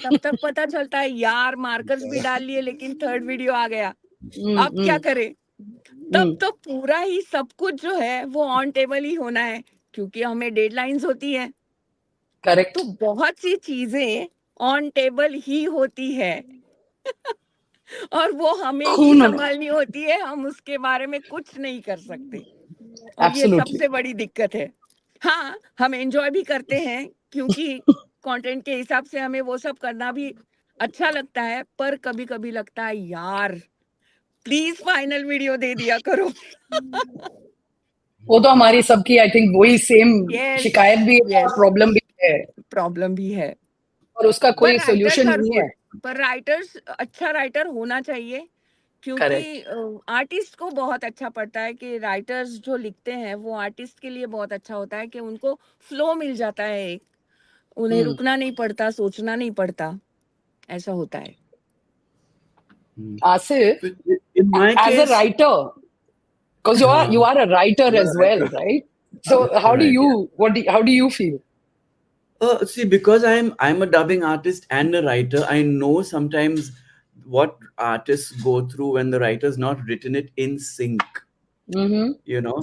तब तक पता चलता है यार मार्कर्स भी डाल लिए लेकिन थर्ड वीडियो आ गया, अब क्या करें। तब तो पूरा ही सब कुछ जो है वो ऑन टेबल ही होना है, क्योंकि हमें डेडलाइंस होती है। करेक्ट। तो बहुत सी चीजें ऑन टेबल ही होती है और वो हमें ही खून होना। संभालनी होती है, हम उसके बारे में कुछ नहीं कर सकते, और ये Absolutely. सबसे बड़ी दिक्कत है। हाँ, हम एंजॉय भी करते हैं क्योंकि कंटेंट के हिसाब से हमें वो सब करना भी अच्छा लगता है, पर कभी कभी लगता है यार प्लीज फाइनल वीडियो दे दिया करो। वो तो हमारी सबकी आई थिंक वही सेम यस शिकायत भी है और यस, प्रॉब्लम भी है, प्रॉब्लम भी है, और उसका पर कोई राइटर्स सोल्यूशन आर नहीं है। गुड, पर राइटर्स अच्छा राइटर होना चाहिए, क्योंकि करेक्ट। आर्टिस्ट को बहुत अच्छा पड़ता है कि राइटर्स जो लिखते हैं वो आर्टिस्ट के लिए बहुत अच्छा होता है कि उनको फ्लो मिल जाता है, एक उन्हें रुकना नहीं पड़ता, सोचना नहीं पड़ता, ऐसा होता है। Asif, In my as a case, writer, because you are a writer I'm a as well, writer. right? So how do Right, you yeah. how do you feel? See, because I'm a dubbing artist and a writer, I know sometimes what artists go through when the writer's not written it in sync. You know,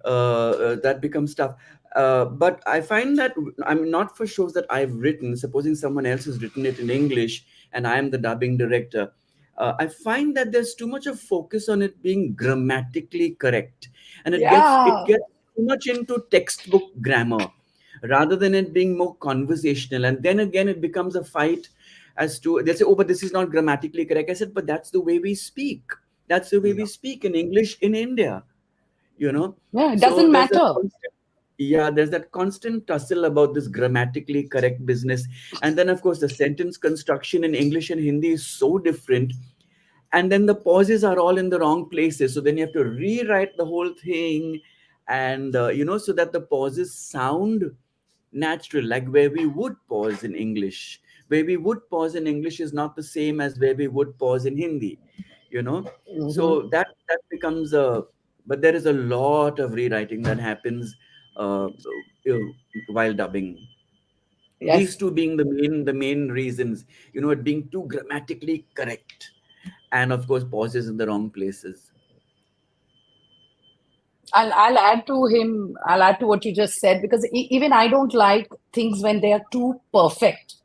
that becomes tough. But I find that I'm not for shows that I've written. Supposing someone else has written it in English and I'm the dubbing director, I find that there's too much of focus on it being grammatically correct, and it Yeah. gets too much into textbook grammar rather than it being more conversational. And then again, it becomes a fight as to they say, "Oh, but this is not grammatically correct." I said, "But that's the way we speak. That's the way we speak in English in India." You know, Yeah, it so doesn't there's that matter. constant, yeah, there's that constant tussle about this grammatically correct business. And then of course the sentence construction in English and Hindi is so different, and then the pauses are all in the wrong places, so then you have to rewrite the whole thing, and so that the pauses sound natural, like where we would pause in English. Where we would pause in English is not the same as where we would pause in Hindi, you know. So that becomes a, but there is a lot of rewriting that happens while dubbing. Yes. These two being the main reasons, it being too grammatically correct, and of course pauses in the wrong places. I'll add to him. I'll add to what you just said, because even I don't like things when they are too perfect.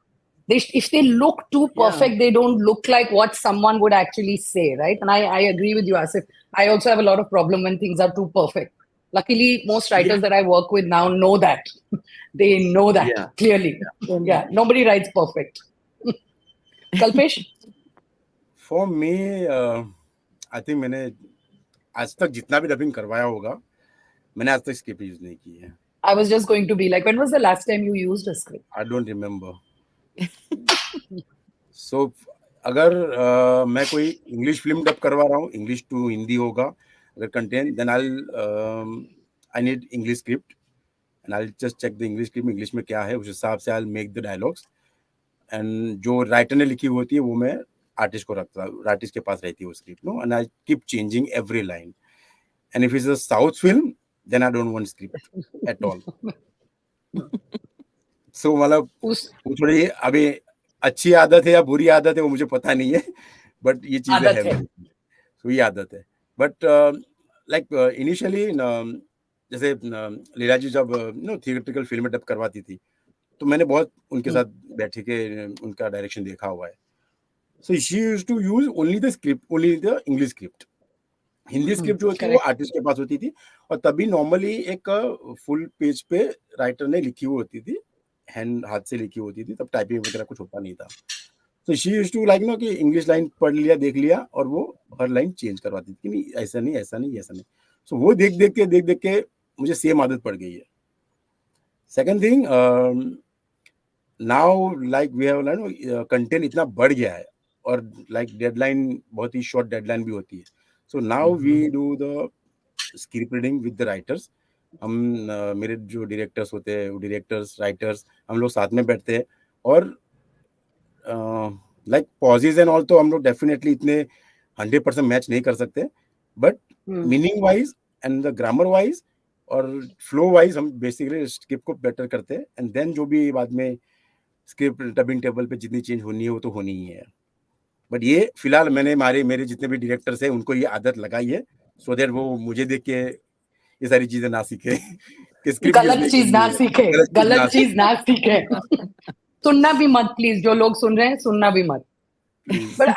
If they look too perfect, they don't look like what someone would actually say, right? And I agree with you, Asif. I also have a lot of problem when things are too perfect. Luckily, most writers that I work with now know that. They know that Yeah. clearly. Yeah, nobody writes perfect. Kalpesh? For me I think मैंने आज तक जितना भी dubbing करवाया होगा, मैंने आज तक स्क्रिप्ट यूज नहीं की है. I was just going to be like, when was the last time you used a script? I don't remember. So अगर मैं कोई इंग्लिश फिल्म डब करवा रहा हूँ, इंग्लिश टू हिंदी होगा अगर content, then I need English script and I just check the English script, English में क्या है, उस हिसाब से I make the dialogues, and जो राइटर ने लिखी होती है वो मैं आर्टिस्ट को रखता हूँ, आर्टिस्ट के पास रहती है वो script, no, and I keep changing every line. And if it's a South film, then I don't want script at all. So मतलब वो थोड़ी अभी अच्छी आदत है या बुरी आदत है वो मुझे पता नहीं है, बट ये चीजें है मेरी, तो ये आदत है. बट लाइक इनिशियली जैसे लीला जी जब थिएट्रिकल फिल्में डब करवाती थी, तो मैंने बहुत उनके साथ बैठे के उनका डायरेक्शन देखा हुआ है. So she used to use only the script, only the English script. Hindi script जो होती है वो आर्टिस्ट के पास होती थी, और तभी नॉर्मली एक फुल पेज पे राइटर ने लिखी हुई होती थी, हैंड हाथ से लिखी होती थी, तब टाइपिंग वगैरह कुछ होता नहीं था. तो she used to like know कि इंग्लिश लाइन पढ़ लिया, देख लिया, और वो हर लाइन चेंज करवाती थी कि नहीं ऐसा नहीं, ऐसा नहीं, ऐसा नहीं. सो वो देख देख के मुझे सेम आदत पड़ गई है. Second thing, now like we have content इतना बढ़ गया है, और लाइक डेडलाइन बहुत ही शॉर्ट डेडलाइन भी होती है. So now we do the script reading with the writers. हम मेरे जो डायरेक्टर्स होते हैं, वो डायरेक्टर्स, राइटर्स, हम लोग साथ में बैठते हैं, और लाइक पॉजेज एंड ऑल तो हम लोग डेफिनेटली इतने 100% मैच नहीं कर सकते, but meaning wise and the grammar wise और फ्लो वाइज हम बेसिकली स्क्रिप्ट को बेटर करते हैं. एंड देन जो भी बाद में स्क्रिप्ट डबिंग टेबल पे जितनी चेंज होनी है वो तो होनी ही है. बट ये फिलहाल मैंने मेरे जितने भी डायरेक्टर्स हैं उनको ये आदत लगाई है, सो दैट वो मुझे देख के ये सारी चीजें ना सीखे. गलत चीज ना सीखे. सुनना भी मत प्लीज, जो लोग सुन रहे हैं सुनना भी मत. But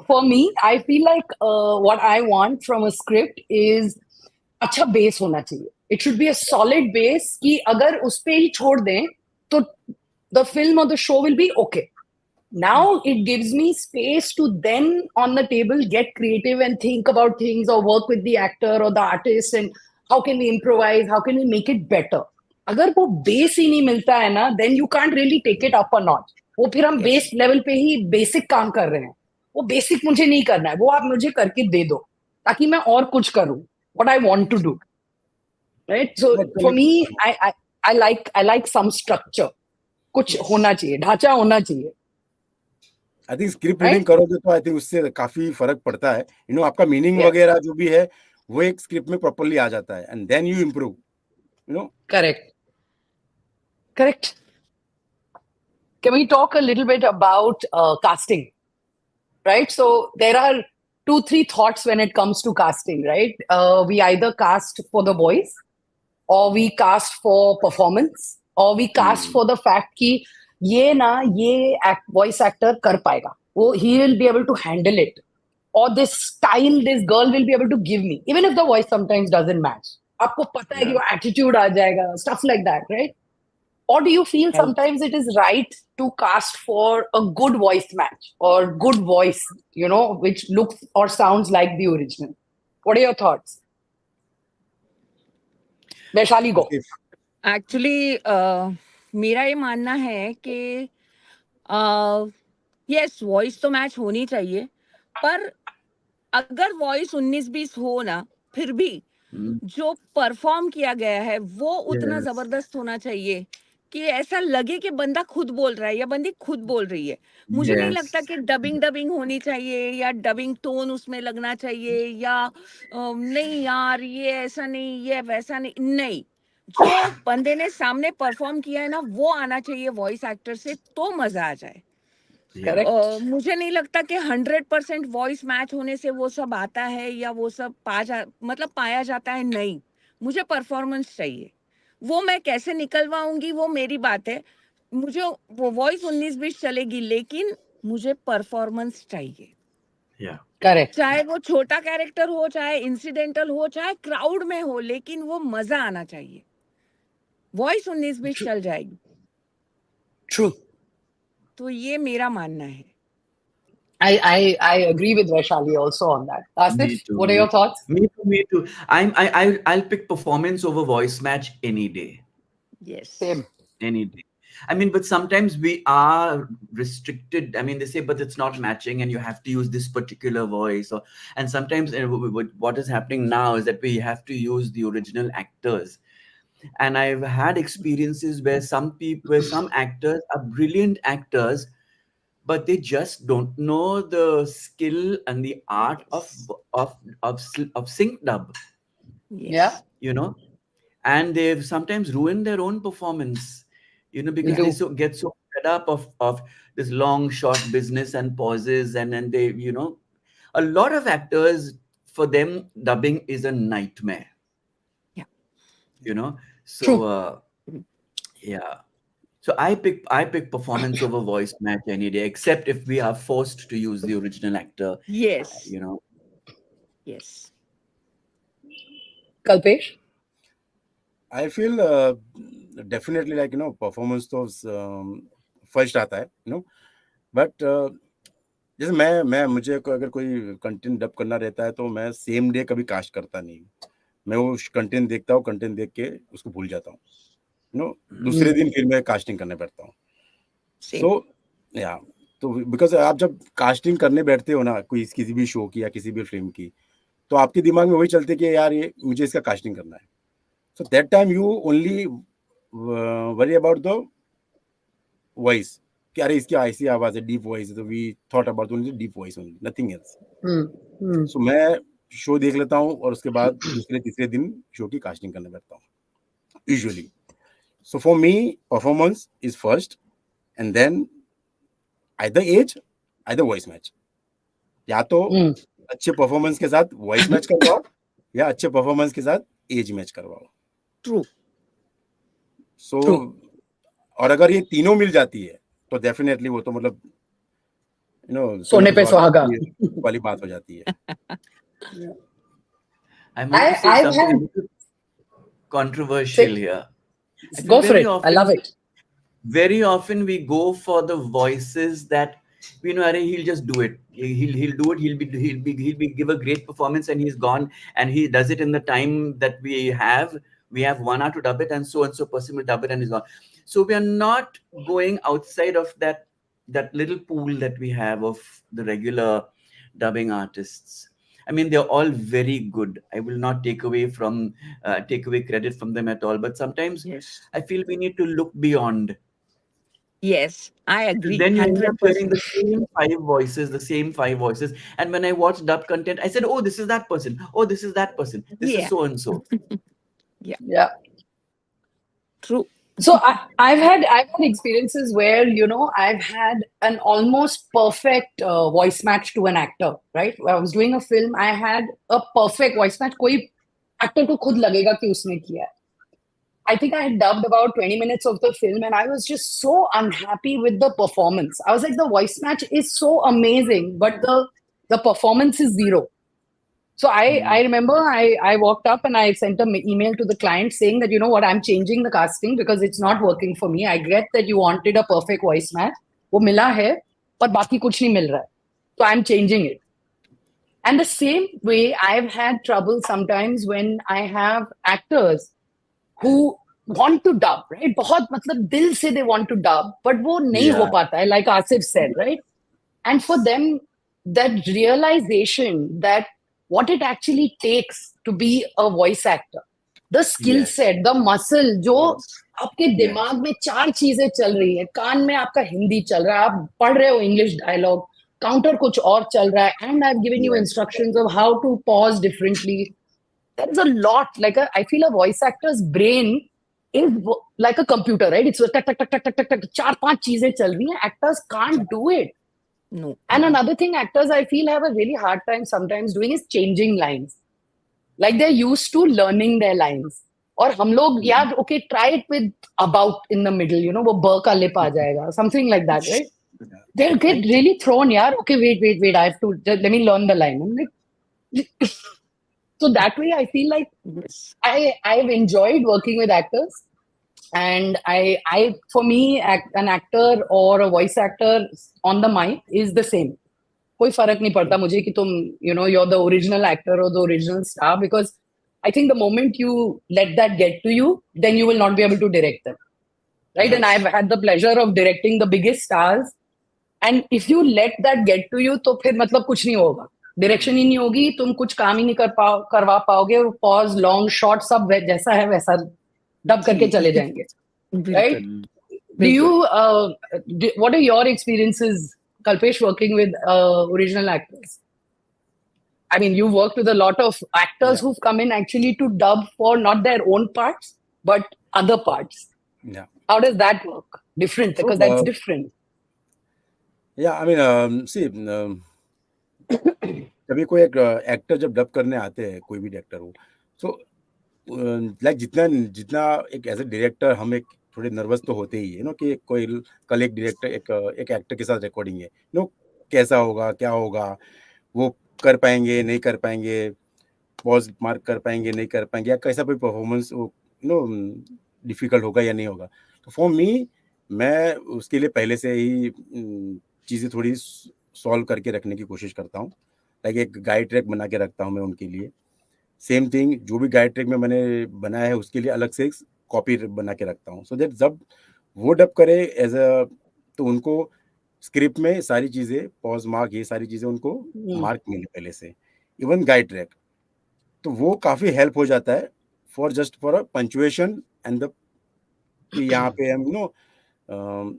for me, I feel like what I want from a script is अच्छा बेस होना चाहिए. It should be a solid base कि अगर उस पे ही छोड़ दें तो the film or the show will be okay. Now it gives me space to then on the table get creative and think about things or work with the actor or the artist and how can we improvise, how can we make it better. अगर वो base ही नहीं मिलता है ना, then you can't really take it up a notch. वो फिर हम base level पे ही बेसिक काम कर रहे हैं. वो बेसिक मुझे नहीं करना है, वो आप मुझे करके दे दो ताकि मैं और कुछ करूं. What I want to do, right? So for me, I like some structure. कुछ होना चाहिए, ढांचा होना चाहिए. आई थिंक स्क्रिप्ट रीडिंग करोगे तो आई थिंक उससे काफी फर्क पड़ता है. आपका मीनिंग वगैरह जो भी है वो एक स्क्रिप्ट में प्रॉपर्ली आ जाता है, and then you improve. Correct. Can we talk a little bit about casting? Right? So there are 2-3 thoughts when it comes to casting, right? We either cast for the voice, or we cast for performance, or we cast for the fact कि ये voice actor कर पाएगा, वो he will be able to handle it, or this style this girl will be able to give me, even if the voice sometimes doesn't match. आपको पता है कि वो attitude आ जाएगा, stuff like that, right? Or do you feel sometimes it is right to cast for a good voice match or good voice, which looks or sounds like the original? What are your thoughts? Vaishali, go. Actually, मेरा ये मानना है कि yes voice तो match होनी चाहिए, पर अगर वॉइस 19-20 हो ना, फिर भी जो परफॉर्म किया गया है वो उतना जबरदस्त होना चाहिए कि ऐसा लगे कि बंदा खुद बोल रहा है या बंदी खुद बोल रही है. मुझे नहीं लगता कि डबिंग होनी चाहिए या डबिंग टोन उसमें लगना चाहिए या नहीं यार ये ऐसा नहीं, ये वैसा नहीं. जो बंदे ने सामने परफॉर्म किया है ना वो आना चाहिए वॉइस एक्टर से, तो मजा आ जाए. मुझे नहीं लगता कि 100% वॉइस मैच होने से वो सब आता है या वो सब पाया जाता है. नहीं, मुझे परफॉर्मेंस चाहिए. वो मैं कैसे निकलवाऊंगी वो मेरी बात है. मुझे वो वॉइस 19-20 चलेगी, लेकिन मुझे परफॉर्मेंस चाहिए. करेक्ट. चाहे वो छोटा कैरेक्टर हो, चाहे इंसिडेंटल हो, चाहे क्राउड में हो, लेकिन वो मजा आना चाहिए. वॉइस 19-20 चल जाएगी. ट्रू. तो ये मेरा मानना है. I agree with Vaishali also on that. Asif, what are your thoughts? Me too. I'll pick performance over voice match any day. Yes. Same. Any day. I mean, but sometimes we are restricted. I mean, they say, but it's not matching and you have to use this particular voice. And sometimes what is happening now is that we have to use the original actors. And I've had experiences where some actors are brilliant actors, but they just don't know the skill and the art of sync dub. Yeah. And they've sometimes ruined their own performance, because they get so fed up of this long short business and pauses, and then they, a lot of actors, for them dubbing is a nightmare. Yeah. So yeah. So I pick performance over voice match any day, except if we are forced to use the original actor. Yes. You know. Yes. Kalpesh? I feel definitely like performance तो first आता है but जैसे मुझे अगर कोई content dub करना रहता है तो मैं सेम डे कभी कास्ट करता नहीं, मैं वो कंटेंट देखता हूँ, कंटेंट देख के उसको भूल जाता हूँ दूसरे दिन फिर मैं कास्टिंग करने बैठता हूँ. सो या तो बिकॉज आप जब कास्टिंग करने बैठते हो ना कोई किसी भी शो की या किसी भी फिल्म की, तो आपके दिमाग में वही चलते कि यार ये मुझे इसका कास्टिंग करना है. So that time you only worry about the voice. कि अरे इसकी ऐसी आवाज है, डीप वॉइस है, तो we thought about only deep voice only, nothing else. So मैं शो देख लेता हूँ और उसके बाद दूसरे तीसरे दिन शो की कास्टिंग करने बैठता हूँ usually. So for me performance is first and then either age either voice match. या तो अच्छे परफॉर्मेंस के साथ वॉइस मैच करवाओ या अच्छे परफॉर्मेंस के साथ एज मैच करवाओ. ट्रू. सो और अगर ये तीनों मिल जाती है तो डेफिनेटली वो तो मतलब सोने पे सुहागा वाली बात हो जाती है. I want to say something a little controversial here. Go for it. I love it. Very often we go for the voices that he'll just do it. He'll do it. He'll be give a great performance and he's gone, and he does it in the time that we have. We have 1 hour to dub it, and so person will dub it and he's gone. So we are not going outside of that little pool that we have of the regular dubbing artists. I mean, they're all very good. I will not take away credit from them at all. But sometimes I feel we need to look beyond. Yes, I agree. Then you end up 100%. hearing the same five voices. And when I watched dub content, I said, "Oh, this is that person. Oh, this is that person. This is so and so." Yeah. True. So I've had experiences where I've had an almost perfect voice match to an actor. Right, when I was doing a film, I had a perfect voice match. कोई actor को खुद लगेगा कि उसने किया है. I think I had dubbed about 20 minutes of the film and I was just so unhappy with the performance. I was like, the voice match is so amazing, but the performance is zero. So I remember I walked up and I sent an email to the client saying that, you know what, I'm changing the casting because it's not working for me. I get that you wanted a perfect voice match. वो मिला है, पर बाकी कुछ नहीं मिल रहा है. So I'm changing it. And the same way, I've had trouble sometimes when I have actors who want to dub, right? बहुत मतलब दिल से they want to dub, but वो नहीं हो पाता है, like Asif said, right? And for them, that realization that what it actually takes to be a voice actor, the skill set, the muscle, जो आपके दिमाग में 4 चीजें चल रही है, कान में आपका हिंदी चल रहा है, आप पढ़ रहे हो इंग्लिश डायलॉग, काउंटर कुछ और चल रहा है, and I've given you instructions of how to pause differently. There is a lot. I feel a voice actor's brain is like a computer, right? It's tak tak tak tak tak tak tak. 4-5 चीजें चल रही हैं. Actors can't do it. No. And another thing actors I feel have a really hard time sometimes doing is changing lines. Like they're used to learning their lines. और हम लोग यार okay, try it with about in the middle, वो ब का lip आ जाएगा, something like that, right? They'll get really thrown, yaar. Okay, wait, I have to let me learn the line. I'm like, so that way I feel like I've enjoyed working with actors, and I for me an actor or a voice actor on the mic is the same. कोई फर्क नहीं पड़ता मुझे कि तुम you're the original actor or the original star, because I think the moment you let that get to you, then you will not be able to direct them, right? And I've had the pleasure of directing the biggest stars, and if you let that get to you, तो फिर मतलब कुछ नहीं होगा, direction ही नहीं होगी, तुम कुछ काम ही नहीं करवा पाओगे, पॉज लॉन्ग शॉट सब जैसा है वैसा डब करके चले जाएंगे, right? Do you what are your experiences, Kalpesh, working with original actors? I mean, you worked with a lot of actors who've come in actually to dub for not their own parts but other parts. Yeah. How does that work? Different, because that's different. Yeah, I mean, see, कभी कोई एक actor जब dub करने आते हैं, कोई भी director हो, so like जितना एक एज ए डायरेक्टर हम एक थोड़े नर्वस तो होते ही है कि कोई कल एक डायरेक्टर एक एक्टर के साथ रिकॉर्डिंग है कैसा होगा, क्या होगा, वो कर पाएंगे नहीं कर पाएंगे, पॉज मार्क कर पाएंगे नहीं कर पाएंगे, या कैसा कोई परफॉर्मेंस डिफिकल्ट होगा या नहीं होगा। तो फॉर मी, मैं उसके लिए पहले से ही चीज़ें थोड़ी सॉल्व करके रखने की कोशिश करता हूँ। लाइक एक गाइड ट्रैक बना के रखता हूँ मैं उनके लिए। सेम थिंग, जो भी गाइड ट्रैक में मैंने बनाया है उसके लिए अलग से एक कॉपी बना के रखता हूँ, सो दैट जब वो डब करे एज अ, तो उनको स्क्रिप्ट में सारी चीज़ें पॉज मार्क ये सारी चीज़ें उनको मार्क मिले पहले से, इवन गाइड ट्रैक। तो वो काफ़ी हेल्प हो जाता है for a punctuation and the कि यहाँ पे हम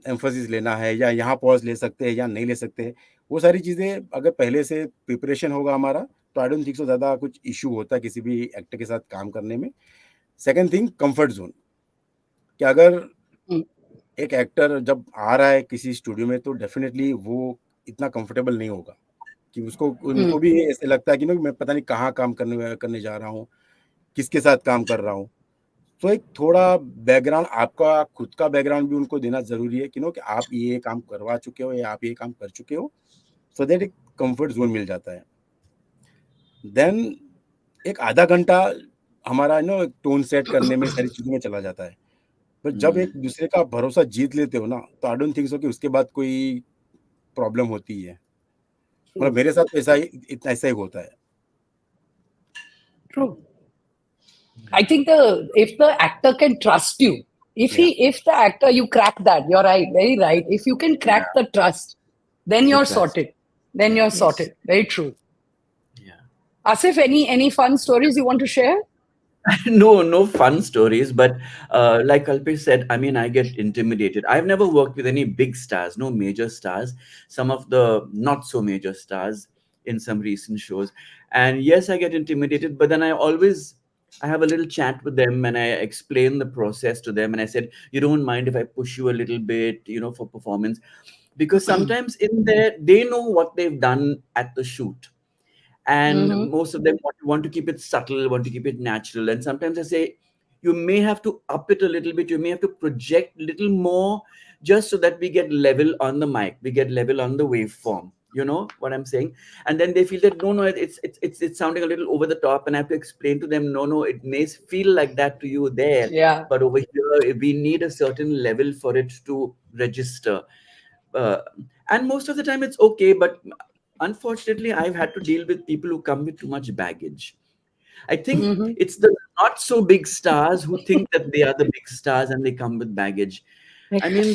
एम्फोसिस लेना है या यहाँ पॉज ले सकते हैं या नहीं ले सकते हैं। वो सारी चीज़ें अगर पहले से प्रिपरेशन होगा हमारा, तो आई डोंट थिंक सो ज़्यादा कुछ इशू होता है किसी भी एक्टर के साथ काम करने में। सेकंड थिंग, कंफर्ट जोन, कि अगर एक एक्टर जब आ रहा है किसी स्टूडियो में तो डेफिनेटली वो इतना कंफर्टेबल नहीं होगा कि उनको भी ऐसे लगता है कि मैं पता नहीं कहाँ काम करने जा रहा हूँ, किसके साथ काम कर रहा हूँ। तो एक थोड़ा बैकग्राउंड, आपका खुद का बैकग्राउंड भी उनको देना जरूरी है कि आप ये काम करवा चुके हो या आप ये काम कर चुके हो, सो दैट एक कंफर्ट जोन मिल जाता है। देन एक आधा घंटा हमारा टोन सेट करने में सारी चीजों में चला जाता है। पर जब एक दूसरे का भरोसा जीत लेते हो ना, तो आई डोंट थिंक सो कि उसके बाद कोई प्रॉब्लम होती है। मतलब मेरे साथ ऐसा ही होता है। True. I think if the actor can trust you, if the actor, you crack that, you're right, very right. If you can crack the trust, then you're sorted. Then you're sorted. Very true. Yeah. Asif, any fun stories you want to share? No fun stories, but like Kalpesh said, I mean, I get intimidated. I've never worked with any big stars, no major stars, some of the not so major stars in some recent shows. And yes, I get intimidated, but then I have a little chat with them and I explain the process to them. And I said, you don't mind if I push you a little bit, for performance, because sometimes in there, they know what they've done at the shoot. And most of them want to keep it subtle, want to keep it natural. And sometimes I say, you may have to up it a little bit. You may have to project a little more, just so that we get level on the mic, we get level on the waveform. You know what I'm saying? And then they feel that no, it's sounding a little over the top, and I have to explain to them, no, it may feel like that to you there, but over here we need a certain level for it to register. And most of the time it's okay, but unfortunately, I've had to deal with people who come with too much baggage. I think it's the not so big stars who think that they are the big stars and they come with baggage. I mean,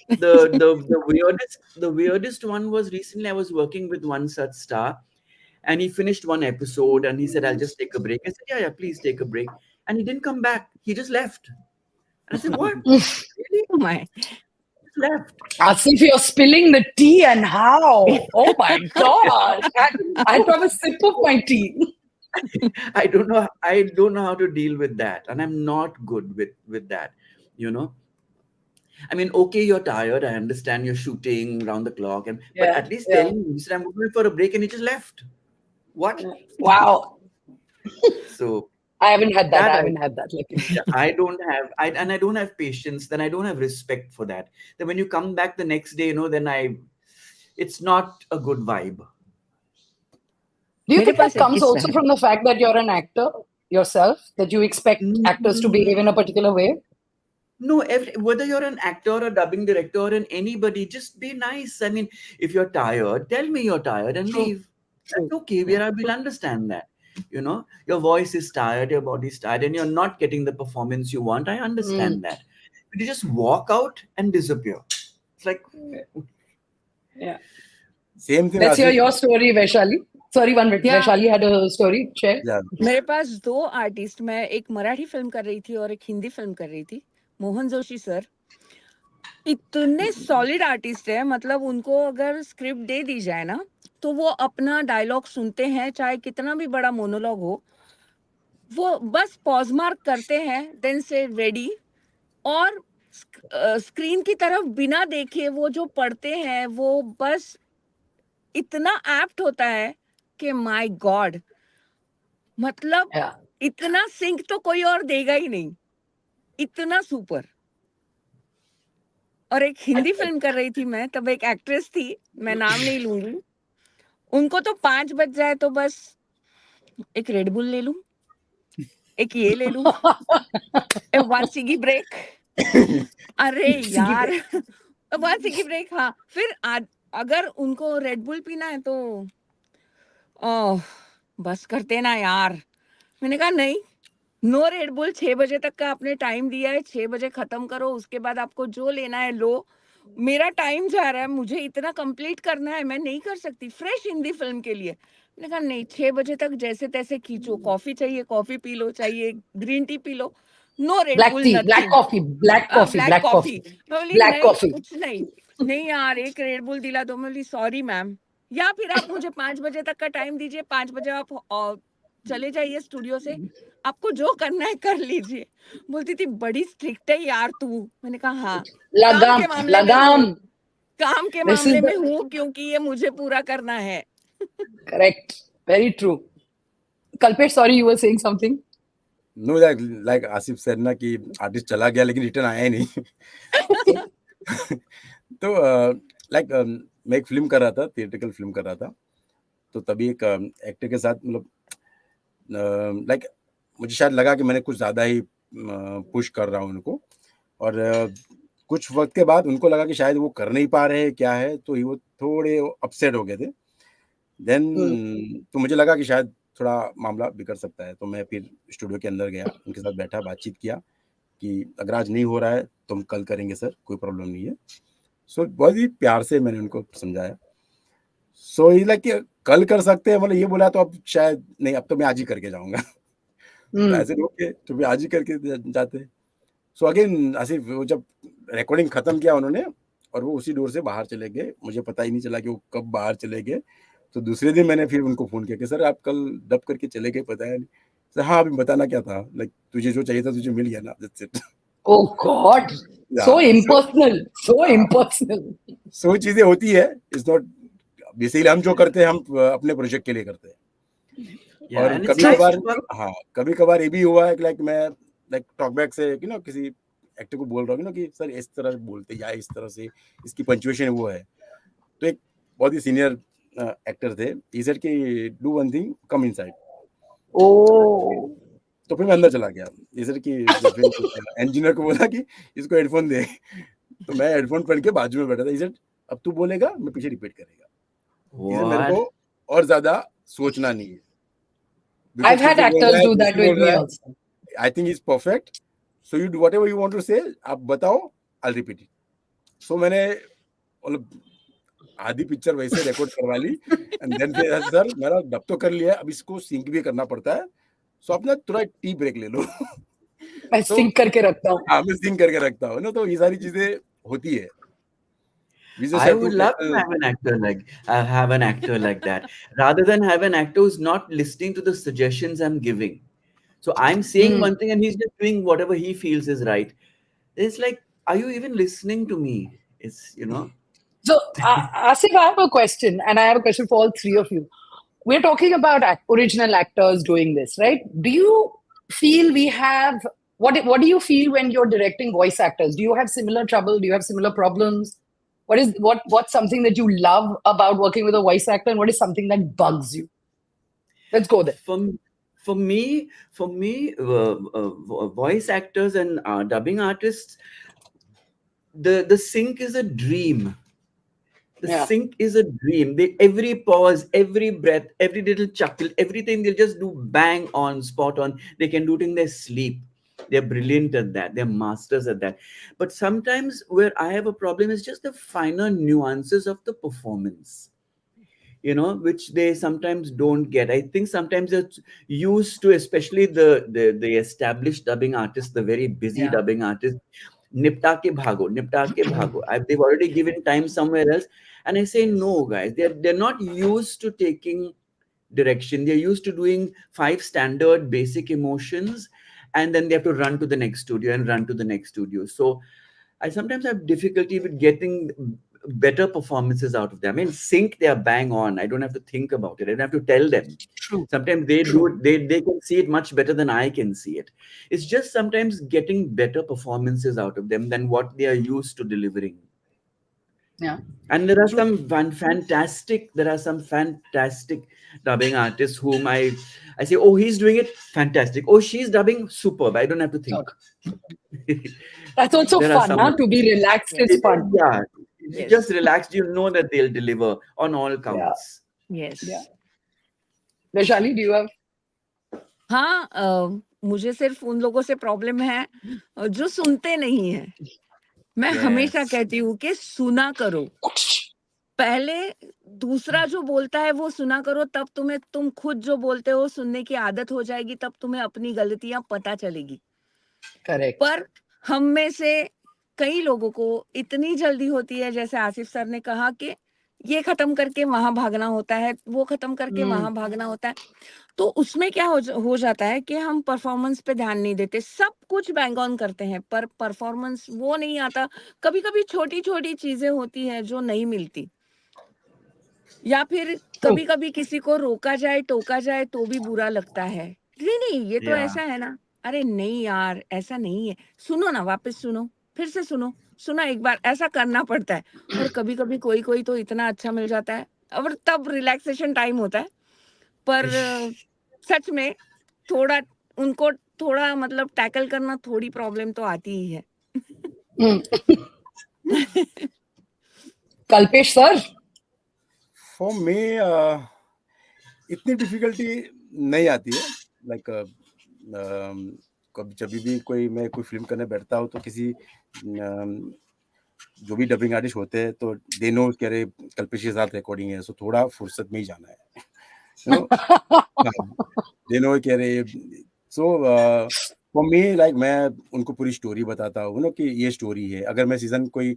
the weirdest one was recently I was working with one such star, and he finished one episode and he said, "I'll just take a break." I said, "Yeah, please take a break." And he didn't come back. He just left. And I said, "What? Really? Oh my. Left." As if you're spilling the tea, and how? Oh my gosh. I had to have a sip of my tea. I don't know how to deal with that, and I'm not good with that. I mean, okay, you're tired. I understand you're shooting round the clock, but at least tell me, he said, I'm going for a break, and he just left. What? Wow. So I haven't had that. I haven't had that. I don't have patience. Then I don't have respect for that. Then when you come back the next day, it's not a good vibe. Do you think that comes also from the fact that you're an actor yourself, that you expect actors to behave in a particular way? No, whether you're an actor or a dubbing director or anybody, just be nice. I mean, if you're tired, tell me you're tired and leave. That's okay. We'll understand that. Your voice is tired, your body's tired, and you're not getting the performance you want. I understand that. But you just walk out and disappear. It's like, same thing. Let's hear your story, Vaishali. Sorry, one minute. Vaishali had a story. Share. मेरे पास दो artist, मैं एक Marathi film कर रही थी और एक Hindi film कर रही थी। मोहन जोशी सर इतने सॉलिड आर्टिस्ट है, मतलब उनको अगर स्क्रिप्ट दे दी जाए ना, तो वो अपना डायलॉग सुनते हैं, चाहे कितना भी बड़ा मोनोलॉग हो, वो बस पॉज मार्क करते हैं, देन से रेडी, और स्क्रीन की तरफ बिना देखे वो जो पढ़ते हैं वो बस इतना एप्ट होता है कि माय गॉड, मतलब इतना सिंक तो कोई और देगा ही नहीं। इतना सुपर। और एक हिंदी फिल्म कर रही थी मैं, तब एक एक्ट्रेस थी, मैं नाम नहीं लूंगी, उनको तो 5 बज जाए तो बस एक रेड बुल ले लूं, एक ये ले लूं, एक 1 सिगी ब्रेक। अरे सिगी यार 1 सिगी ब्रेक, हाँ। फिर अगर उनको रेड बुल पीना है तो ओह बस करते ना यार। मैंने कहा नहीं, नो रेड बुल, 6 बजे तक का आपने टाइम दिया है, 6 बजे खत्म करो, उसके बाद आपको जो लेना है लो। मेरा टाइम जा रहा है, मुझे इतना कंप्लीट करना है, मैं नहीं कर सकती फ्रेश हिंदी फिल्म के लिए। मैंने कहा नहीं, 6 बजे तक जैसे तैसे खींचो, कॉफी चाहिए कॉफी पी लो, चाहिए ग्रीन टी पी लो, no red Black bull tea, black nothing. coffee, black coffee, black black coffee. coffee, मैं बोली black नहीं coffee. कुछ नहीं, नहीं यार एक रेड बुल दिला दो। मैं बोली सॉरी मैम, या फिर आप मुझे 5 बजे तक का टाइम दीजिए, 5 बजे आप चले जाइए स्टूडियो से, आपको जो करना है कर लीजिए। बोलती थी बड़ी स्ट्रिक्ट है यार तू। मैंने कहा हाँ, काम Lagam, के मामले में हूँ, lagam. काम के This is मामले the में हूँ, क्योंकि ये मुझे पूरा करना है। correct. Very true. Kalpesh, sorry, you were saying something. Know like Asif sir ना कि आर्टिस्ट चला गया लेकिन रिटर्न आया ही नहीं। तो लाइक मैं एक फिल्म कर रहा था, थिएट्रिकल फिल्म कर रहा था, तो तभी एक एक्टर के साथ मतलब लाइक मुझे शायद लगा कि मैंने कुछ ज़्यादा ही पुश कर रहा हूँ उनको, और कुछ वक्त के बाद उनको लगा कि शायद वो कर नहीं पा रहे हैं क्या है, तो वो थोड़े अपसेट हो गए थे। देन तो मुझे लगा कि शायद थोड़ा मामला बिगड़ सकता है, तो मैं फिर स्टूडियो के अंदर गया, उनके साथ बैठा, बातचीत किया कि अगर आज नहीं हो रहा है तो हम कल करेंगे सर, कोई प्रॉब्लम नहीं है। सो बहुत ही प्यार से मैंने उनको समझाया। सो ये लाइक कल कर सकते हैं, मतलब ये बोला तो अब शायद नहीं, अब तो मैं आज ही करके जाऊंगा। तो ऐसे ओके, तो फिर आज ही करके जाते। सो अगेन आसिफ, वो जब रिकॉर्डिंग खत्म किया उन्होंने और वो उसी डोर से बाहर चले गए, मुझे पता ही नहीं चला कि वो कब बाहर चले गए। तो दूसरे दिन मैंने फिर उनको फोन किया कि सर आप कल डब करके चले गए, पता है नहीं। सर हाँ, अभी बताना क्या था, लाइक तुझे जो चाहिए था तुझे मिल गया ना, that's it. Oh God, so impersonal, so impersonal. सो चीजें होती है, इट्स नॉट बेसिकली हम जो करते हैं हम अपने प्रोजेक्ट के लिए करते हैं। और कभी कभार हाँ, कभी कभार ये भी हुआ है कि लाइक मैं लाइक टॉकबैक से किसी एक्टर को बोल रहा हूँ कि सर इस तरह बोलते या इस तरह से इसकी पंचुएशन वो है। तो एक बहुत ही सीनियर एक्टर थे, ही सेड कि do one thing, come inside. Oh, तो फिर मैं अंदर चला गया। ये सर कि इंजीनियर को बोला कि इसको हेडफोन दे, तो मैं हेडफोन पहन के बाजू में बैठा था। ये अब तू बोलेगा मैं पीछे रिपीट करेगा, इसे मेरे को और ज्यादा सोचना नहीं है। I've had actors do that with me also. I think he's perfect. So you do whatever you want to say. आप बताओ, I'll repeat it. So मैंने मतलब आधी पिक्चर वैसे रिकॉर्ड करवा ली एंड देन फिर सर मेरा डब तो कर लिया, अब इसको सिंक भी करना पड़ता है, सो अपना थोड़ा टी ब्रेक ले लो। मैं सिंक करके रखता हूँ। हाँ, मैं सिंक करके रखता हूँ ना, तो ये सारी चीजें होती है। I would love to have an actor like that, rather than have an actor who's not listening to the suggestions I'm giving. So I'm saying one thing and he's just doing whatever he feels is right. It's like, are you even listening to me? It's. So, Asif, I have a question, and I have a question for all three of you. We're talking about original actors doing this, right? Do you feel we have what do you feel when you're directing voice actors? Do you have similar trouble? Do you have similar problems? What's something that you love about working with a voice actor, and what is something that bugs you? Let's go there. For me, voice actors and dubbing artists, the sync is a dream. The sync is a dream. Every pause, every breath, every little chuckle, everything they'll just do bang on, spot on. They can do it in their sleep. They're brilliant at that. They're masters at that. But sometimes where I have a problem is just the finer nuances of the performance, which they sometimes don't get. I think sometimes they're used to, especially the established dubbing artists, the very busy dubbing artists, nipta ke bhago. They've already given time somewhere else. And I say, no, guys, they're not used to taking direction. They're used to doing 5 standard basic emotions, and then they have to run to the next studio and run to the next studio. So I sometimes have difficulty with getting better performances out of them. In sync, they are bang on. I don't have to think about it. I don't have to tell them. True. Sometimes they do. They can see it much better than I can see it. It's just sometimes getting better performances out of them than what they are used to delivering. Yeah. And there are some fantastic dubbing artists whom I say, oh, he's doing it fantastic. Oh, she's dubbing superb. I don't have to think. That's also There are fun, some- huh? To be relaxed is fun. Yeah, if you just relaxed, you know that they'll deliver on all counts. Yes. Yeah. Vaishali, do you have? हाँ, मुझे सिर्फ उन लोगों से problem है जो सुनते नहीं है. मैं हमेशा कहती हूँ कि सुना करो. पहले दूसरा जो बोलता है वो सुना करो, तब तुम खुद जो बोलते हो सुनने की आदत हो जाएगी, तब तुम्हें अपनी गलतियां पता चलेगी. करेक्ट. पर हम में से कई लोगों को इतनी जल्दी होती है, जैसे आसिफ सर ने कहा कि ये खत्म करके वहां भागना होता है, वो खत्म करके वहां भागना होता है. तो उसमें क्या हो जाता है कि हम परफॉर्मेंस पे ध्यान नहीं देते, सब कुछ बैंग ऑन करते हैं, पर परफॉर्मेंस वो नहीं आता. कभी कभी छोटी छोटी चीजें होती हैं जो नहीं मिलती, या फिर कभी कभी किसी को रोका जाए टोका जाए तो भी बुरा लगता है. नहीं ये तो ऐसा है ना. अरे नहीं यार, ऐसा नहीं है. सुनो ना, वापस सुनो, फिर से सुना एक बार. ऐसा करना पड़ता है. और कभी कभी कोई तो इतना अच्छा मिल जाता है, और तब रिलैक्सेशन टाइम होता है. पर सच में उनको थोड़ा मतलब टैकल करना, थोड़ी प्रॉब्लम तो आती ही है. कल्पेश सर, फॉर मी इतनी डिफिकल्टी नहीं आती है. लाइक जब भी मैं कोई फिल्म करने बैठता हूँ तो किसी जो भी डबिंग आर्टिस्ट होते हैं तो दे नो कि अरे कल्पेश के साथ रिकॉर्डिंग है, सो थोड़ा फुर्सत में ही जाना है. दे नो कि अरे सो फॉर मी लाइक मैं उनको पूरी स्टोरी बताता हूँ कि ये स्टोरी है. अगर मैं कोई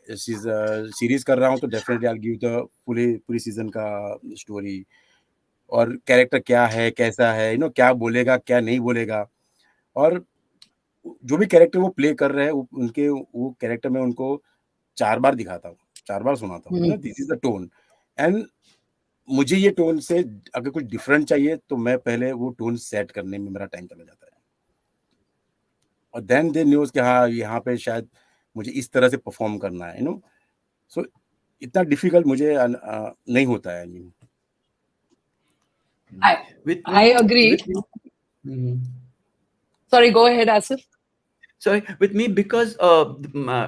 सीरीज कर रहा हूँ तो डेफिनेटली आई गिव द पूरी सीजन का स्टोरी, और कैरेक्टर क्या है, कैसा है, क्या बोलेगा, क्या नहीं बोलेगा, और जो भी कैरेक्टर वो प्ले कर रहे हैं उनके वो कैरेक्टर में उनको 4 बार दिखाता हूँ, 4 बार सुनाता हूँ. This is the tone, and मुझे ये टोन से अगर कुछ डिफरेंट चाहिए तो मैं पहले वो टोन सेट करने में मेरा टाइम चला जाता है, और देन दे न्यूज कि हाँ यहाँ पे शायद मुझे इस तरह से परफॉर्म करना है. सो इतना डिफिकल्ट मुझे नहीं होता है. I agree. Sorry, go ahead, Asif. Sorry, with me, because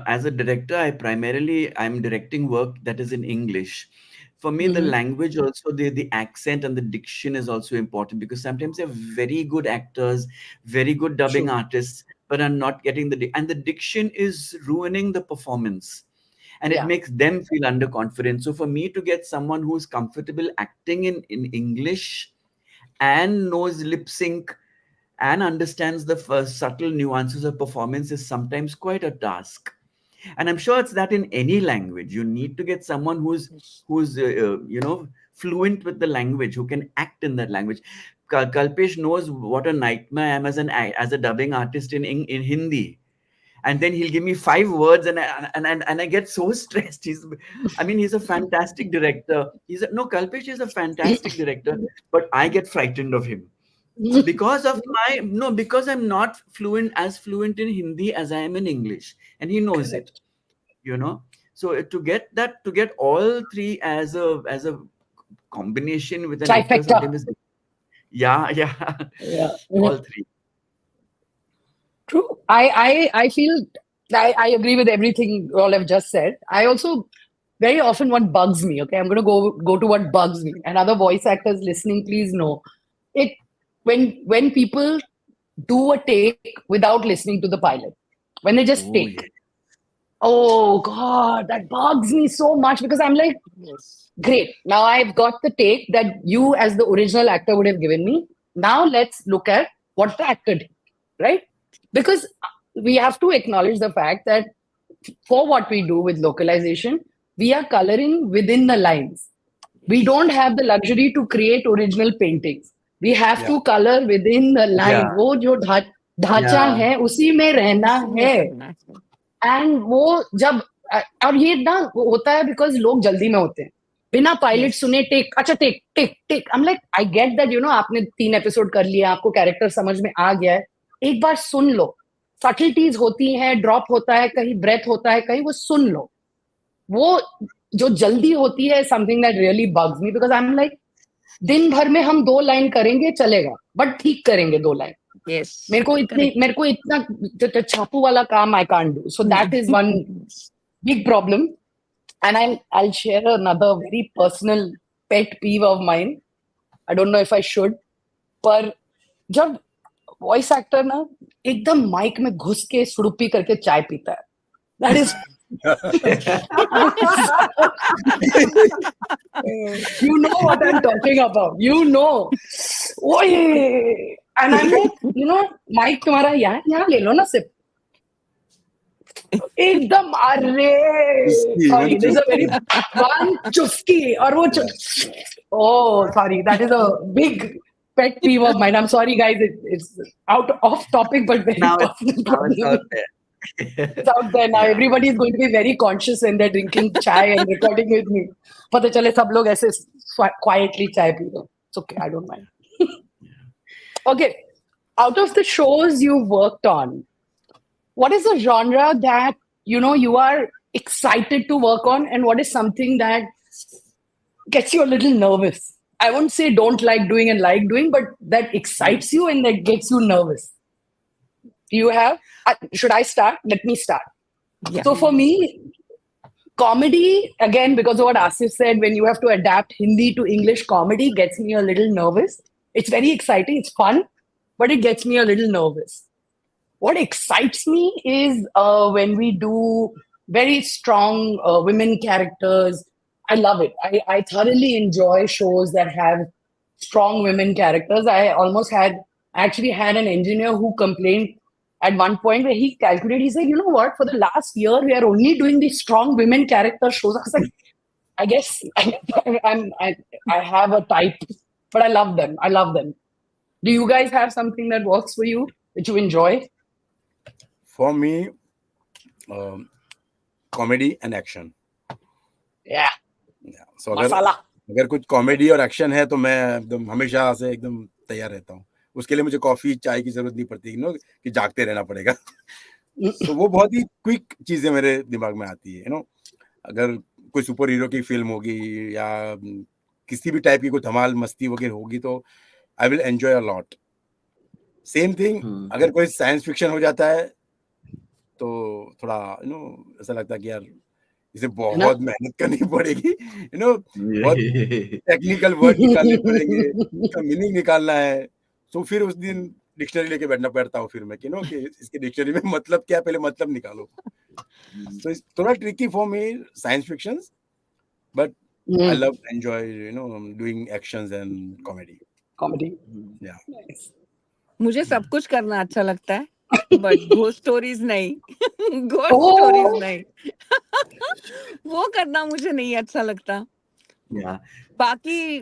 as a director, I'm directing work that is in English. For me, the language also, the accent and the diction is also important, because sometimes they're very good actors, very good dubbing artists, but are not getting and the diction is ruining the performance. And it makes them feel underconfident. So for me to get someone who's comfortable acting in English and knows lip sync and understands the subtle nuances of performance is sometimes quite a task. And I'm sure it's that in any language. You need to get someone who's fluent with the language, who can act in that language. Kalpesh knows what a nightmare I am as a dubbing artist in Hindi. And then he'll give me 5 words and I get so stressed. He's a fantastic director. Kalpesh is a fantastic director, but I get frightened of him. Because I'm not as fluent in Hindi as I am in English, and he knows it. So to get all three as a combination with an actor, sometimes all three. True. I feel I agree with everything you all have just said. I also very often what bugs me. Okay, I'm going to go to what bugs me. And other voice actors listening, please know it. When people do a take without listening to the pilot, when they just take. Yeah. Oh God, that bugs me so much, because I'm like, great. Now I've got the take that you as the original actor would have given me. Now let's look at what the actor did, right? Because we have to acknowledge the fact that for what we do with localization, we are coloring within the lines. We don't have the luxury to create original paintings. We have to color within the line. वो जो ढांचा है उसी में रहना है. And वो जब और ये ना होता है बिकॉज लोग जल्दी में होते हैं, बिना पायलट सुने टेक, अच्छा take take take, I am like I get that, you know, आपने 3 एपिसोड कर लिया, आपको कैरेक्टर समझ में आ गया है, एक बार सुन लो, सटलिटीज होती हैं, ड्रॉप होता है कहीं, ब्रेथ होता है कहीं, वो सुन लो। वो जो जल्दी होती है something that really bugs me, because I am like दिन भर में हम 2 लाइन करेंगे चलेगा, बट ठीक करेंगे 2 लाइन। मेरे को इतना छापू वाला काम I can't do, so that is one big problem. And I'll share another very personal pet peeve of mine. I don't know if I should, पर जब वॉइस एक्टर ना एकदम माइक में घुस के सुड़ुपी करके चाय पीता है, that is you know what I'm talking about, you know, ओए, and I'm like, you know, mike तुम्हारा यहाँ ले लो ना सिर्फ, एकदम, अरे sorry, this is a very one चुस्की, और वो oh sorry, that is a big pet peeve of mine. I'm sorry guys, it's out of topic but very personal problem. Now it's out there. It's out there now. Everybody is going to be very conscious when they're drinking chai and recording with me. पता चले सब लोग ऐसे quietly chai P रहे. It's okay, I don't mind. Okay, out of the shows you've worked on, what is a genre that you know you are excited to work on, and what is something that gets you a little nervous? I won't say don't like doing and like doing, but that excites you and that gets you nervous. Do you have? Should I start? Let me start. Yeah. So for me, comedy, again, because of what Asif said, when you have to adapt Hindi to English, comedy gets me a little nervous. It's very exciting, it's fun, but it gets me a little nervous. What excites me is when we do very strong women characters. I love it. I thoroughly enjoy shows that have strong women characters. I actually had an engineer who complained at one point where he calculated, he said, you know what, for the last year, we are only doing these strong women character shows. I was like, I guess I have a type, but I love them. I love them. Do you guys have something that works for you, that you enjoy? For me, comedy and action. Yeah. So अगर कुछ comedy और action है तो मैं एकदम हमेशा से एकदम तैयार रहता हूँ। उसके लिए मुझे कॉफी चाय की जरूरत नहीं पड़ती, कि जागते रहना पड़ेगा। तो वो बहुत ही क्विक चीजें मेरे दिमाग में आती है, अगर कोई सुपर हीरो की फिल्म होगी या किसी भी टाइप की कोई धमाल मस्ती वगैरह होगी तो I will enjoy a lot. Same thing अगर कोई साइंस फिक्शन हो जाता है तो थोड़ा ऐसा लगता है कि यार इसे बहुत मेहनत करनी पड़ेगी, बहुत टेक्निकल वर्ड निकालने पड़ेंगे, इसका मीनिंग निकालना है, तो फिर उस दिन डिक्शनरी लेके बैठना पड़ता हूँ फिर मैं कि इसके डिक्शनरी में मतलब क्या, पहले मतलब निकालो। So it's थोड़ा tricky for me, science fictions, but I love enjoy doing actions and comedy. Yeah. Nice. मुझे सब कुछ करना अच्छा लगता है, बट घोस्ट स्टोरीज नहीं। घोस्ट स्टोरीज नहीं। वो करना मुझे नहीं अच्छा लगता। बाकी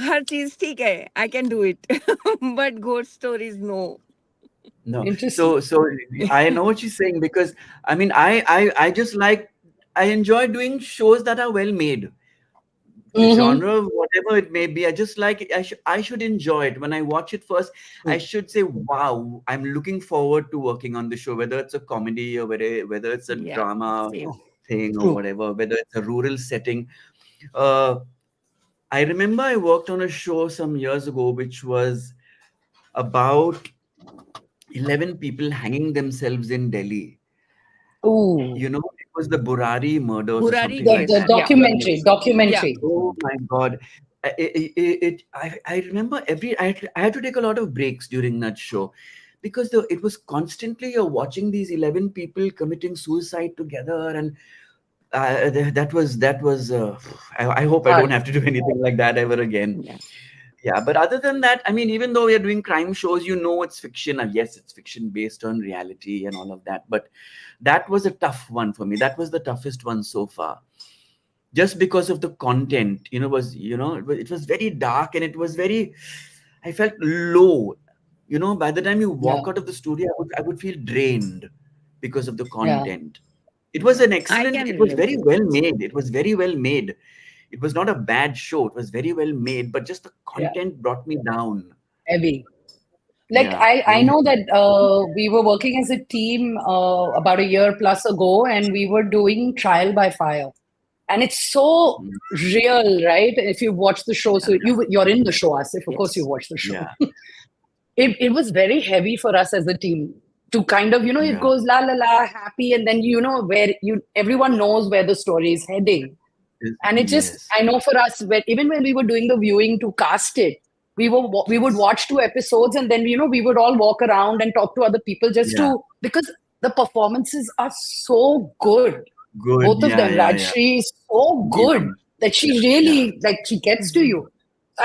हर चीज ठीक है, I can do it, but ghost stories no. No. So I know what she's saying, because I mean I just like, I enjoy doing shows that are well made. Genre, whatever it may be, I just like it. I should enjoy it. When I watch it first, I should say, wow, I'm looking forward to working on the show, whether it's a comedy or whether it's a drama thing or whatever, whether it's a rural setting. I remember I worked on a show some years ago which was about 11 people hanging themselves in Delhi. Ooh. It was the Burari murders. Burari, the documentary. Oh my God. I remember I had to take a lot of breaks during that show, because it was constantly you're watching these 11 people committing suicide together, and that was I hope I don't have to do anything like that ever again. Yeah, but other than that, I mean, even though we are doing crime shows, it's fiction, and yes, it's fiction based on reality and all of that, but that was a tough one for me. That was the toughest one so far, just because of the content. It was very dark, and it was very, I felt low. By the time you walk out of the studio, I would feel drained because of the content. It was an I excellent. can It was relate very to it. well made. It was very well made. It was not a bad show. It was very well made, but just the Yeah, content brought me down. heavy. Like Yeah, I very know heavy. that we were working as a team about a year plus ago, and we were doing Trial by Fire, and it's so real, right? If you watch the show, so you're in the show, Asif. Of course, you Yes. watch the show. Yeah. It was very heavy for us as a team to kind of, it Yeah. goes la la la happy, and then where everyone knows where the story is heading. And it just, Yes. I know for us, even when we were doing the viewing to cast it, we would watch 2 episodes, and then we would all walk around and talk to other people just Yeah. to, because the performances are so good. Good. Both of Yeah. them. Yeah. Yeah. Rajshri is so Yeah. good that she Yeah. really, like, she gets to you.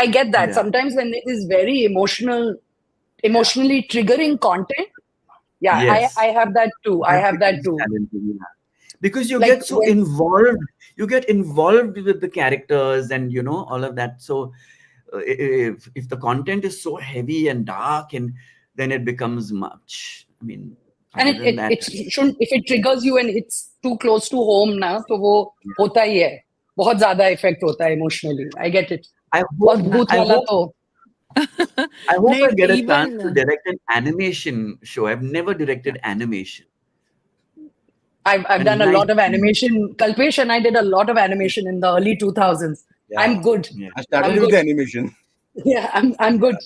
I get that. Yeah. Sometimes when it is very emotionally triggering content, yeah, Yes. I have that too. I That have that becomes too. challenging. Yeah. Because you Like get so when involved. You get involved with the characters and all of that. So if the content is so heavy and dark, and then it becomes much. I mean, and other than it that, shouldn't, if it triggers you and it's too close to home ना, तो वो होता ही है, बहुत ज़्यादा effect होता है emotionally. I get it. I और hope. भूत I वाला hope. तो I hope I नहीं, get a chance to even direct an animation show. I've never directed animation. I've A done a nice. lot of animation. Kalpesh and I did a lot of animation in the early 2000s. Yeah, I'm good. Yeah. I started I'm with good. animation. Yeah, I'm good.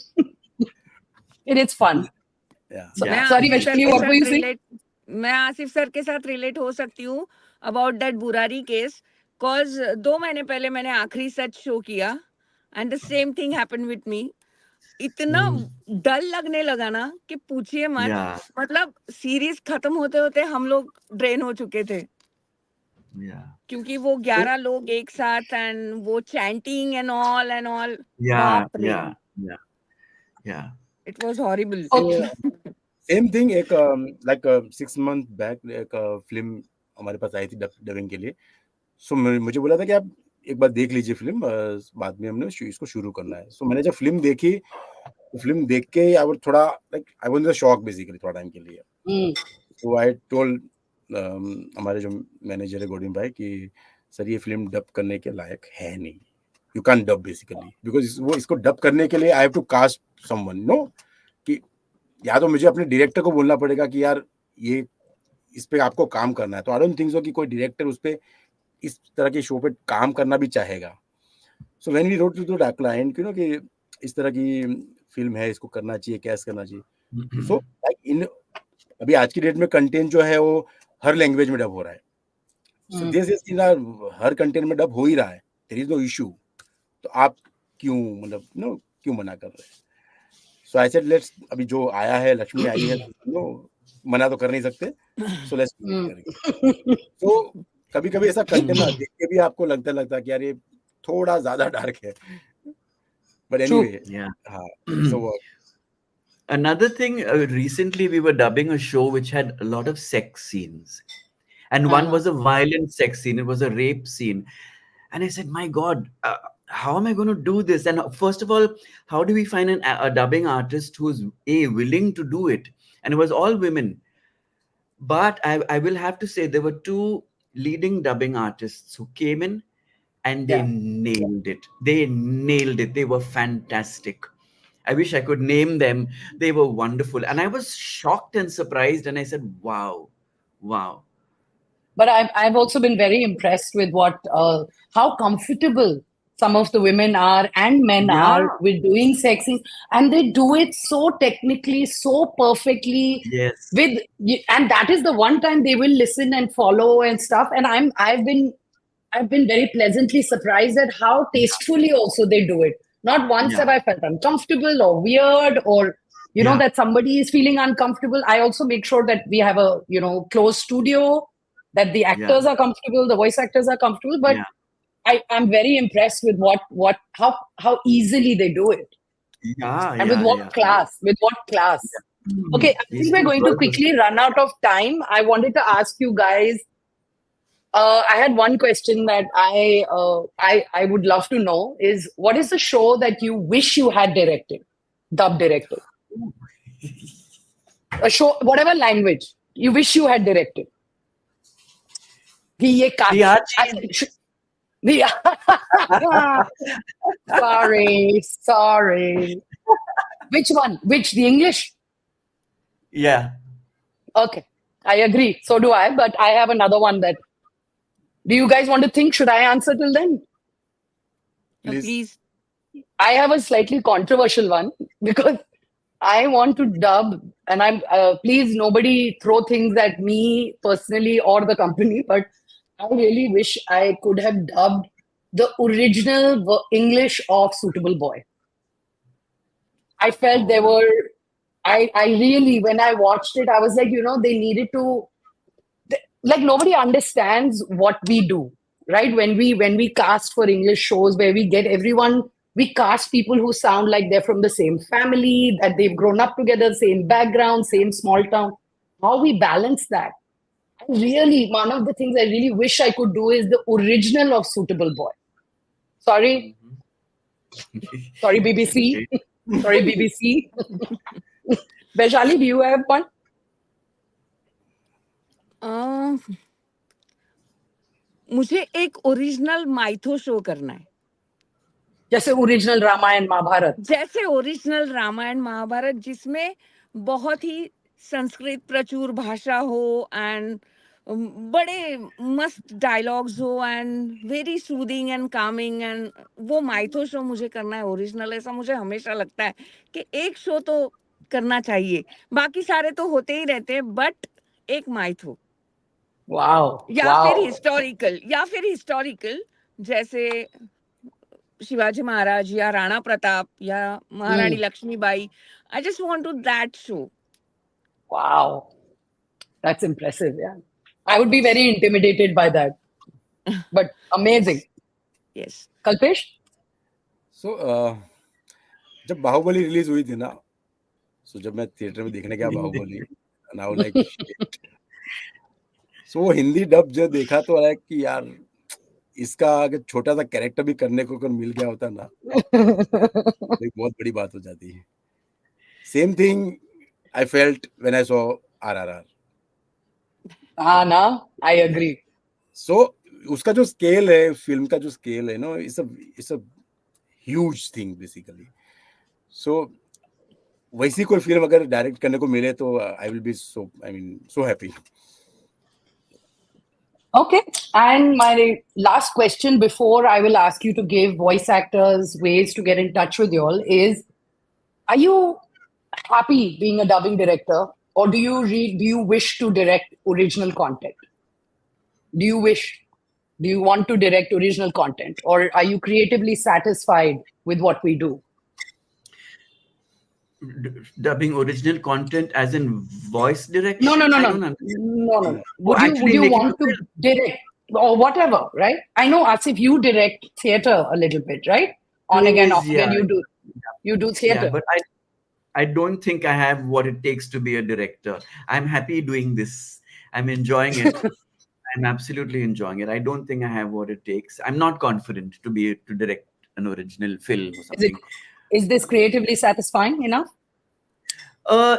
It's fun. Yeah. मैं Yeah. Sorry, Asif sir Vaishali, के what were साथ you saying? Relate मैं Asif sir के साथ relate हो सकती हूँ about that Burari case cause 2 महीने पहले मैंने आखिरी सच शो किया and the same thing happened with me इतना डर लगने लगा ना कि पूछिए मत Yeah. मतलब सीरीज खत्म होते होते हम लोग ड्रेन हो चुके थे Yeah. क्योंकि वो 11 लोग एक साथ एंड वो चैंटिंग एंड ऑल Yeah. बाप रे Yeah. Yeah. Yeah. It was horrible same thing एक लाइक 6 मंथ बैक एक फिल्म हमारे पास आई थी डबिंग के लिए. सो मुझे बोला था कि आप एक बार देख लीजिए फिल्म, बाद में हमने इसको शुरू करना है. सो मैंने जब फिल्म देखी, तो फिल्म देख के आई वाज थोड़ा like I was in the shock basically थोड़ा टाइम के लिए. सो आई टोल्ड हमारे जो मैनेजर है गोविंद भाई कि सर ये फिल्म डब करने के लायक है नहीं, you can dub basically, because वो इसको डब करने के लिए I have to cast someone, no, कि या तो मुझे अपने डायरेक्टर को बोलना पड़ेगा कि यार ये इस पे आपको काम करना है. तो आई डोंट थिंक सो कि कोई डायरेक्टर उस पे इस तरह के शो पे काम करना भी चाहेगा. So when we wrote to the client कि इस तरह की फिल्म है, इसको करना चाहिए, कैसे करना चाहिए. सो लाइक इन अभी आज की डेट में कंटेंट जो है वो हर लैंग्वेज में डब हो रहा है. So this is her content में डब हो ही रहा है, देयर इज नो इशू. तो आप क्यों मतलब क्यों मना कर रहे हैं. सो आई सेड लेट्स, अभी जो आया है, लक्ष्मी आई है, मना तो कर नहीं सकते. सो लेट्स करेंगे. तो कभी-कभी ऐसा कंटेंट ना देख के भी आपको लगता है कि यार ये थोड़ा ज्यादा डार्क है. But anyway, Yeah. So Another thing, recently we were dubbing a show which had a lot of sex scenes. And one was a violent sex scene. It was a rape scene. And I said, my God, how am I going to do this? And first of all, how do we find a dubbing artist who's willing to do it? And it was all women. But I will have to say there were 2 leading dubbing artists who came in and they nailed it. They nailed it. They were fantastic. I wish I could name them. They were wonderful. And I was shocked and surprised. And I said, wow, wow. But I've also been very impressed with how comfortable some of the women are and men are with doing sex scenes, and they do it so technically, so perfectly. Yes. And that is the one time they will listen and follow and stuff. And I've been very pleasantly surprised at how tastefully also they do it. Not once have I felt uncomfortable or weird or that somebody is feeling uncomfortable. I also make sure that we have a closed studio, that the actors are comfortable, the voice actors are comfortable. But I'm very impressed with how easily they do it. And with what class. Okay, I think we're going to quickly run out of time. I wanted to ask you guys, I had one question that I would love to know is, what is the show that you wish you had directed, dub directed? A show, whatever language, you wish you had directed. कि ये काट sorry. Which one? Which? The English? Yeah. Okay. I agree. So do I, but I have another one that. Do you guys want to think? Should I answer till then? Please. I have a slightly controversial one because I want to dub, and I'm please nobody throw things at me personally or the company, but I really wish I could have dubbed the original English of Suitable Boy. I felt there were, I really, when I watched it, I was like, you know, they needed to, like nobody understands what we do, right? When we cast for English shows where we get everyone, we cast people who sound like they're from the same family, that they've grown up together, same background, same small town. How we balance that? Really, one of the things I really wish I could do is the original of Suitable Boy. Sorry. Sorry, BBC. Sorry, BBC. Vaishali, do you have one? मुझे एक original mytho show करना है जैसे original Ramayan Mahabharat जैसे original Ramayan Mahabharat जिसमें बहुत ही संस्कृत प्रचुर भाषा हो एंड बड़े मस्त डायलॉग्स हो and very soothing and Kameng and वो माइथो शो मुझे करना है ओरिजिनल ऐसा मुझे हमेशा लगता है कि एक शो तो करना चाहिए बाकी सारे तो होते ही रहते हैं बट एक माइथो या फिर हिस्टोरिकल जैसे शिवाजी महाराज या राणा प्रताप या Maharani Laxmibai I just want to that show Wow, that's impressive. Yeah, I would be very intimidated by that, but amazing. Yes. Kalpesh? So, जब बाहुबली रिलीज हुई थी ना, so जब मैं थिएटर में देखने गया Baahubali, and I was like, shit. So Hindi dub जो देखा तो लाइक कि यार इसका अगर छोटा सा कैरेक्टर भी करने को अगर मिल गया होता ना, तो एक बहुत बड़ी बात हो जाती है. Same thing I felt when I saw RRR. ना, I agree. So उसका जो स्केल है, फिल्म का जो स्केल है, no, it's a huge thing basically. So वैसी कोई फिल्म अगर डायरेक्ट करने को मिले तो I will be so happy. Okay, and my last question before I will ask you to give voice actors ways to get in touch with you all is, are you happy being a dubbing director or do you wish to direct original content? Do you want to direct original content or are you creatively satisfied with what we do? Dubbing original content as in voice direction? No. Would you want to direct or whatever, right? I know, Asif, you direct theater a little bit, right? On again, off again, you do theater. Yeah, but I don't think I have what it takes to be a director. I'm happy doing this. I'm enjoying it. I'm absolutely enjoying it. I don't think I have what it takes. I'm not confident to direct an original film or something. Is this creatively satisfying enough?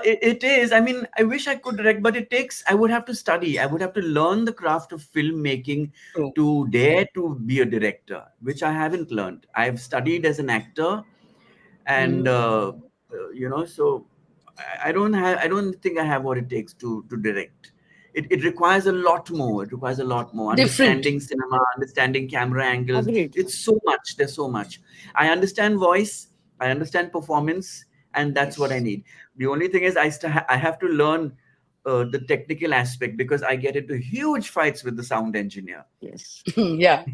It is. I mean, I wish I could direct, but I would have to study. I would have to learn the craft of filmmaking to dare to be a director, which I haven't learned. I've studied as an actor and, so I don't think I have what it takes to direct. It requires a lot more. It requires a lot more. Understanding cinema, understanding camera angles. Agreed. It's so much. There's so much. I understand voice. I understand performance. And that's what I need. The only thing is I have to learn the technical aspect because I get into huge fights with the sound engineer. Yes. Yeah.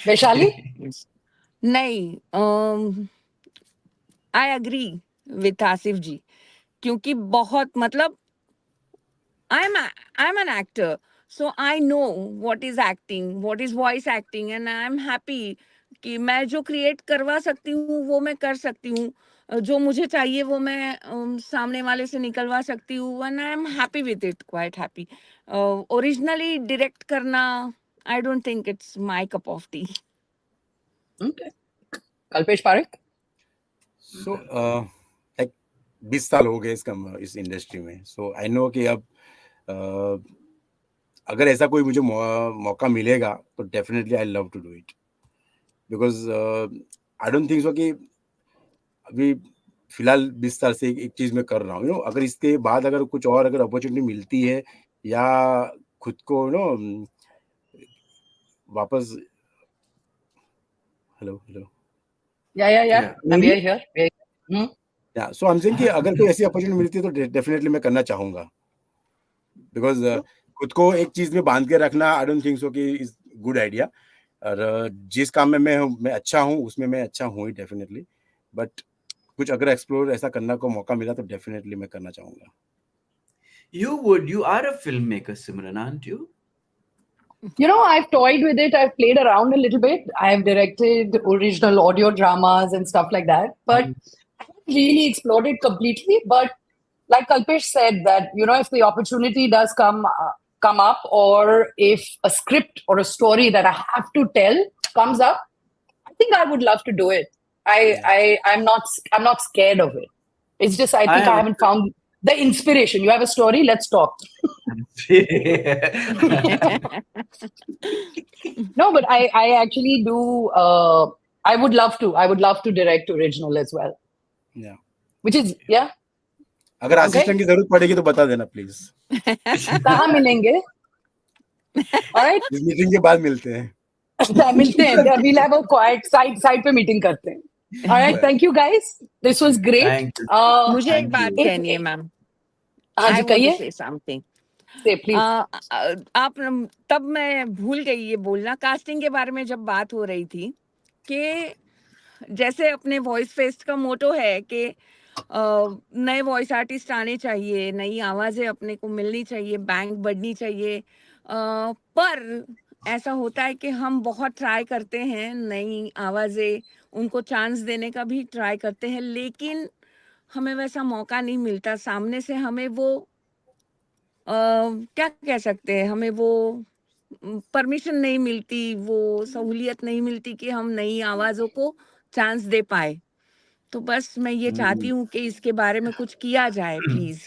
Vaishali? नहीं, I agree with Asif ji. क्योंकि बहुत मतलब I'm an actor, so I know what is acting, what is voice acting, and I'm happy कि मैं जो create करवा सकती हूँ वो मैं कर सकती हूँ जो मुझे चाहिए वो मैं सामने वाले से निकलवा सकती हूँ and I'm happy with it, quite happy. Originally direct करना I don't think it's my cup of tea. Okay. Kalpesh Parekh? So like 20 साल हो गए इस इंडस्ट्री में, so I know कि अब अगर ऐसा कोई मुझे मौका मिलेगा तो definitely I love to do it, because I don't think so कि अभी फिलहाल 20 साल से एक चीज मैं कर रहा हूँ, अगर इसके बाद अगर कुछ और अगर अपॉर्चुनिटी मिलती है या खुद को वापस हेलो हेलो I'm here. या सो आई एम सेइंग कि अगर कोई ऐसी अपॉर्चुनिटी मिलती है तो डेफिनेटली मैं करना चाहूंगा, बिकॉज खुद को एक चीज में बांध के रखना आई डोंट थिंक सो कि इज गुड आइडिया। और जिस काम में मैं अच्छा हूँ उसमें मैं अच्छा हूँ ही डेफिनेटली, बट कुछ अगर एक्सप्लोर ऐसा करने को मौका मिला तो डेफिनेटली मैं करना चाहूंगा। You are a filmmaker, Simran, aren't you? I've toyed with it. I've played around a little bit. I've directed original audio dramas and stuff like that, but I haven't really explored it completely. But like Kalpesh said, that if the opportunity does come up, or if a script or a story that I have to tell comes up, I think I would love to do it. I'm not scared of it. It's just I think I haven't found the inspiration. You have a story, let's talk. No, but I actually do. I would love to direct original as well. Yeah. Which is yeah. अगर assistant की जरूरत पड़ेगी तो बता देना please. कहाँ मिलेंगे? Alright. इस मीटिंग के बाद मिलते हैं। मिलते हैं। We'll have a quiet side पे मीटिंग करते हैं। Alright, thank you guys. This was great. मुझे एक बात कहनी है मैम। हाँ जी कहिए। say something. Say please. आप तब मैं भूल गई ये बोलना, कास्टिंग के बारे में जब बात हो रही थी कि जैसे अपने वॉइस फेस्ट का मोटो है कि नए वॉइस आर्टिस्ट आने चाहिए, नई आवाजें अपने को मिलनी चाहिए, बैंक बढ़नी चाहिए, पर ऐसा होता है कि हम बहुत ट्राई करते हैं, नई आवाजें उनको चांस देने का भी ट्राई करते हैं, लेकिन हमें वैसा मौका नहीं मिलता। सामने से हमें वो क्या कह सकते हैं, हमें वो परमिशन नहीं मिलती, वो सहूलियत नहीं मिलती कि हम नई आवाजों को चांस दे पाए। तो बस मैं ये चाहती हूँ कि इसके बारे में कुछ किया जाए please.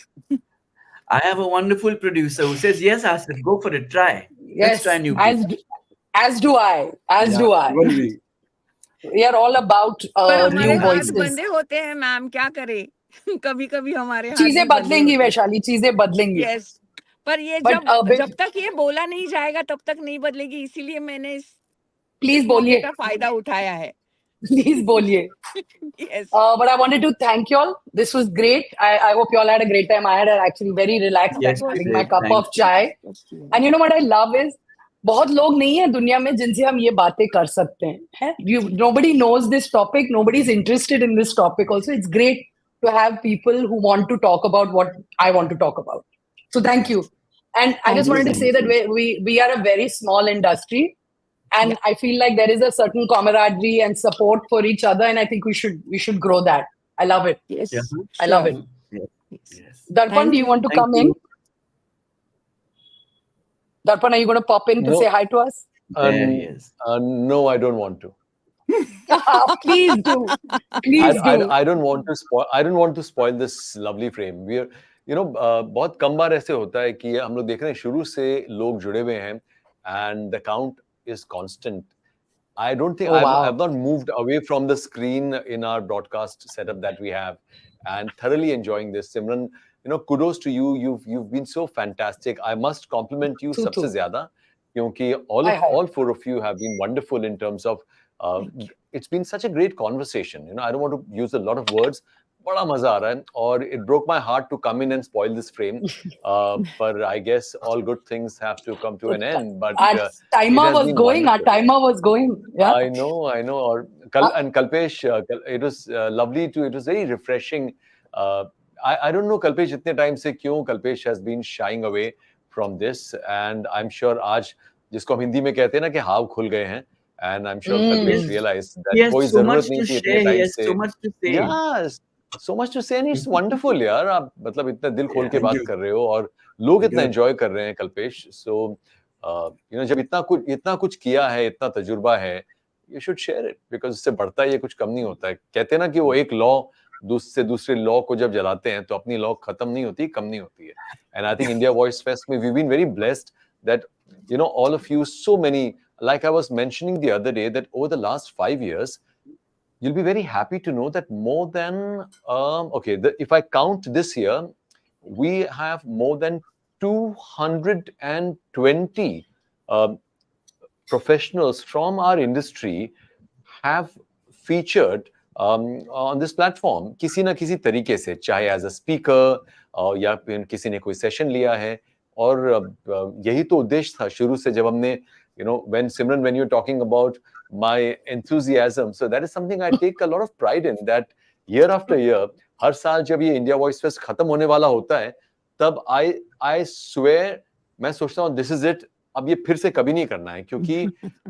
I have a wonderful producer who says yes, Asif, go for it, try. Let's try new people. As do I. We are all about new voices. बंदे होते हैं मैम, क्या करें। कभी-कभी हमारे हाथ चीजें बदलेंगी वैशाली, चीजें बदलेंगी। यस, पर ये जब तक ये बोला नहीं जाएगा तब तक नहीं बदलेगी, इसीलिए मैंने इस प्लीज बोलिए का फायदा उठाया है। Please बोलिए। Yes. But I wanted to thank you all. This was great. I hope you all had a great time. I had an actually very relaxed time having my cup of chai. And you know what I love is, बहुत लोग नहीं है दुनिया में जिनसे हम ये बातें कर सकते हैं। Nobody knows this topic. Nobody is interested in this topic. Also, it's great to have people who want to talk about what I want to talk about. So thank you. And I just wanted to say that we are a very small industry. And I feel like there is a certain camaraderie and support for each other, and I think we should grow that. I love it. Yes, I love it. Yes. Darpan, do you want to come in? Darpan, are you going to pop in to say hi to us? No, I don't want to. Please do. Please do. I don't want to spoil. I don't want to spoil this lovely frame. We are, बहुत कम बार ऐसे होता है कि हम लोग देख रहे हैं शुरू से लोग जुड़े हुए हैं, and the count is constant. I don't think I've not moved away from the screen in our broadcast setup that we have, and thoroughly enjoying this. Simran, kudos to you. You've been so fantastic. I must compliment you सबसे ज़्यादा, क्योंकि all four of you have been wonderful in terms of. It's been such a great conversation. I don't want to use a lot of words. बड़ा मजा आ रहा है, और it broke my heart to come in and spoil this frame. But I guess all good things have to come to an end. But our timer was going. Yeah. I know. And Kalpesh, it was lovely it was very refreshing. I don't know Kalpesh इतने time से क्यों Kalpesh has been shying away from this, and I'm sure आज जिसको हम हिंदी में कहते हैं ना कि हाव खुल गए हैं, and I'm sure Kalpesh realized that कोई जरूरत नहीं थी इतने time से. So much to say. Yes. So much to say, and it's wonderful यार, आप मतलब इतना दिल खोल के बात कर रहे हो और लोग इतना एंजॉय कर रहे हैं कल्पेश। So जब इतना कुछ किया है, इतना तजुर्बा है, you should share it, because इससे बढ़ता है, ये कुछ कम नहीं होता है। कहते हैं ना कि वो एक लॉ दूसरे लॉ को जब जलाते हैं तो अपनी लॉ खत्म नहीं होती, कम नहीं होती है। And I think India Voice Fest में we've been very blessed that, you know, all of you, so many, like I was mentioning the other day, that over the last 5 years, you'll be very happy to know that more than, if I count this year, we have more than 220 professionals from our industry have featured on this platform किसी ना किसी तरीके से, चाहे as a speaker या फिर किसी ने कोई सेशन लिया है. और यही तो उद्देश्य था शुरू से, जब हमने, you know, when Simran, when you're talking about my enthusiasm, so that is something I take a lot of pride in, that year after year, हर साल जब ये इंडिया वॉइस फेस्ट खत्म होने वाला होता है, तब I swear, मैं सोचता हूँ this is it, अब ये फिर से कभी नहीं करना है, क्योंकि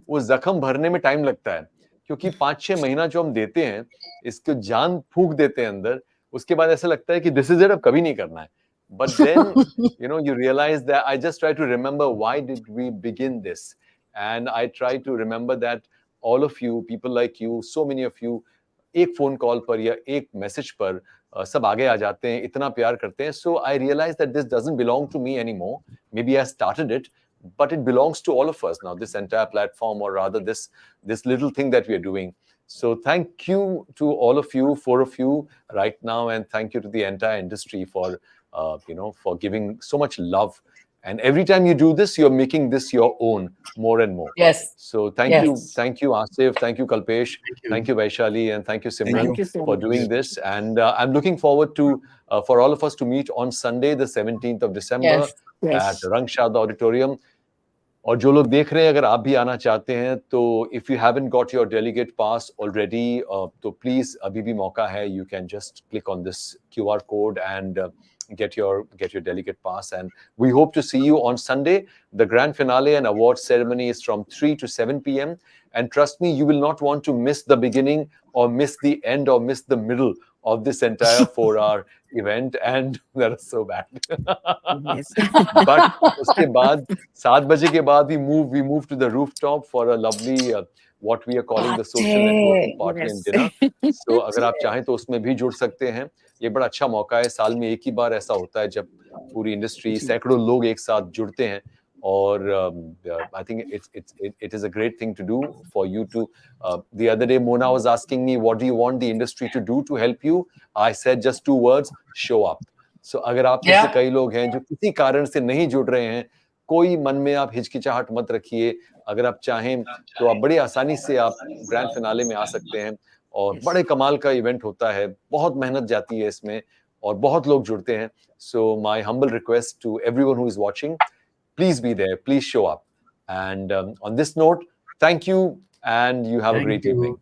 वो जख्म भरने में टाइम लगता है. क्योंकि 5-6 महीना जो हम देते हैं, इसको जान फूंक देते हैं अंदर, उसके बाद ऐसा लगता है कि दिस इज इट, अब कभी नहीं करना है. But then, you know, you realize that I just try to remember why did we begin this, and I try to remember that all of you, people like you, so many of you, एक phone call पर या एक message पर सब आगे आ जाते हैं, इतना प्यार करते हैं. So I realize that this doesn't belong to me anymore. Maybe I started it, but it belongs to all of us now, this entire platform, or rather this little thing that we are doing. So thank you to all of you, 4 of you right now, and thank you to the entire industry for for giving so much love. And every time you do this, you're making this your own more and more. Yes. So thank you, Asif, thank you, Kalpesh, thank you, Vaishali, and thank you, Simran, Thank you so for much. doing this. And I'm looking forward to for all of us to meet on Sunday, the 17th of December, at Rangshad Auditorium. और जो लोग देख रहे हैं, अगर आप भी आना चाहते हैं, तो if you haven't got your delegate pass already, तो please, अभी भी मौका है. You can just click on this QR code and get your delegate pass. And we hope to see you on Sunday. The grand finale and award ceremony is from 3 to 7 p.m. And trust me, you will not want to miss the beginning or miss the end or miss the middle of this entire 4-hour event. And that is so bad. But उसके बाद 7 बजे के बाद we move to the rooftop for a lovely what we are calling the social networking party and dinner. So अगर आप चाहें तो उसमें भी जुड़ सकते हैं. ये बड़ा अच्छा मौका है. साल में एक ही बार ऐसा होता है जब पूरी इंडस्ट्री, सैकड़ों लोग एक साथ जुड़ते हैं. और I think it is a great thing to do for you to. The other day, Mona was asking me, what do you want the industry to do to help you? I said just 2 words: show up. So अगर आप में से कई लोग हैं जो किसी कारण से नहीं जुड़ रहे हैं, कोई मन में आप हिचकिचाहट मत रखिए. अगर आप चाहें तो आप बड़ी आसानी से आप ग्रैंड फिनाले में आ सकते हैं. और बड़े कमाल का इवेंट होता है, बहुत मेहनत जाती है इसमें और बहुत लोग जुड़ते हैं. So my humble request to everyone who is watching, please be there, please show up. And on this note, thank you, and you have a great evening.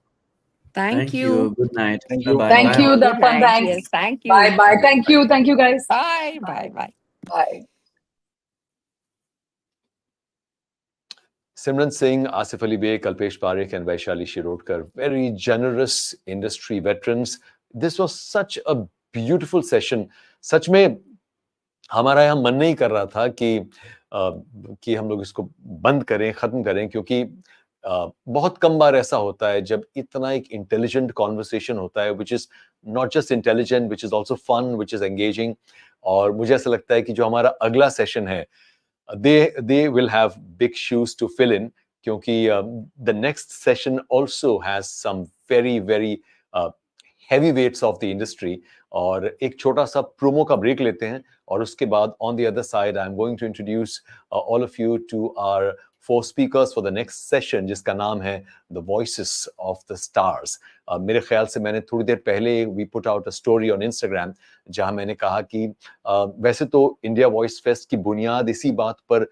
Thank you. Good night. Thank you. Bye-bye. Thank you, Good Darpan. night. Thanks. Yes, thank you. Bye. Thank you, guys. Bye. Bye. Simran Singh, Asif Ali Bey, Kalpesh Parekh, and Vaishali Shirodkar, very generous industry veterans. This was such a beautiful session. सच में हमारा यहाँ मन नहीं कर रहा था कि हम लोग इसको बंद करें, खत्म करें, क्योंकि बहुत कम बार ऐसा होता है जब इतना एक इंटेलिजेंट कॉन्वर्सेशन होता है, which is not just intelligent, which is also fun, which is engaging. और मुझे ऐसा लगता है कि जो हमारा अगला सेशन है, they will have big shoes to fill in, क्योंकि the next session also has some very heavyweights of the industry. और एक छोटा सा प्रोमो का ब्रेक लेते हैं, और उसके बाद on the other side I'm going to introduce all of you to our 4 speakers for the next session, जिसका नाम है The Voices of the Stars. मेरे ख्याल से मैंने थोड़ी देर पहले we put out a story on Instagram, जहां मैंने कहा कि वैसे तो इंडिया वॉइस फेस्ट की बुनियाद इसी बात पर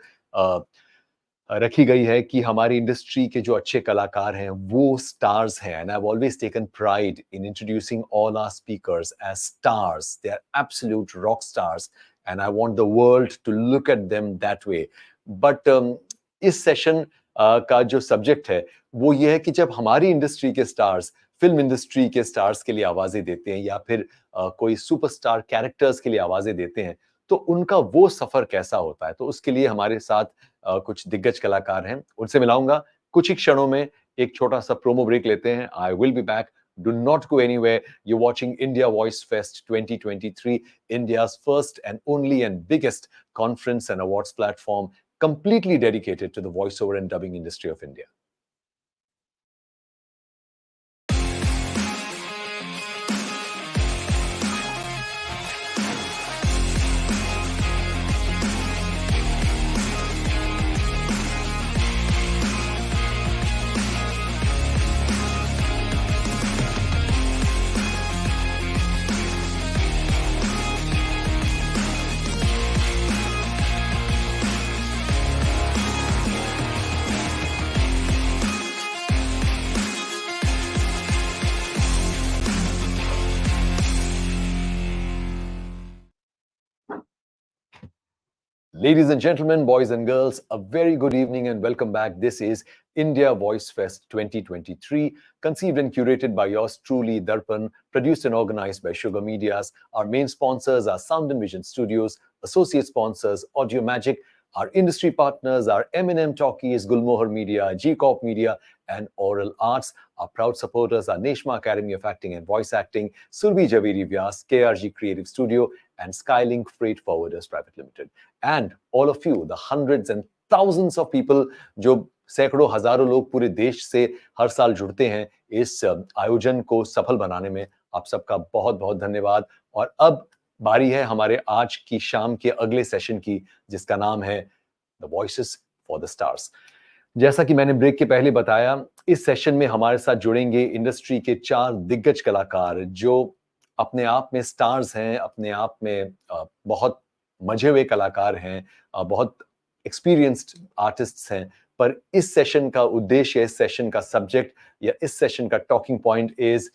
रखी गई है कि हमारी इंडस्ट्री के जो अच्छे कलाकार हैं वो स्टार्स हैं. And I have always taken pride in introducing all our speakers as stars. They are absolute rock stars and I want the world to look at them that way. But इस session का जो subject है वो ये है कि जब हमारी इंडस्ट्री के स्टार्स फिल्म इंडस्ट्री के स्टार्स के लिए आवाजें देते हैं, या फिर कोई सुपरस्टार कैरेक्टर्स के लिए आवाजें देते हैं, तो उनका वो सफर कैसा होता है. तो उसके लिए हमारे साथ कुछ दिग्गज कलाकार हैं, उनसे मिलाऊंगा कुछ ही क्षणों में. एक छोटा सा प्रोमो ब्रेक लेते हैं. I will be back. Do not go anywhere. You're watching India Voice Fest 2023, India's first and only and biggest conference and awards platform completely dedicated to the voiceover and dubbing industry of India. Ladies and gentlemen, boys and girls, a very good evening and welcome back. This is India Voice Fest 2023, conceived and curated by yours truly, Darpan, produced and organized by Sugar Mediaz. Our main sponsors are Sound and Vision Studios, associate sponsors Audio Magic, our industry partners are MnM Talkies, Gulmohar Media, G-Corp Media, and Aural Arts. Our proud supporters are Neshma Academy of Acting and Voice Acting, Surabhi, Javeri, Vyas, KRG Kreative Studio, and Skylink Freight Forwarders Private Limited. And all of you, the hundreds and thousands of people जो सैकड़ों हजारों लोग पूरे देश से हर साल जुड़ते हैं इस आयोजन को सफल बनाने में, आप सबका बहुत बहुत धन्यवाद। और अब बारी है हमारे आज की शाम के अगले सेशन की, जिसका नाम है the voices for the stars. जैसा कि मैंने ब्रेक के पहले बताया, इस सेशन में हमारे साथ जुड़ेंगे इंडस्ट्री के 4 दिग्गज कलाकार जो अपने आप में स्टार्स हैं, अपने आप में बहुत मजे हुए कलाकार हैं, बहुत एक्सपीरियंस्ड आर्टिस्ट्स हैं। पर इस सेशन का उद्देश्य, इस सेशन का सब्जेक्ट या इस सेशन का टॉकिंग पॉइंट इज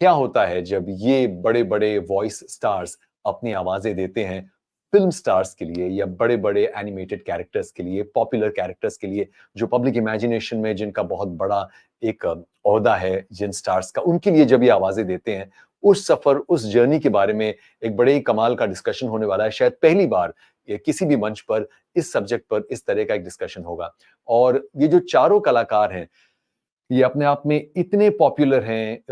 क्या होता है जब ये बड़े बड़े वॉइस स्टार्स अपनी आवाजें देते हैं फिल्म स्टार्स के लिए या बड़े बड़े एनिमेटेड कैरेक्टर्स के लिए, पॉपुलर कैरेक्टर्स के लिए, जो पब्लिक इमेजिनेशन में जिनका बहुत बड़ा एक ओहदा है जिन स्टार्स का, उनके लिए जब ये आवाजें देते हैं, उस सफर, उस जर्नी के बारे में एक बड़े ही कमाल का डिस्कशन होने वाला है। शायद पहली बार ये किसी भी मंच पर इस सब्जेक्ट पर इस तरह का एक डिस्कशन होगा। और ये जो चारों कलाकार हैं, ये अपने आप में इतने पॉपुलर हैं,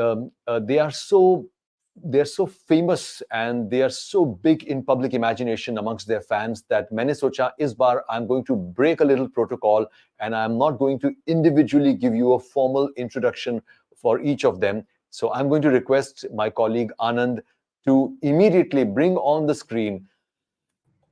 they are so famous and they are so big in public imagination amongst their fans that मैंने सोचा इस बार I'm going to break a little protocol and I'm not going to individually give you a formal introduction for each of them. So I'm going to request my colleague Anand to immediately bring on the screen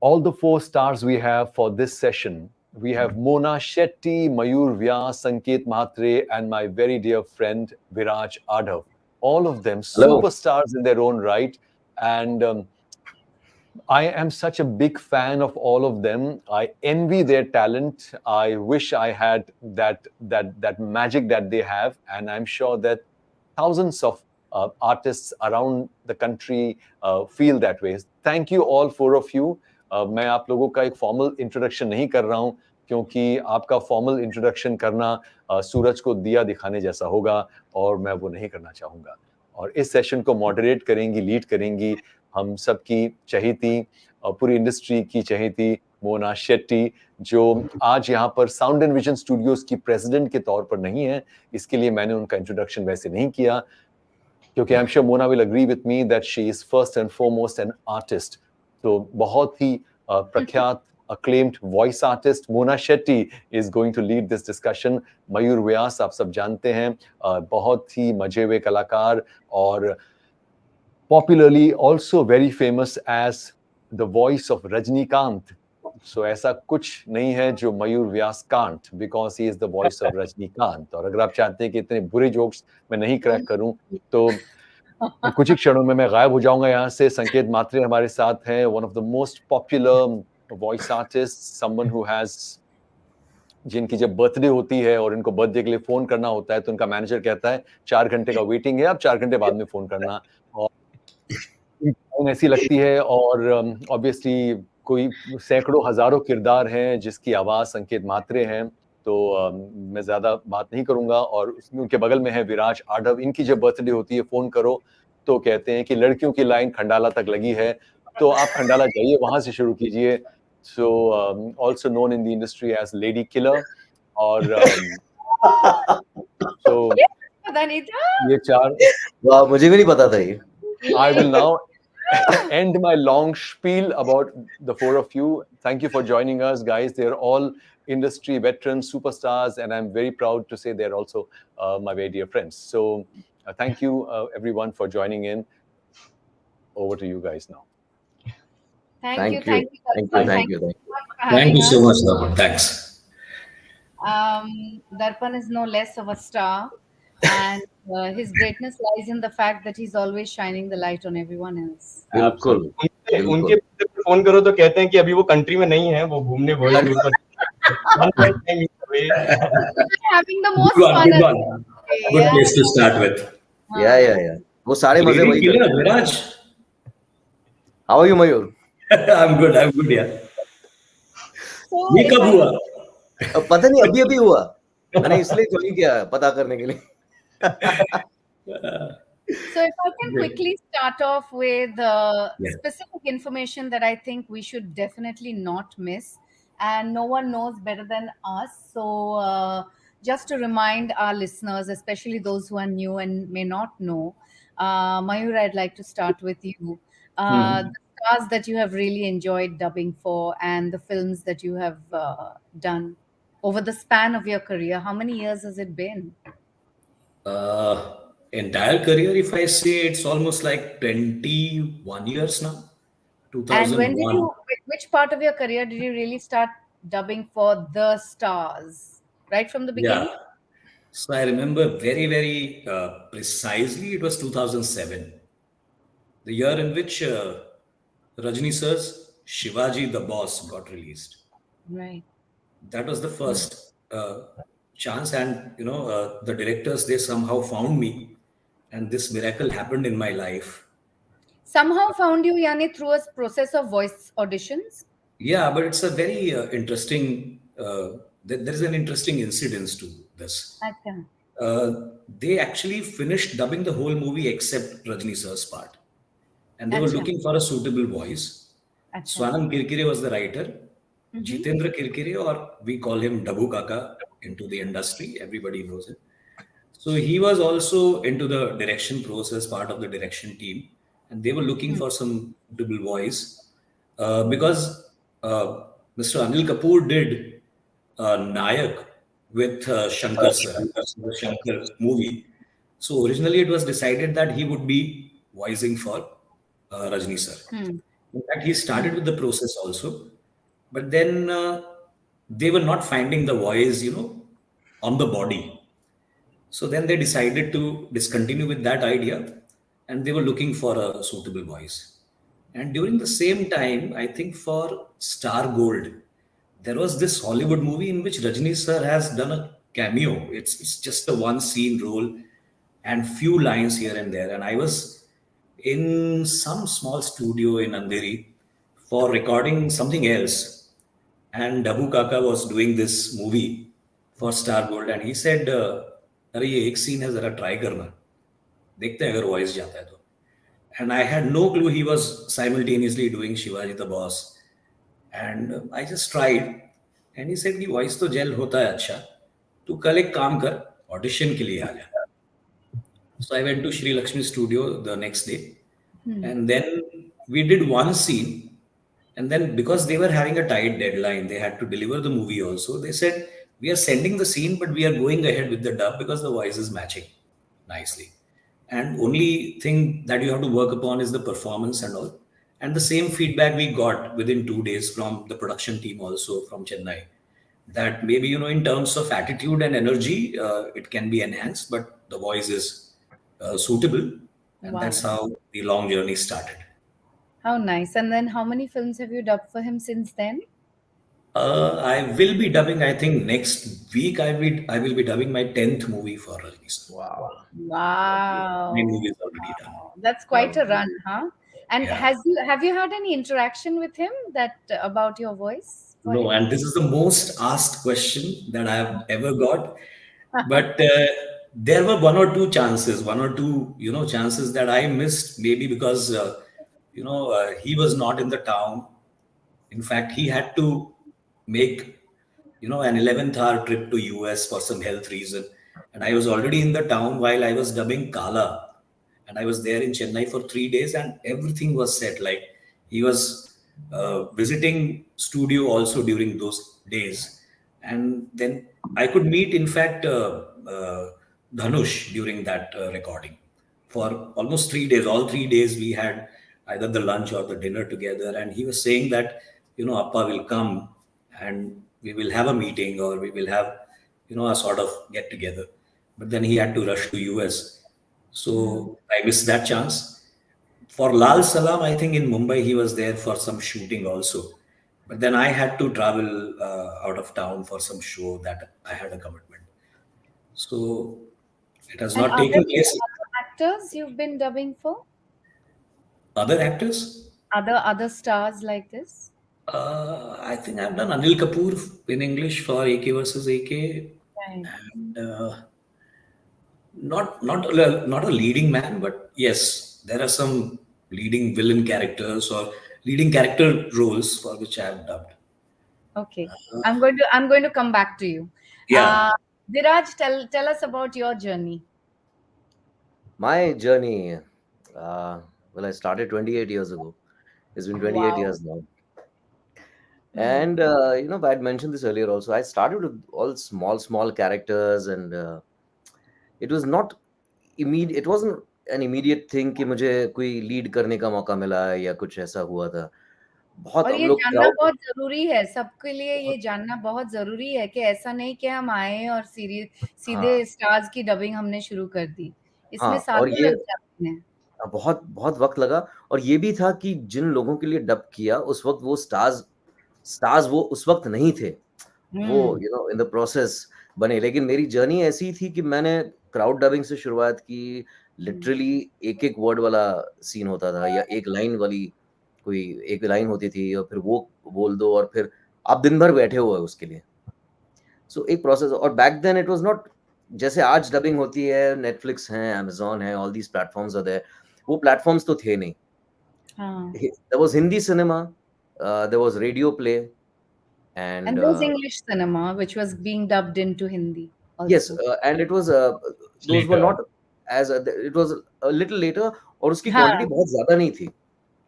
all the 4 stars we have for this session. We have Mona Shetty, Mayur Vyas, Sanket Mhatre, and my very dear friend Viraj Adhav. All of them superstars in their own right. And I am such a big fan of all of them. I envy their talent. I wish I had that magic that they have. And I'm sure that thousands of artists around the country feel that way. Thank you all 4 of you. मैं आप लोगों का एक formal introduction नहीं कर रहा हूं, क्योंकि आपका फॉर्मल इंट्रोडक्शन करना सूरज को दिया दिखाने जैसा होगा और मैं वो नहीं करना चाहूंगा। और इस सेशन को मॉडरेट करेंगी, लीड करेंगी हम सबकी चहेती, पूरी इंडस्ट्री की चहेती मोना शेट्टी, जो आज यहाँ पर साउंड एंड विजन स्टूडियोज की प्रेसिडेंट के तौर पर नहीं है। इसके लिए मैंने उनका इंट्रोडक्शन वैसे नहीं किया, क्योंकि I am sure Mona will agree with me that she is first and foremost an artist. तो बहुत ही प्रख्यात acclaimed voice artist Mona Shetty is going to lead this discussion. Mayur Vyas आप सब जानते हैं, बहुत ही मजे हुए कलाकार और popularly also very famous as the voice of Rajnikant. So ऐसा कुछ नहीं है जो मयूर व्यास can't, because he is the voice of Rajnikant. और अगर आप चाहते हैं कि इतने बुरे जोक्स मैं नहीं क्रैक करूं तो कुछ ही क्षणों में मैं गायब हो जाऊंगा यहाँ से। संकेत मात्रे हमारे साथ हैं, one of the most popular voice artists, someone who has, जिनकी जब बर्थडे होती है और इनको बर्थडे के लिए फोन करना होता है तो उनका मैनेजर कहता है 4 घंटे का वेटिंग है, आप 4 घंटे बाद में फोन करना। और ऐसी लगती है। और ऑब्वियसली कोई सैकड़ों हजारों किरदार हैं जिसकी आवाज संकेत मात्रे हैं, तो मैं ज्यादा बात नहीं करूंगा। और उसमें उनके बगल में है विराज आडव। इनकी जब बर्थडे होती है फोन करो तो कहते हैं कि लड़कियों की लाइन खंडाला तक लगी है, तो आप खंडाला जाइए, वहां से शुरू कीजिए। So also known in the industry as lady killer. और तो पता नहीं था ये 4, वाह, मुझे भी नहीं पता था ये। I will now end my long spiel about the four of you. Thank you for joining us, guys. They're all industry veterans, superstars, and I'm very proud to say they're also my very dear friends. So thank you, everyone, for joining in. Over to you guys now. Thank you, Thank you. Darpan. Thank you. So much for Thank having you so us. much, Darpan. Thanks. Darpan is no less of a star, and his greatness lies in the fact that he's always shining the light on everyone else. बिल्कुल उनके बिल्कुल phone करो तो कहते हैं कि अभी वो कंट्री में नहीं है, वो घूमने वॉइस टूर पर Having the most Good one, fun. good one. Good Yeah. place to start with. yeah. वो सारे मजे Great वही killer, करते हैं। Viraj. How are you, Mayur? I'm good, yeah. So ये if कब I- हुआ? पता नहीं, अभी हुआ। मैंने इसलिए ज्वाइन किया पता करने के लिए। So if I can quickly start off with Yeah. specific information that I think we should definitely not miss, and no one knows better than us. So just to remind our listeners, especially those who are new and may not know, Mayur, I'd like to start with you. The stars that you have really enjoyed dubbing for, and the films that you have done over the span of your career. How many years has it been? Entire career, if I say, it's almost like 21 years now. And when did 2001. you, which part of your career did you really start dubbing for the stars? Right from the beginning? Yeah. So I remember very, very precisely, it was 2007, the year in which Rajni sir's Shivaji the Boss got released. Right. That was the first chance, and the directors, they somehow found me, and this miracle happened in my life. Somehow found you, Yani, through a process of voice auditions? Yeah, but it's a very interesting. There is an interesting incidence to this. Okay. They actually finished dubbing the whole movie except Rajni sir's part, and they were Acha. looking for a suitable voice. Acha. Swanam Kirkire was the writer. Mhm. Jitendra Kirkire, or we call him Dabu Kaka into the industry, everybody knows him. So he was also into the direction process, part of the direction team, and they were looking for some suitable voice because Mr. Anil Kapoor did Nayak with Shankar sir, the Shankar movie. So originally it was decided that he would be voicing for Rajni sir. Hmm. In fact, he started with the process also, but then they were not finding the voice, on the body. So then they decided to discontinue with that idea, and they were looking for a suitable voice. And during the same time, I think for Star Gold, there was this Hollywood movie in which Rajni sir has done a cameo. It's just a one scene role and few lines here and there. And I was in some small studio in Andheri for recording something else. And Dabu Kaka was doing this movie for Star Gold, and he said, अरे ये एक scene है, जरा try करना, देखते हैं अगर voice जाता है तो. And I had no clue he was simultaneously doing Shivaji the Boss. And I just tried. And he said कि वॉइस तो जेल होता है अच्छा, तू कल एक काम कर, ऑडिशन के लिए आ जा. So I went to Sri Lakshmi studio the next day. And then we did one scene. And then because they were having a tight deadline, they had to deliver the movie also. They said, we are sending the scene, but we are going ahead with the dub because the voice is matching nicely. And only thing that you have to work upon is the performance and all. And the same feedback we got within 2 days from the production team also from Chennai, that maybe, in terms of attitude and energy, it can be enhanced, but the voice is suitable. And Wow. that's how the long journey started. How nice. And then how many films have you dubbed for him since then? I will be dubbing, I think next week, I will be dubbing my 10th movie for Rajni sir. Wow. Wow. My movie is already done. That's quite a run, huh? And Yeah. have you had any interaction with him about your voice? for No, him? and this is the most asked question that I have ever got. But there were one or two chances that I missed, maybe because he was not in the town. In fact, he had to make an 11th hour trip to US for some health reason, and I was already in the town while I was dubbing Kala. and I was there in Chennai for 3 days, and everything was set. Like he was visiting studio also during those days, and then I could meet, in fact, Dhanush during that recording for almost 3 days. All 3 days we had either the lunch or the dinner together, and he was saying that, Appa will come and we will have a meeting, or we will have, a sort of get together. But then he had to rush to US, so I missed that chance. For Lal Salam, I think in Mumbai he was there for some shooting also. But then I had to travel out of town for some show that I had a commitment. So it has And not taken place. other actors you've been dubbing for? Other actors? Other stars like this? I think I've done Anil Kapoor in English for AK versus AK, Right. and not a leading man, but yes, there are some leading villain characters or leading character roles for which I have dubbed. Okay. I'm going to come back to you. Yeah. Viraj, tell us about your journey. My journey, well, I started 28 years ago. It's been 28 Wow. years now. And, I had mentioned this earlier also. I started with all small characters, and it was not immediate. It wasn't an immediate thing कि मुझे कोई lead करने का मौका मिला या कुछ ऐसा हुआ था. बहुत और हम ये लोग जानना क्राउड बहुत जरूरी है, सबके लिए ये जानना बहुत जरूरी है कि ऐसा नहीं कि हम आए और सीधे हाँ, स्टार्स की डबिंग हमने शुरू कर दी। इसमें हाँ, और सालों ये लग जाते हैं। बहुत बहुत वक्त लगा, और ये भी था कि जिन लोगों के लिए डब किया उस वक्त वो स्टार्स वो उस वक्त नहीं थे, वो हम्म इन द प्रोसेस बने. लेकिन मेरी जर्नी ऐसी थी कि मैंने क्राउड डबिंग से शुरुआत की. लिटरली एक एक वर्ड वाला सीन होता था, या एक लाइन वाली कोई एक लाइन होती थी, और फिर वो बोल दो, और फिर आप दिन भर बैठे हुए हो उसके लिए. सो एक प्रोसेस. और back then it was not जैसे आज डबिंग होती है, नेटफ्लिक्स है, अमेज़न है, all these platforms are there. वो प्लेटफॉर्म्स तो थे नहीं. हाँ। There was Hindi cinema, there was radio play, And and there's English cinema which was being dubbed into Hindi yes, also. and it was those were not as it was a little later, और उसकी quantity हाँ बहुत ज्यादा नहीं थी.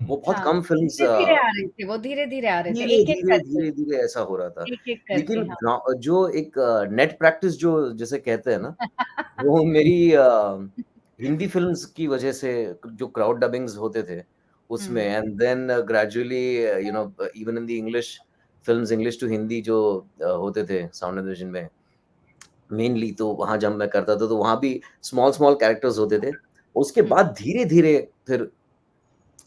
वो बहुत हाँ, कम फिल्म्स धीरे-धीरे आ रहे थे, वो धीरे-धीरे आ रहे थे, धीरे एक-एक धीरे करके, धीरे धीरे ऐसा हो रहा था. एक-एक करके, लेकिन हाँ। जो एक नेट प्रैक्टिस जो जिसे कहते हैं ना, वो मेरी हिंदी फिल्म्स की वजह से, जो क्राउड डबिंग्स होते थे उसमें, and then gradually even in the English films, English to Hindi जो होते थे साउंड एंड विजन में मेनली, तो वहाँ जब मैं करता था तो वहाँ भी स्मॉल कैरेक्टर्स होते थे. उसके बाद धीरे-धीरे फिर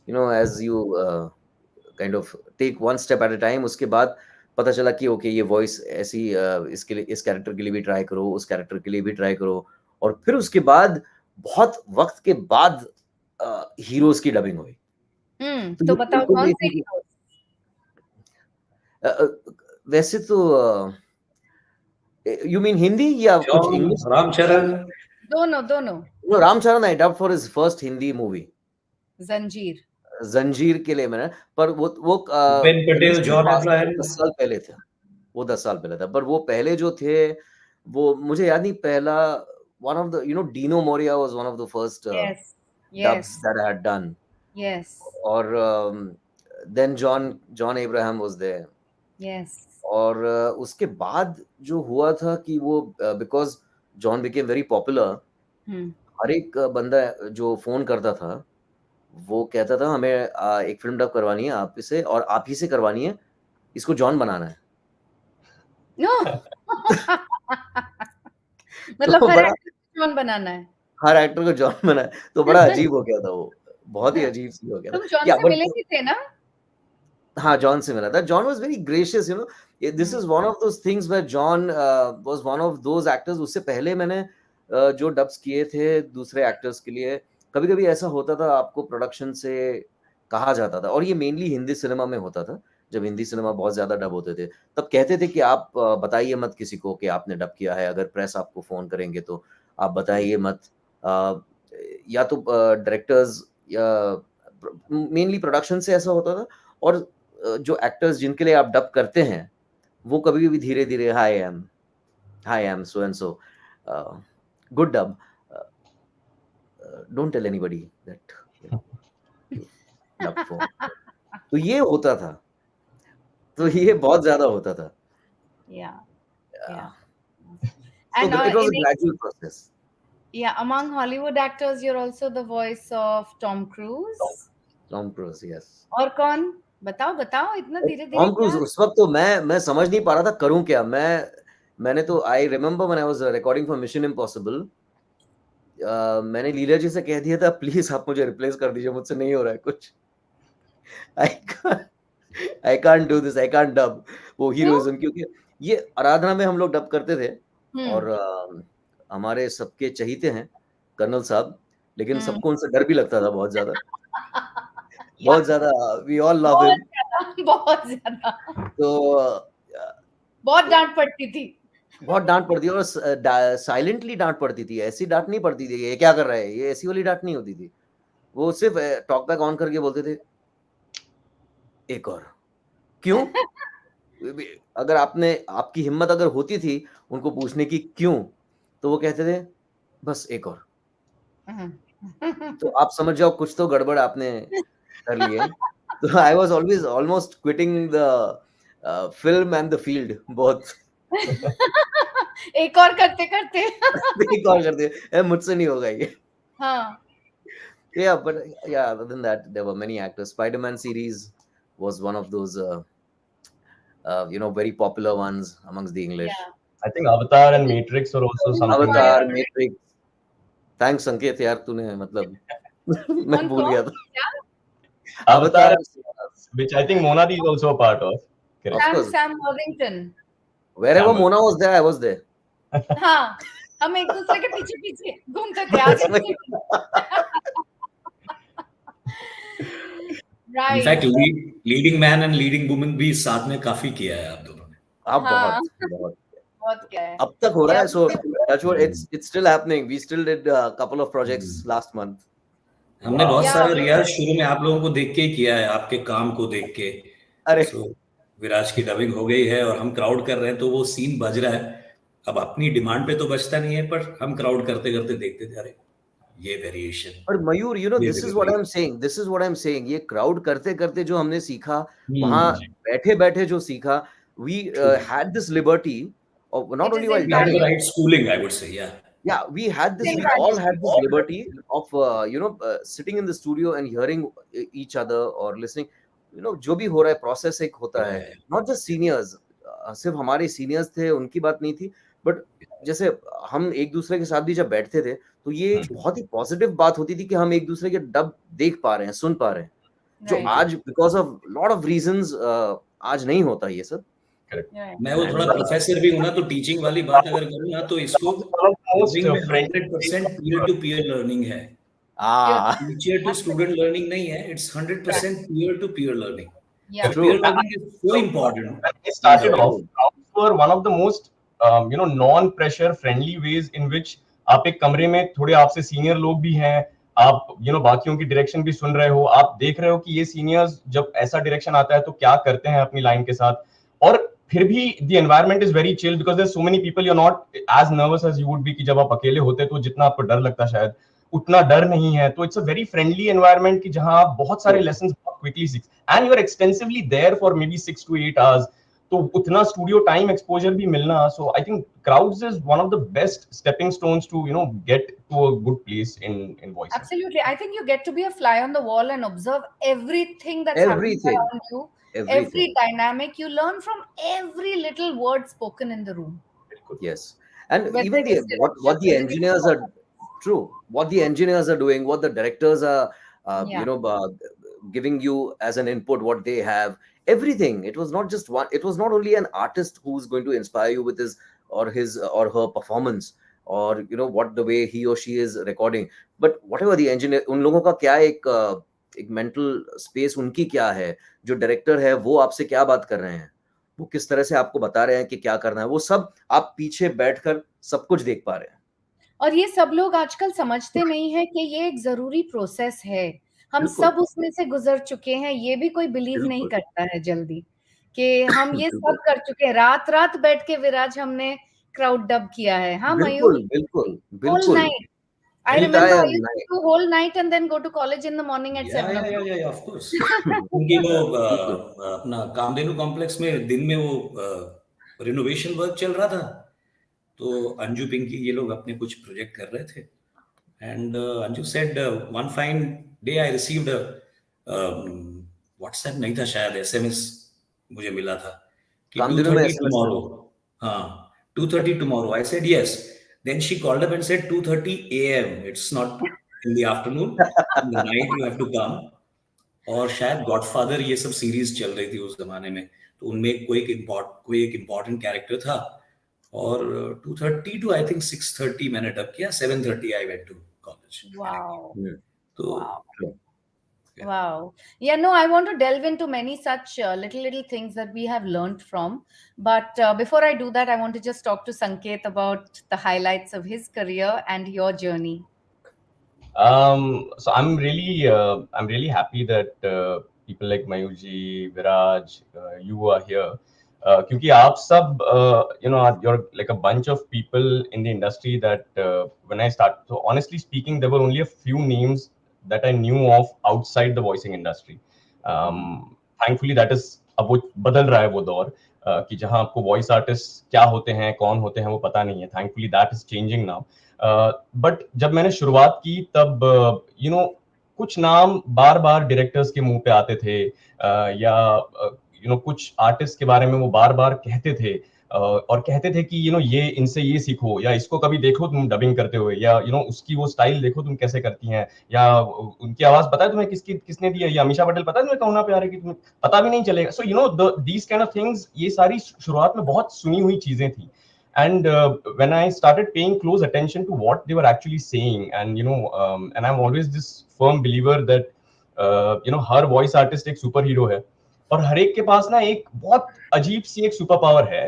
as you kind of take one step at a time, उसके बाद पता चला कि ओके ये वॉइस ऐसी इसके लिए, इस कैरेक्टर के लिए भी ट्राई करो, उस कैरेक्टर के लिए भी ट्राई करो. और फिर उसके बाद बहुत वक्त के बाद हीरोज़ की डबिंग हुई. तो तो ये बताओ बिल्कुल कौन नहीं से थी कि हीरो? वैसे तो यू मीन हिंदी या कुछ John, इंग्लिश? Ramcharan, दोनों। No, Ramcharan I dubbed for his first Hindi movie. Zanjeer. Zanjeer के लिए मैंने, पर वो Upen रिलीज Patel, के John पास Abraham. 10 साल पहले था. वो 10 साल पहले था. पर वो पहले जो थे, वो मुझे याद नहीं. पहला one of the Dino Morea was one of the first Yes, dubs yes, that I had done. yes, और then John Abraham was there. yes. और उसके बाद जो हुआ था कि वो because John became very popular, hmm हर एक बंदा जो फ़ोन करता था, वो कहता था हमें एक फ़िल्म डब करवानी है आप से, और आप ही से करवानी है, इसको जॉन बनाना है. नो मतलब तो हर बड़ा एक्टर को जॉन बनाना है। हर एक्टर को जॉन बनाना है, तो बड़ा अजीब हो गया था वो. बहुत ही अजीब सी हो गया था. तुम जॉन या से बट मिले भी थे ना? हाँ, जॉन से मिला था. John was very gracious, this is one of those things where John was one of those actors. उससे पहले मैंने जो डब्स किए थे दूसरे एक्टर्स के लिए, कभी-कभी ऐसा होता था, आपको प्रोडक्शन से कहा जाता था, और ये मेनली हिंदी सिनेमा में होता था. जब हिंदी सिनेमा बहुत ज़्यादा डब होते थे, तब कहते थे कि आप बताइए मत किसी को कि आपने डब किया है. अगर प्रेस आपको फ़ोन करेंगे तो आप बताइए मत. अ, या तो डायरेक्टर्स या मेनली प्रोडक्शन से ऐसा होता था. और जो एक्टर्स जिनके लिए आप डब करते हैं, वो कभी-कभी धीरे-धीरे hi I am so and so, good dub, don't tell anybody that you dub for. तो ये होता था, तो ये बहुत ज्यादा होता था। Yeah. Yeah. So And it was a gradual process. yeah, among Hollywood actors, you're also the voice of Tom Cruise. Tom Cruise, yes. और कौन? बताओ बताओ, इतना धीरे धीरे Tom Cruise, क्या? उस वक्त तो मैं समझ नहीं पा रहा था करूं क्या। मैंने तो I remember when I was recording for mission impossible, मैंने लीला जी से कह दिया था प्लीज आप मुझे रिप्लेस कर दीजिए, मुझसे नहीं हो रहा है कुछ। I can't do this, I can't dub वो हीरोइज्म, क्योंकि ये आराधना में हम लोग डब करते थे और हमारे सबके चहीते हैं कर्नल साहब, लेकिन सबको उनसे डर भी लगता था बहुत ज्यादा, बहुत ज्यादा। वी ऑल लव हिम, बहुत ज्यादा। तो बहुत डांट पड़ती थी, बहुत डांट पड़ती थी, और साइलेंटली डांट पड़ती थी, ऐसी डांट नहीं पड़ती थी ये क्या कर रहा है, ये ऐसी वाली डांट नहीं होती थी। वो सिर्फ टॉक बैक ऑन करके बोलते थे एक और। क्यों? अगर आपकी हिम्मत अगर होती थी उनको पूछने की क्यों, तो वो कहते थे बस एक और। तो आप समझ जाओ कुछ तो गड़बड़ आपने कर ली है। तो I was always almost quitting the film and the field, बहुत एक और करते करते एक और करते, मुझसे नहीं होगा ये। हाँ। Yeah, but yeah, other than that, there were many actors. Spider-Man series was one of those, very popular ones amongst the English. Yeah. I think Avatar and Matrix are also something. Avatar, Matrix. Thanks संकेत यार, तूने मतलब मैं भूल गया था. क्या? Avatar, which I think Mona is also a part of. Correct. Sam Worthington. Wherever Mona was there, I was there. हाँ, हम एक दूसरे के पीछे पीछे घूमते थे आगे। Right. In fact, leading man and leading woman भी साथ में काफी किया है आप दोनों ने। आप बहुत बहुत क्या है। अब तक हो रहा है, so that's what it's still happening. We still did a couple of projects last month. हमने बहुत सारा रियाज शुरू में आप लोगों को देख के ही किया है, आपके काम को देख के। अरे विराज की डबिंग हो गई है और हम क्राउड कर रहे हैं, तो वो सीन बज रहा है। अब अपनी डिमांड पे तो बचता नहीं है, पर हम क्राउड करते करते देखते थे, अरे ये वेरिएशन। और मयूर, this is what I'm saying, ये क्राउड करते करते जो हमने सीखा, वहां बैठे बैठे जो सीखा, we had this liberty of not only while we had the right schooling, I would say, yeah, we all had this liberty of sitting in the studio and hearing each other or listening, जो भी हो रहा है, process एक होता है, not just seniors, सिर्फ हमारे सीनियर्स थे उनकी बात नहीं थी, बट जैसे हम एक दूसरे के साथ भी जब बैठते थे तो ये बहुत ही पॉजिटिव बात होती थी कि हम एक दूसरे के डब देख पा रहे हैं, सुन पा रहे हैं, जो आज because of lot of reasons आज नहीं होता ये सब। मैं वो थोड़ा प्रोफेसर भी हूं ना, तो टीचिंग वाली बात अगर करूं ना, तो इसको 100% पीयर टू पीयर लर्निंग है। टीचर टू स्टूडेंट लर्निंग नहीं है, it's 100% peer to peer learning. Peer learning is so important. When I started off, crowds were one of the most non-pressure friendly ways in which आप एक कमरे में थोड़े आपसे senior लोग भी हैं, आप बाकियों की डायरेक्शन भी सुन रहे हो, आप देख रहे हो कि ये सीनियर्स जब ऐसा डायरेक्शन आता है तो क्या करते हैं अपनी लाइन के साथ, और फिर भी the environment is very chill because there's so many people, you're not as nervous as you would be कि जब आप अकेले होते तो जितना आपको डर लगता शायद उतना डर नहीं है। तो it's a very friendly environment कि जहां आप बहुत सारे लेसन्स बहुत क्विकली सीख, and you are extensively there for maybe 6 to 8 hours, तो उतना स्टूडियो टाइम एक्सपोजर भी मिलना। So I think crowds is one of the best stepping stones to get to a good place in voice. Absolutely. I think you get to be a fly on the wall and observe everything that's happening around you. Every dynamic, you learn from every little word spoken in the room. Yes. And even what the engineers are what the engineers are doing, what the directors are giving you as an input, what they have, everything. It was not just one, it was not only an artist who's going to inspire you with his or her performance, or what the way he or she is recording, but whatever the engineer, उन लोगों का क्या एक mental space उनकी क्या है, जो director है वो आपसे क्या बात कर रहे हैं, वो किस तरह से आपको बता रहे हैं कि क्या करना है, वो सब आप पीछे बैठकर सब कुछ देख पा रहे हैं। और ये सब लोग आजकल समझते नहीं है कि ये एक जरूरी प्रोसेस है, हम सब उसमें से गुजर चुके हैं, ये भी कोई बिलीव नहीं करता है जल्दी कि हम ये सब कर चुके हैं। रात रात बैठ के विराज हमने क्राउड डब किया है। हाँ मयूर, बिल्कुल। Night I Entire remember I used night. to do whole night and then go to college in the morning at 7 o'clock. या ऑफ कोर्स क्योंकि वो अपना कामधेनु कॉम्प्लेक्स में दिन में वो रिनोवेशन वर्क चल रहा था, तो अंजू पिंकी ये लोग अपने कुछ प्रोजेक्ट कर रहे थे, and Anju said one fine day I received WhatsApp नहीं था शायद, एसएमएस मुझे मिला था कि कामधेनु में 2:30 SMS टुमारो. हाँ, 2:30 tomorrow. I said yes. Then she called up and said 2:30 a.m. It's not in the afternoon. In the night you have to come. और शायद गॉडफादर ये सब सीरीज चल रही थी उस जमाने में, तो उनमें कोई एक इम्पोर्टेंट कैरेक्टर था, और 2:30 to I think 6:30 मैंने डब किया, 7:30 I went to college. Wow. तो Wow. Yeah, no, I want to delve into many such little things that we have learned from. But before I do that, I want to just talk to Sanket about the highlights of his career and your journey. So I'm really happy that people like Mayuji, Viraj, you are here. क्योंकि आप सब you're like a bunch of people in the industry that when I start, so honestly speaking, there were only a few names that I knew of outside the voicing industry. Thankfully that is अब वो बदल रहा है वो दौर कि जहां आपको वॉइस आर्टिस्ट क्या होते हैं, कौन होते हैं वो पता नहीं है. Thankfully that is changing now. But जब मैंने शुरुआत की तब कुछ नाम बार बार डायरेक्टर्स के मुंह पे आते थे, या कुछ आर्टिस्ट के बारे में वो बार बार कहते थे, और कहते थे कि ये इनसे ये सीखो, या इसको कभी देखो तुम डबिंग करते हुए, या उसकी वो स्टाइल देखो तुम कैसे करती हैं, या उनकी आवाज पता है तुम्हें किसने दी है, या अमीषा पटेल पता है तुम्हें कौन पे आ रही है कि तुम्हें पता भी नहीं चलेगा. So these kind of things, ये सारी शुरुआत में बहुत सुनी हुई चीजें थी. And when I started paying close attention to what they were actually saying, and and I'm always this firm believer that her voice artist एक super hero है, और हर एक के पास ना एक बहुत अजीब सी एक सुपर पावर है.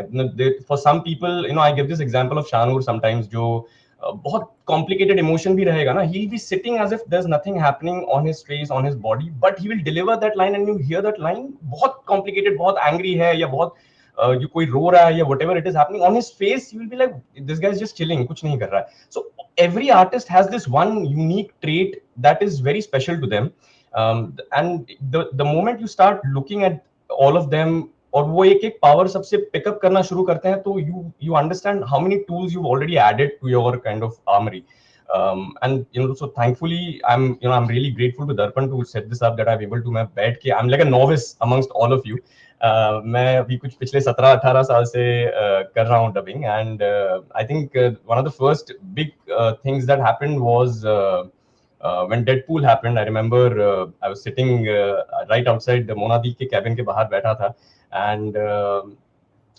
For some people, I give this example of Shanur sometimes, जो बहुत complicated emotion भी रहेगा ना, he'll be sitting as if there's nothing happening on his face, on his body, but he will deliver that line and you hear that line बहुत complicated, बहुत angry है, या बहुत जो कोई रो रहा है, या whatever it is happening on his face, you will be like, this guy is just chilling, कुछ नहीं कर रहा है. So every artist has this one unique trait that is very special to them, and the moment you start looking at all of them, और वो एक एक power सबसे पिकअप करना शुरू करते हैं, तो you understand how many tools you've already added to your kind of armory. And so thankfully I'm really grateful to Darpan to set this up, that I'm able to मैं बैठ के, I'm like a novice amongst all of you. मैं अभी कुछ पिछले 17-18 साल से कर रहा हूँ dubbing, and I think one of the first big things that happened was when Deadpool happened. I remember I was sitting right outside the Monadi के cabin के बाहर बैठा था, and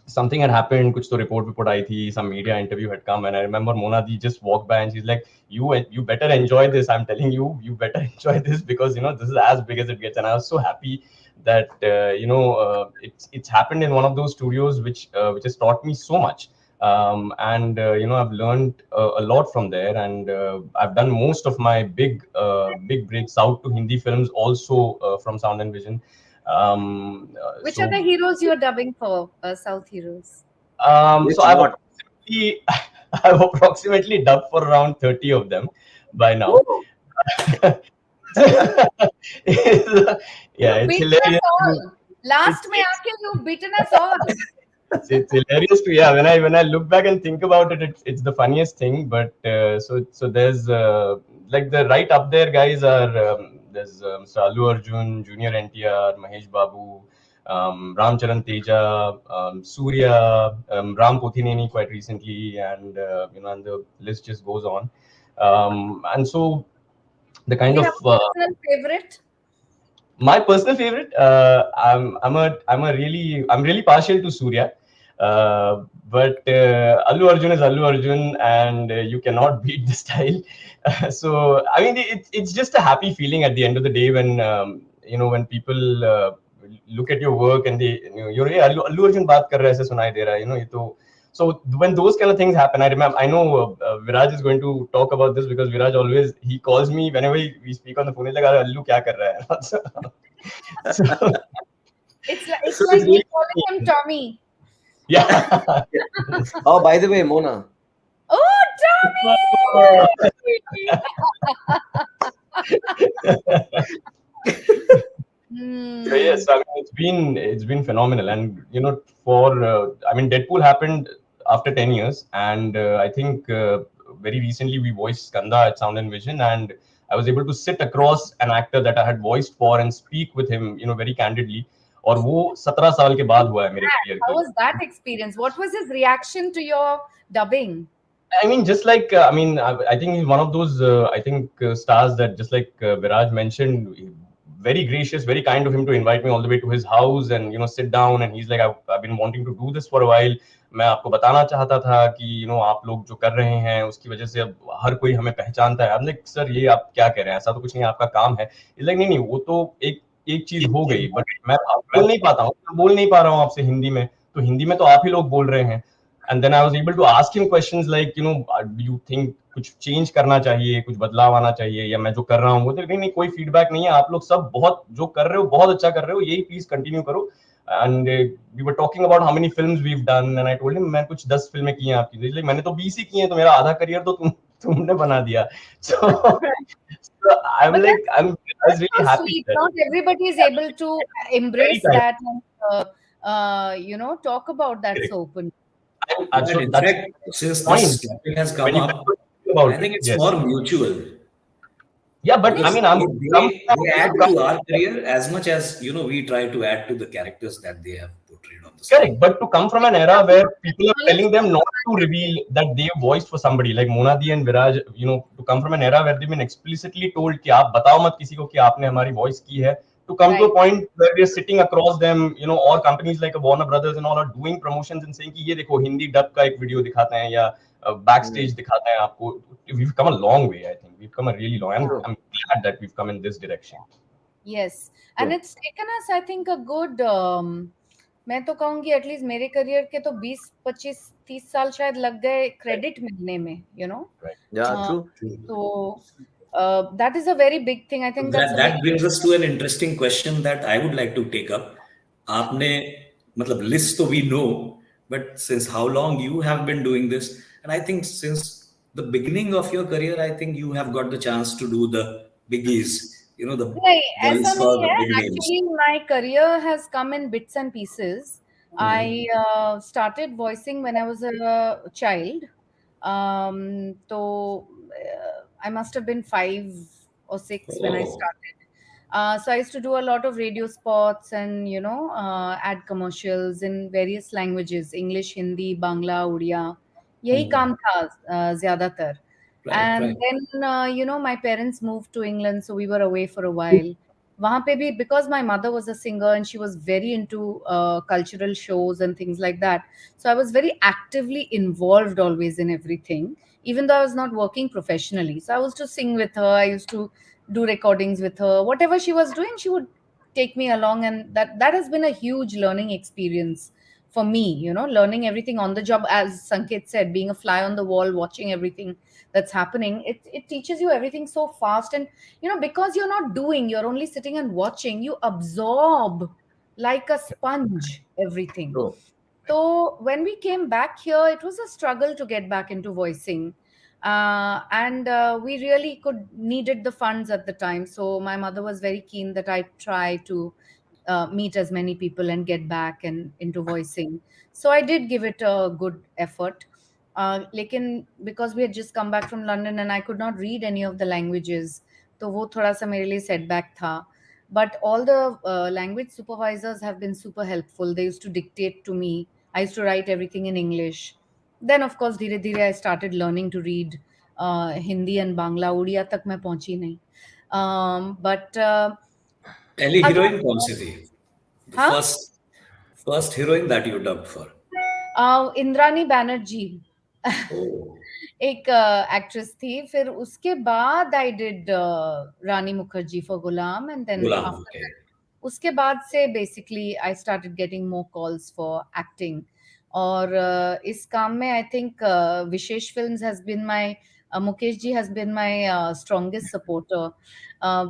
something had happened, कुछ तो report आई थी, some media interview had come, and I remember Monadi just walked by and she's like, you better enjoy this, I'm telling you, you better enjoy this, because this is as big as it gets. And I was so happy that it's happened in one of those studios which has taught me so much, and I've learned a lot from there, and I've done most of my big breaks out to Hindi films also from Sound and Vision. Which are the heroes you're dubbing for, South heroes? So I've approximately dubbed for around 30 of them by now. Yeah, it's hilarious. Last mein aake you've beaten us all. It's hilarious to, when I look back and think about it, it's the funniest thing. But so there's like the right up there guys are there's Mr. Allu Arjun, Junior NTR, Mahesh Babu, Ram Charan Teja, Surya, Ram Pothineni quite recently, and and the list just goes on. And so the kind of personal favorite. My personal favorite, I'm really partial to Surya, but Allu Arjun is Allu Arjun, and you cannot beat the style. So I mean, it's just a happy feeling at the end of the day when when people look at your work and they Allu Arjun baat kar raha hai, aise sunai de raha hai, So when those kind of things happen, I know Viraj is going to talk about this, because Viraj always, he calls me whenever we speak on the phone, he's like, Allu kya kar raha hai? So, it's like me calling him Tommy. Yeah. Oh, by the way, Mona. Oh, Tommy! So yes, I mean it's been phenomenal, and for I mean Deadpool happened after 10 years, and I think very recently we voiced Skanda at Sound and Vision, and I was able to sit across an actor that I had voiced for and speak with him, very candidly. और वो 17 साल के बाद हुआ है मेरे career How के. was that experience? What was his reaction to your dubbing? I mean, just like I think he's one of those stars that, just like Viraj mentioned, very gracious, very kind of him to invite me all the way to his house and sit down, and he's like, I've been wanting to do this for a while. मैं आपको बताना चाहता था कि आप लोग जो कर रहे हैं उसकी वजह से अब हर कोई हमें पहचानता है. हमने सर ये आप क्या कह रहे हैं, ऐसा तो कुछ नहीं, आपका काम है. He's like, नहीं नहीं, वो तो एक चीज हो गई, बट मैं बोल नहीं पाता हूँ, मैं बोल नहीं पा रहा हूँ आपसे हिंदी में, तो हिंदी में तो आप ही लोग बोल रहे हैं. And then I was able to ask him questions like, do you think कुछ चेंज करना चाहिए, कुछ बदलाव आना चाहिए, या मैं जो कर रहा हूँ वो तो नहीं, कोई फीडबैक नहीं है, आप लोग सब बहुत जो कर रहे हो बहुत अच्छा कर रहे हो, यही प्लीज कंटिन्यू करो. And we were talking about how many films we've done, and I told him मैं कुछ 10 फिल्में की हैं आपकी. Like, मैंने तो 20 ही की हैं, तो मेरा आधा करियर तो तुमने बना दिया. So I'm But like, I was really so happy sweet. that Not everybody is able to embrace kind. that and talk about that so openly. And And so in that's fact, since the point this topic has when come you up, about I think it. it's Yes. more mutual. Yeah, but I Because mean, they add to our career as much as we try to add to the characters that they have portrayed on the screen. Correct, but to come from an era where people are telling them not to reveal that they voiced for somebody like Monadi and Viraj, to come from an era where they've been explicitly told कि आप बताओ मत किसी को कि आपने हमारी voice की है, to come to a point where we're sitting across them, or companies like Warner Brothers and all are doing promotions and saying कि ये देखो हिंदी dub का एक video दिखाते हैं या backstage दिखाते हैं आपको. We've come a long way, I think. We've come a really long. I'm glad that we've come in this direction. Yes, and it's taken us, I think, a good मैं तो कहूँगी at least मेरे career के तो 20 25 30 साल शायद लग गए क्रेडिट मिलने में, Yeah, true. So that is a very big thing. I think that's a That very brings us to an interesting question that I would like to take up. आपने मतलब list तो we know, but since how long you have been doing this? And I think since the beginning of your career, I think you have got the chance to do the biggies. The नहीं, ऐसा boys नहीं for the है. big names. Actually, my career has come in bits and pieces. I started voicing when I was a child. So I must have been 5 or 6 when I started. So I used to do a lot of radio spots and ad commercials in various languages: English, Hindi, Bangla, Odia. यही काम था ज्यादातर. And then my parents moved to England, so we were away for a while. वहाँ पे भी, because my mother was a singer and she was very into cultural shows and things like that, so I was very actively involved always in everything, even though I was not working professionally. So I used to sing with her, I used to do recordings with her. Whatever she was doing, she would take me along, and that has been a huge learning experience for me, learning everything on the job. As Sanket said, being a fly on the wall, watching everything that's happening, it teaches you everything so fast. And because you're not doing, you're only sitting and watching, you absorb like a sponge everything. True. So when we came back here, it was a struggle to get back into voicing. And we really needed the funds at the time. So my mother was very keen that I try to meet as many people and get back and into voicing. So I did give it a good effort. लेकिन because we had just come back from London and I could not read any of the languages, तो वो थोड़ा सा मेरे लिए setback था. But all the language supervisors have been super helpful. They used to dictate to me. I used to write everything in English. Then of course धीरे धीरे I started learning to read Hindi and Bangla. Odia तक मैं पहुंची नहीं. But पहली heroine कौन सी थी? हाँ? First heroine that you dubbed for? Indrani Banerjee एक एक्ट्रेस थी. फिर उसके बाद I did Rani Mukherjee for Ghulam, and then उसके बाद से basically I started getting more calls for acting. और इस काम में I think Vishesh films has been my Mukesh ji has been my strongest supporter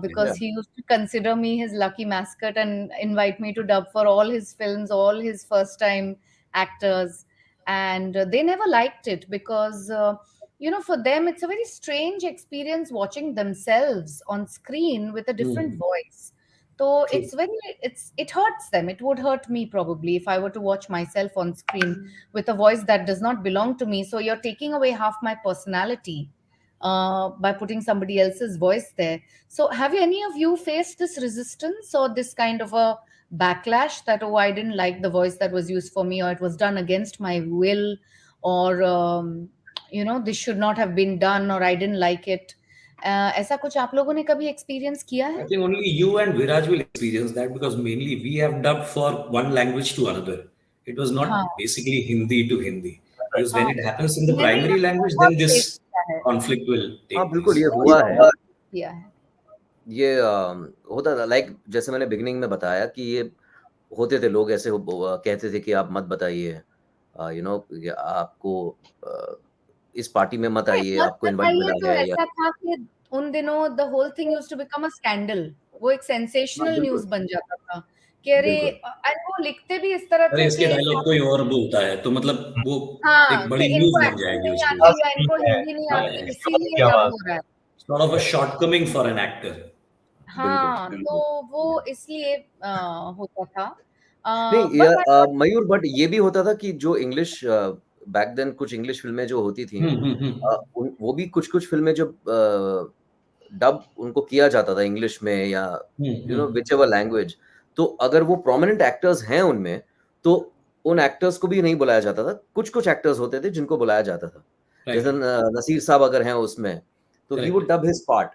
because he used to consider me his lucky mascot and invite me to dub for all his films, all his first time actors. And they never liked it because for them, it's a very strange experience watching themselves on screen with a different voice. So it hurts them. It would hurt me probably if I were to watch myself on screen with a voice that does not belong to me. So you're taking away half my personality by putting somebody else's voice there. So have any of you faced this resistance or this kind of a backlash that, oh, I didn't like the voice that was used for me, or it was done against my will, or this should not have been done, or I didn't like it? ऐसा कुछ आप लोगों ने कभी experience किया है? I think only you and Viraj will experience that, because mainly we have dubbed for one language to another. It was not basically Hindi to Hindi. Because when it happens in the primary language, then this conflict will take हाँ place. बिल्कुल ये हुआ है किया है. ये होता था, लाइक जैसे मैंने बिगिनिंग में बताया कि ये होते थे लोग ऐसे कहते थे कि आप मत बताइए, आपको इस पार्टी में मत आइए, आपको इनवाइट मिला तो है या ऐसा था कि उन दिनों the whole thing used to become a scandal. वो एक sensational news बन जाता था कि अरे, और वो लिखते भी इस तरह अरे थे इसके कि डायलॉग कोई और बोलता है, तो मतलब वो एक कि बड़ी इनको न्यूज बन एक्टिंग जाएगी नहीं उसकी आती या इनको हिंदी नहीं आती, इसीलिए डब हो रहा है. sort of a shortcoming for an actor. हाँ, तो वो इसलिए होता था. नहीं but मयूर, बट ये भी होता था कि जो इंग्लिश बैक देन कुछ इंग्लिश फिल्में जो होती थी वो भी कुछ फिल्में जो डब उनको किया जाता था इंग्लिश में या विच एवर लैंग्वेज, तो अगर वो प्रोमिनेंट एक्टर्स हैं उनमें, तो उन एक्टर्स को भी नहीं बुलाया जाता था. कुछ एक्टर्स होते थे जिनको बुलाया जाता था, जैसे नसीर साहब अगर हैं उसमें, तो he would dub his part.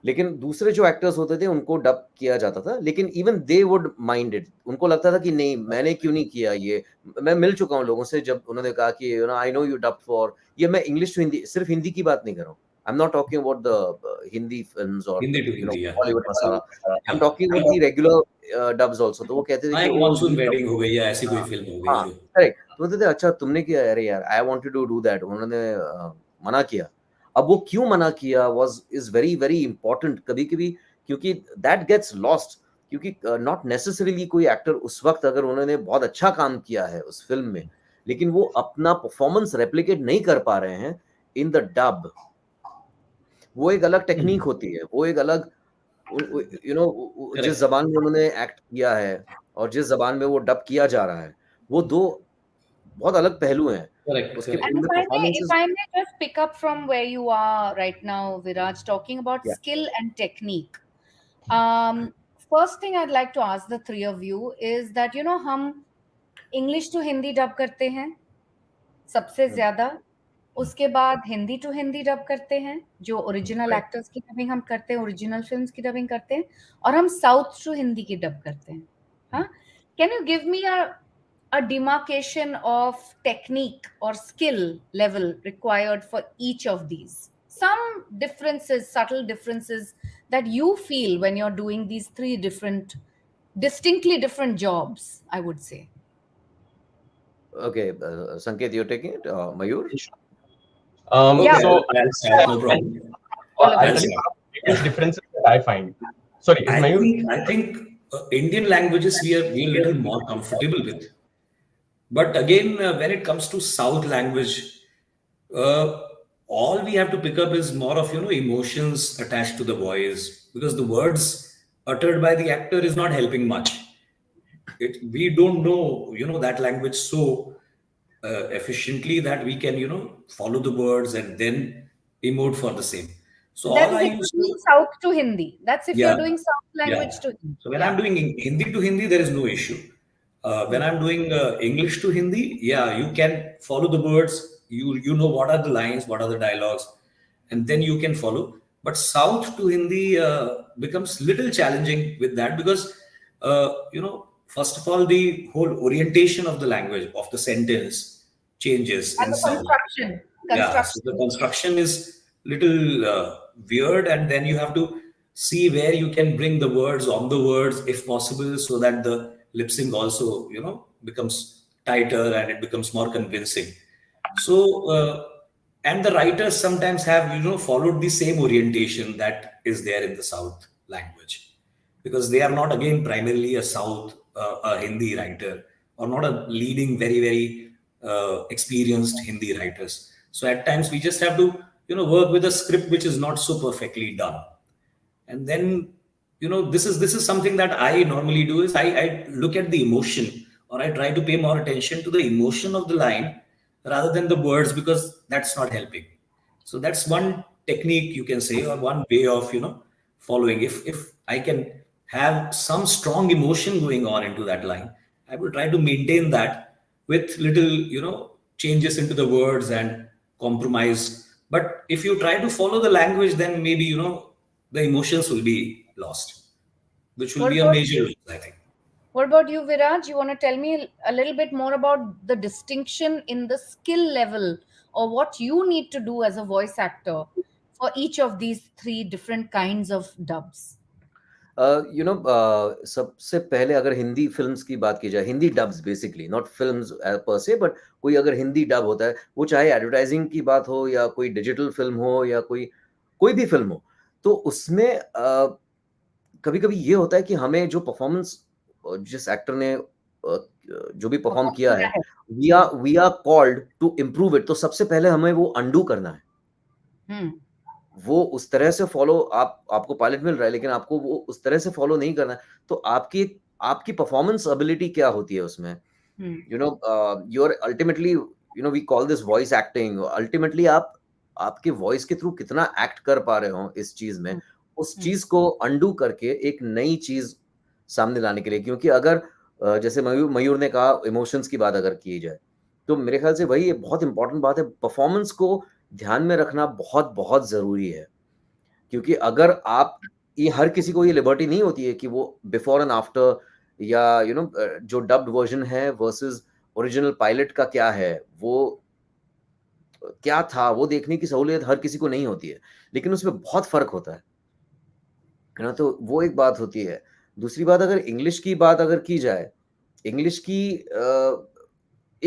लेकिन दूसरे जो एक्टर्स होते थे उनको डब किया जाता था, लेकिन even they would mind it. उनको लगता था कि नहीं, मैंने क्यों नहीं किया ये. मैं मिल चुका हूँ लोगों से जब उन्होंने कहा कि I know you dub for ये. मैं इंग्लिश टू हिंदी, सिर्फ हिंदी की बात नहीं कर रहा हूँ. I am not talking about the Hindi films और Bollywood masala. I am talking about the regular dubs also. तो वो कहते थे कि मॉनसून वेडिंग हो गई या ऐसी कोई फिल्म हो गई. करेक्ट. तो बोलते थे अच्छा तुमने किया, अरे यार I wanted to do that. उन्होंने मना किया. अब वो क्यों मना किया इज वेरी वेरी इंपॉर्टेंट कभी कभी, क्योंकि दैट गेट्स लॉस्ट. क्योंकि नॉट नेसेसरीली कोई एक्टर उस वक्त अगर उन्होंने बहुत अच्छा काम किया है उस फिल्म में, लेकिन वो अपना परफॉर्मेंस रेप्लिकेट नहीं कर पा रहे हैं इन द डब, वो एक अलग टेक्निक होती है. वो एक अलग जिस जबान में उन्होंने एक्ट किया है और जिस जबान में वो डब किया जा रहा है, वो दो बहुत अलग पहलू हैं. And if I may just pick up from where you are right now, Viraj, talking about skill and technique. First thing I'd like to ask the three of you is that, हम English to Hindi dub करते हैं सबसे ज्यादा. उसके बाद Hindi to Hindi dub करते हैं, जो ओरिजिनल एक्टर्स की डबिंग हम करते हैं, ओरिजिनल फिल्म्स की डबिंग करते हैं, और हम साउथ टू हिंदी की डब करते हैं. हाँ, can you give me a demarcation of technique or skill level required for each of these? Some differences, subtle differences that you feel when you're doing these three distinctly different jobs, I would say. Okay, Sanket, you're taking it, Mayur? Yeah. So no problem. I'll tell you biggest differences that I find. Sorry, I think Indian languages we are a little more comfortable with. But again, when it comes to South language, all we have to pick up is more of emotions attached to the voice, because the words uttered by the actor is not helping much. We don't know that language so efficiently that we can follow the words and then emote for the same. So that all is I if used you're doing South to Hindi. That's if you're doing South language to Hindi. So when I'm doing Hindi to Hindi, there is no issue. When I'm doing English to Hindi, you can follow the words. You know what are the lines, what are the dialogues, and then you can follow. But South to Hindi becomes little challenging with that, because first of all, the whole orientation of the language of the sentence changes and in the South. construction. So the construction is little weird, and then you have to see where you can bring the words on the words if possible, so that the lip sync also becomes tighter and it becomes more convincing. So and the writers sometimes have followed the same orientation that is there in the South language, because they are not again primarily a Hindi writer, or not a leading very very experienced Hindi writers. So at times we just have to, work with a script which is not so perfectly done. And then, this is something that I normally do is I look at the emotion, or I try to pay more attention to the emotion of the line rather than the words, because that's not helping. So that's one technique, you can say, or one way of, following. If I can have some strong emotion going on into that line, I will try to maintain that with little, changes into the words and compromise. But if you try to follow the language, then maybe, the emotions will be lost, which will What be a about major loss, I think. What about you, Viraj? You want to tell me a little bit more about the distinction in the skill level, or what you need to do as a voice actor for each of these three different kinds of dubs? सबसे पहले अगर Hindi films की बात की जाए, Hindi dubs basically, not films पर से, but कोई अगर हिंदी डब होता है, वो चाहे एडवर्टाइजिंग की बात हो या कोई डिजिटल फिल्म हो या कोई भी फिल्म हो, तो उसमें कभी-कभी ये होता है कि हमें जो परफॉर्मेंस जिस एक्टर ने जो भी परफॉर्म किया है, we are called to improve it, तो सबसे पहले हमें वो अंडू करना है। वो उस तरह से फॉलो आपको पायलट मिल रहा है, लेकिन आपको वो उस तरह से फॉलो नहीं करना है, तो आपकी परफॉर्मेंस एबिलिटी क्या होती है उसमें? You are ultimately, we call this voice acting. Ultimately आपके वॉइस के थ्रू कितना एक्ट कर पा रहे हो इस चीज में, उस चीज को अंडू करके एक नई चीज सामने लाने के लिए। क्योंकि अगर जैसे मयूर ने कहा, इमोशंस की बात अगर की जाए, तो मेरे ख्याल से वही बहुत इंपॉर्टेंट बात है। परफॉर्मेंस को ध्यान में रखना बहुत बहुत जरूरी है, क्योंकि अगर ये हर किसी को ये लिबर्टी नहीं होती है कि वो बिफोर एंड आफ्टर, या जो डब्ड वर्जन है वर्सेस ओरिजिनल पायलट का क्या है, वो क्या था, वो देखने की सहूलियत हर किसी को नहीं होती है, लेकिन उसमें बहुत फर्क होता है ना। तो वो एक बात होती है। दूसरी बात, अगर इंग्लिश की बात अगर की जाए, इंग्लिश की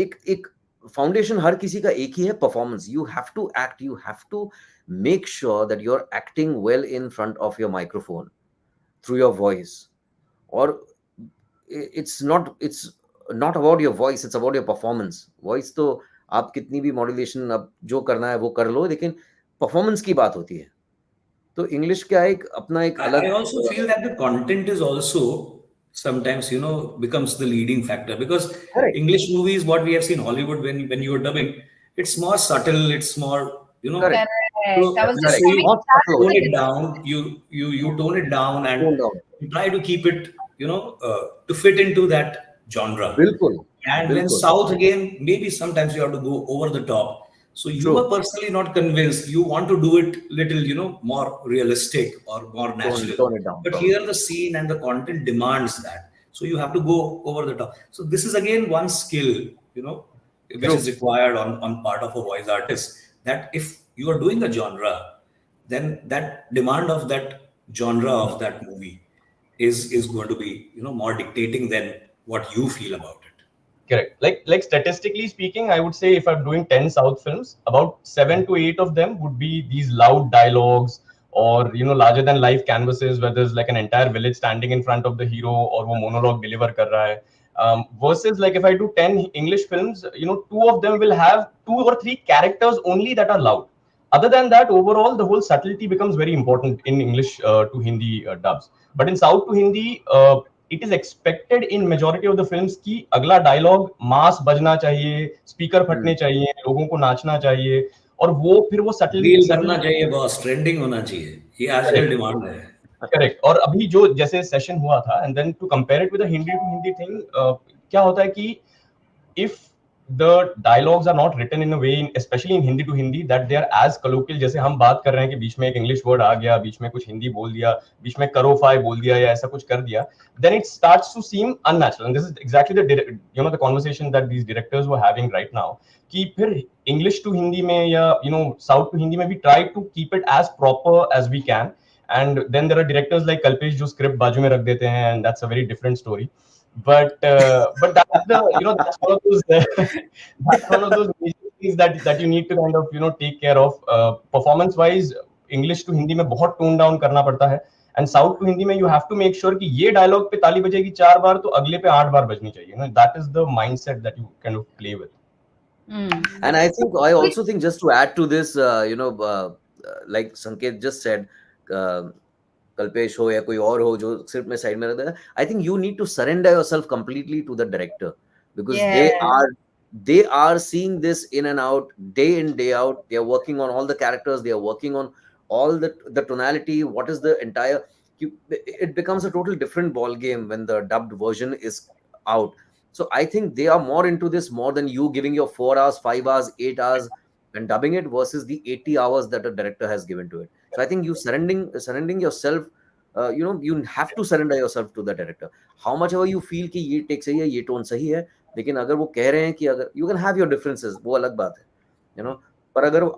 एक फाउंडेशन हर किसी का एक ही है, performance. You have to act, you have to make sure that you are acting well in front of your microphone through your voice. और it's not about your voice, it's about your performance. Voice तो आप कितनी भी modulation अब जो करना है वो कर लो, लेकिन परफॉर्मेंस की बात होती है। तो इंग्लिश का एक अपना एक अलग, I also feel that the content is also sometimes, becomes the leading factor, because English movies, what we have seen Hollywood, when you are dubbing, it's more subtle, it's more, Correct. so I was just you coming to that tone it point. down, you tone it down, and you try to keep it, to fit into that genre. And when South, again, maybe sometimes you have to go over the top. So you are personally not convinced. You want to do it little, more realistic or more natural. tone it down. But here the scene and the content demands that. So you have to go over the top. So this is again one skill, which is required on part of a voice artist. That if you are doing a genre, then that demand of that genre of that movie is going to be, more dictating than what you feel about it. Correct. Like statistically speaking, I would say if I'm doing 10 South films, about 7 to 8 of them would be these loud dialogues, or larger than life canvases where there's like an entire village standing in front of the hero, or wo monologue deliver kar raha hai. Versus like if I do 10 English films, 2 of them will have 2 or 3 characters only that are loud. Other than that, overall the whole subtlety becomes very important in English to Hindi dubs. But in South to Hindi, it is expected in majority of the films कि अगला dialogue मास बजना चाहिए, speaker फटने चाहिए, लोगों को नाचना चाहिए, और वो फिर वो रील करना चाहिए बॉस, ट्रेंडिंग होना चाहिए, ये आजकल डिमांड है। करेक्ट। और अभी जो जैसे सेशन हुआ था, and then to compare it with the Hindi to Hindi thing, क्या होता है कि if the dialogues are not written in a way, especially in Hindi to Hindi, that they are as colloquial, जैसे हम बात कर रहे हैं कि बीच में एक इंग्लिश वर्ड आ गया, बीच में कुछ हिंदी बोल दिया, बीच में करोफाई बोल दिया या ऐसा कुछ कर दिया, then it starts to seem unnatural. And this is exactly the conversation that these directors were having right now, कि फिर English to Hindi में या South to Hindi में we try to keep it as proper as we can, and then there are directors like Kalpesh जो script बाजू में रख देते हैं, and that's a very different story. But that's that's one of those that's one of those major things that you need to kind of take care of. Performance wise, English to Hindi में बहुत tone down करना पड़ता है, and South to Hindi में you have to make sure कि ये dialogue पे ताली बजेगी 4 बार तो अगले पे 8 बार बजनी चाहिए. That is the mindset that you kind of play with. And I also think, just to add to this, like Sanket just said, Kalpesh हो या कोई और हो जो सिर्फ में साइड में रहता है, I think you need to surrender yourself completely to the director, because they are seeing this in and out, day in, day out. They are working on all the characters, they are working on all the tonality, what is the entire, it becomes a total different ball game when the dubbed version is out. So I think they are more into this more than you giving your 4 hours, 5 hours, 8 hours and dubbing it versus the 80 hours that a director has given to it. So I think you surrendering yourself, you have to surrender yourself to the director. How much ever you feel कि ये take सही है, ये tone सही है, लेकिन अगर वो कह रहे हैं कि अगर you can have your differences, वो अलग बात है, पर अगर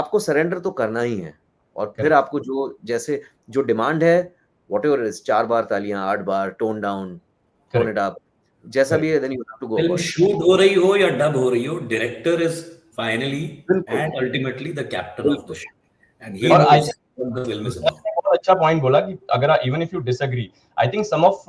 आपको surrender तो करना ही है, और फिर आपको जो demand है, whatever it is, 4 बार तालियां, 8 बार, tone down, tone it up, जैसा भी है, then you have to go film about it. Shoot हो रही हो या डब हो रही हो, director is finally and ultimately the captain of the ship and he knows what the film is about. बहुत अच्छा पॉइंट बोला कि अगर even if you disagree, I think some of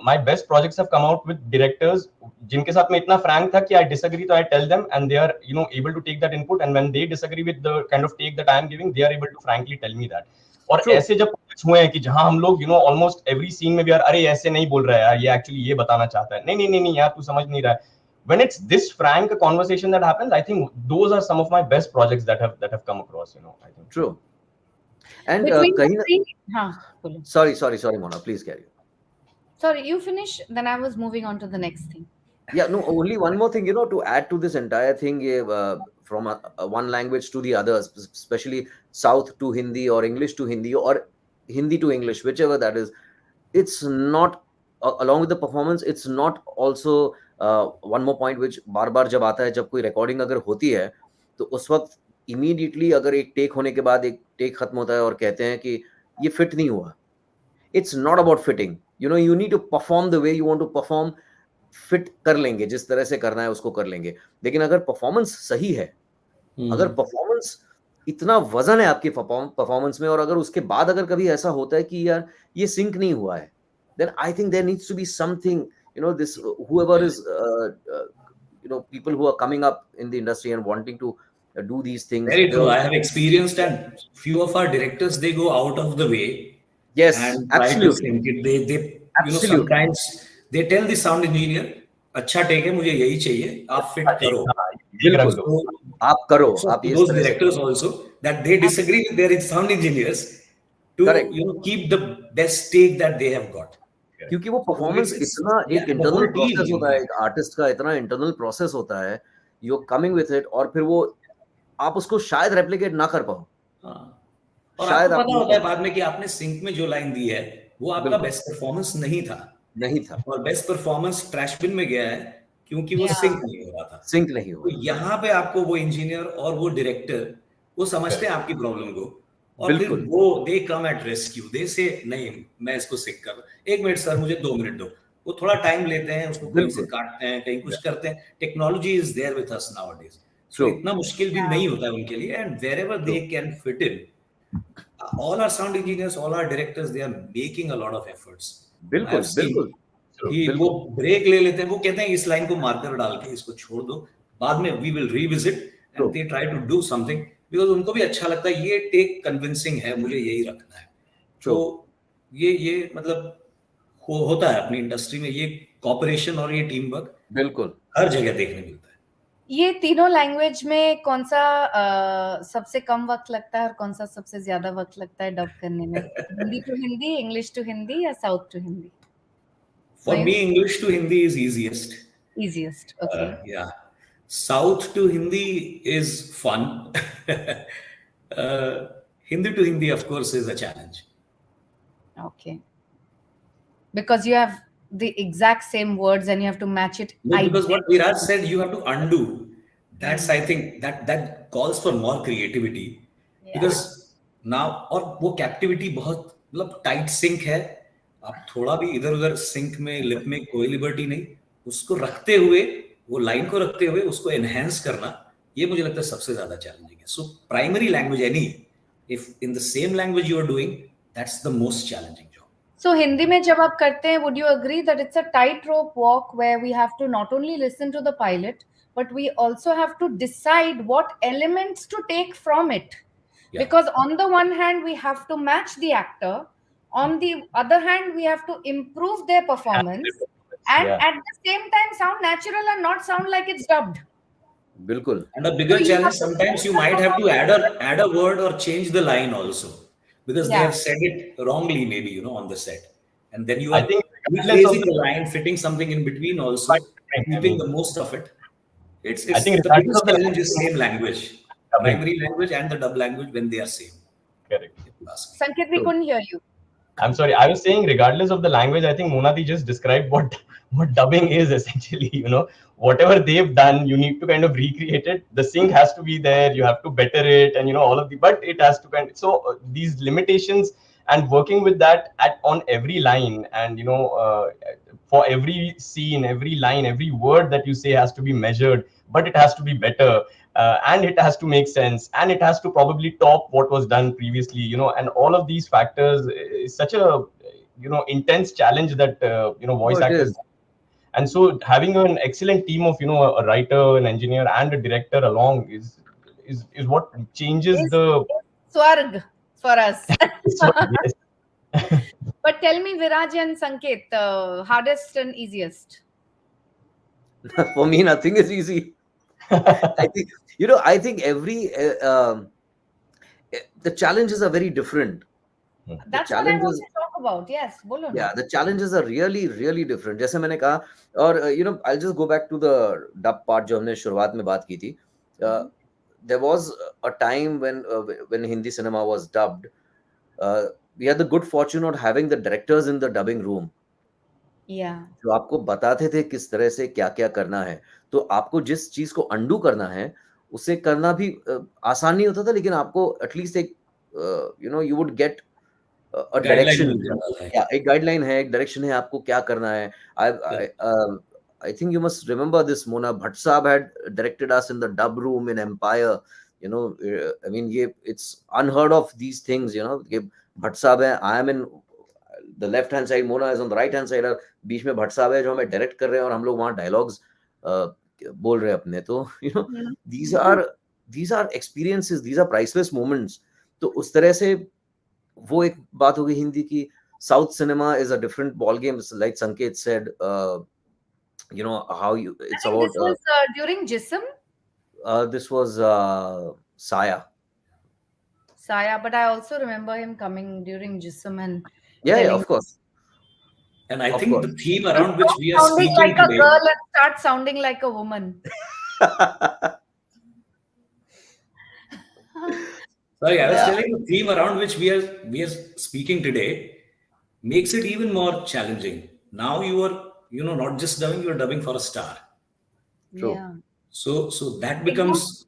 my best projects have come out with directors जिनके साथ मैं इतना Frank था कि आई डिसएग्री, तो I tell them and they are able to take that input, and when they disagree with the kind of take that I am giving, they are able to frankly tell me that. और ऐसे जब हुए हैं कि जहां हम लोग almost every scene में भी यार अरे ऐसे नहीं बोल रहा है यार, ये एक्चुअली ये बताना चाहता है, नहीं नहीं नहीं यार तू समझ नहीं रहा है. When it's this frank conversation that happens, I think those are some of my best projects that have come across. I think. True. And sorry, Mona, please carry on. Sorry, you finish. Then I was moving on to the next thing. Yeah, no, only one more thing, to add to this entire thing, from one language to the other, especially South to Hindi or English to Hindi or Hindi to English, whichever that is, it's not, along with the performance, it's not also one more point which बार बार जब आता है, जब कोई recording अगर होती है, तो उस वक्त immediately अगर एक take होने के बाद एक take खत्म होता है और कहते हैं कि ये fit नहीं हुआ. It's not about fitting. You need to perform the way you want to perform. Fit कर लेंगे, जिस तरह से करना है उसको कर लेंगे, लेकिन अगर performance सही है, अगर performance इतना वजन है आपके performance में, और अगर उसके बाद अगर कभी ऐसा होता है कि यार ये sync नहीं हुआ है, then I think there needs to be something, this whoever is people who are coming up in the industry and wanting to do these things. Very true. I have experienced, and few of our directors, they go out of the way. Yes, and try to sync it. They sometimes they tell the sound engineer, अच्छा take है, मुझे यही चाहिए, आप fit करो. बिल्कुल, आप करो. आप those directors also that they disagree with their sound engineers to keep the best take that they have got. क्योंकि वो परफॉर्मेंस इतना एक इंटरनल प्रोसेस होता है, एक आर्टिस्ट का इतना इंटरनल प्रोसेस होता है, you are coming with it, और फिर वो आप उसको शायद रेप्लिकेट ना कर पाओ. और शायद आपको पता होता है बाद में कि आपने सिंक में जो लाइन दी है वो आपका बेस्ट परफॉर्मेंस नहीं था, और बेस्ट परफॉर्मेंस ट्रैश बिन में गया है क्योंकि वो सिंक नहीं हो रहा था. तो यहाँ पे आपको वो इंजीनियर और वो डायरेक्टर वो समझते हैं आपकी प्रॉब्लम को, और फिर वो दे कम एट रेस्क्यू, दे से नहीं मैं इसको सिक कर, 1 मिनट सर मुझे 2 मिनट दो. वो थोड़ा टाइम लेते हैं, उसको कहीं से काटते हैं, कहीं कुछ करते हैं. Technology is there with us nowadays, so इतना मुश्किल भी नहीं होता है उनके लिए, and wherever they can fit in, all our sound engineers, all our directors, they are making a lot of efforts. बिल्कुल. वो ब्रेक ले लेते हैं, वो कहते हैं इस लाइन को मार्कर डाल के इसको छोड़ दो, बाद में we will revisit, and they try to do something because उनको भी अच्छा लगता है, ये टेक कन्विंसिंग है, मुझे यही रखना है. तो ये मतलब होता है अपनी इंडस्ट्री में, ये कॉपरेशन और ये टीम वर्क बिल्कुल हर जगह देखने मिलता है. ये तीनों लैंग्वेज में कौन सा सबसे कम वक्त लगता है और कौन सा सबसे ज्यादा वक्त लगता है डब करने में? Hindi to Hindi, English to Hindi या south to Hindi? For me, English to Hindi is easiest. Easiest, okay. Yeah. South to Hindi is fun. Hindi to Hindi, of course, is a challenge. Okay. Because you have the exact same words and you have to match it. No, because what Viraj said, you have to undo. That's, I think, that calls for more creativity. Yeah. Because now, और वो captivity बहुत मतलब tight sync है. आप थोड़ा भी इधर उधर सिंक में, लिप में कोई लिबर्टी नहीं, उसको रखते हुए, वो लाइन को रखते हुए उसको एनहांस करना, ये मुझे लगता है सबसे ज्यादा चैलेंजिंग है. So primary language any, if in the same language you are doing, that's the most challenging job. So Hindi में जब आप करते हैं, would you agree that it's a tightrope walk where we have to not only listen to the pilot, but we also have to decide what elements to take from it? Yeah. Because on the one hand, we have to match the actor. On the other hand, we have to improve their performance. And Yeah. at the same time, sound natural and not sound like it's dubbed. बिल्कुल. And a bigger challenge, sometimes you might have to add a word or change the line also, because they Yeah. have said it wrongly, maybe, on the set. And then you I are think rephrasing the line, fitting something in between also, keeping the most of it. It's I think the regardless biggest of the challenge is same language, dubbing. primary language and the dub language when they are same. Correct. if you ask me. Sanket, we couldn't hear you. I'm sorry. I was saying, regardless of the language, I think Monati just described what dubbing is essentially. Whatever they've done, you need to kind of recreate it. The sync has to be there. You have to better it, and all of the. But it has to kind. So these limitations and working with that on every line, and for every scene, every line, every word that you say has to be measured, but it has to be better. And it has to make sense, and it has to probably top what was done previously, and all of these factors is such a intense challenge that voice it actors. is. And so having an excellent team of a writer, an engineer, and a director along is what changes Is the Swarg for us. yes. But tell me, Viraj and Sanket, hardest and easiest. For me, nothing is easy. I think every the challenges are very different. That's what I want to talk about. Yes, bolo na. Yeah, the challenges are really really different. जैसे मैंने कहा, और I'll just go back to the dub part जो हमने शुरुआत में बात की थी. There was a time when Hindi cinema was dubbed. We had the good fortune of having the directors in the dubbing room. Yeah. जो आपको बताते थे किस तरह से क्या क्या करना है. तो आपको जिस चीज को अंडू करना है उसे करना भी आसान नहीं होता था, लेकिन आपको एटलीस्ट एक you would get a direction. Yeah, एक guideline है, एक direction है, आपको क्या करना है. I think you must remember this, Mona. Bhatt Saab had directed us in the dub room in Empire. I mean, it's unheard of, these things. Bhatt Saab है, I am in the left hand side, Mona is on the right hand side, और बीच में भट्ट साहब है जो हमें direct कर रहे हैं और हम लोग वहाँ डायलॉग्स बोल रहे हैं अपने. तो these are experiences, these are priceless moments. तो उस तरह से वो एक बात हो गई हिंदी की. South cinema is a different ball game, like Sanket said. How it's I think about. This was during Jism. This was Saya. Saya, but I also remember him coming during Jism and Yeah, of course. And I think the theme around which we are sounding speaking like a today. girl and start sounding like a woman. Sorry, I was telling the theme around which we are speaking today makes it even more challenging. Now you are, not just dubbing, you are dubbing for a star. True. Yeah. So that becomes,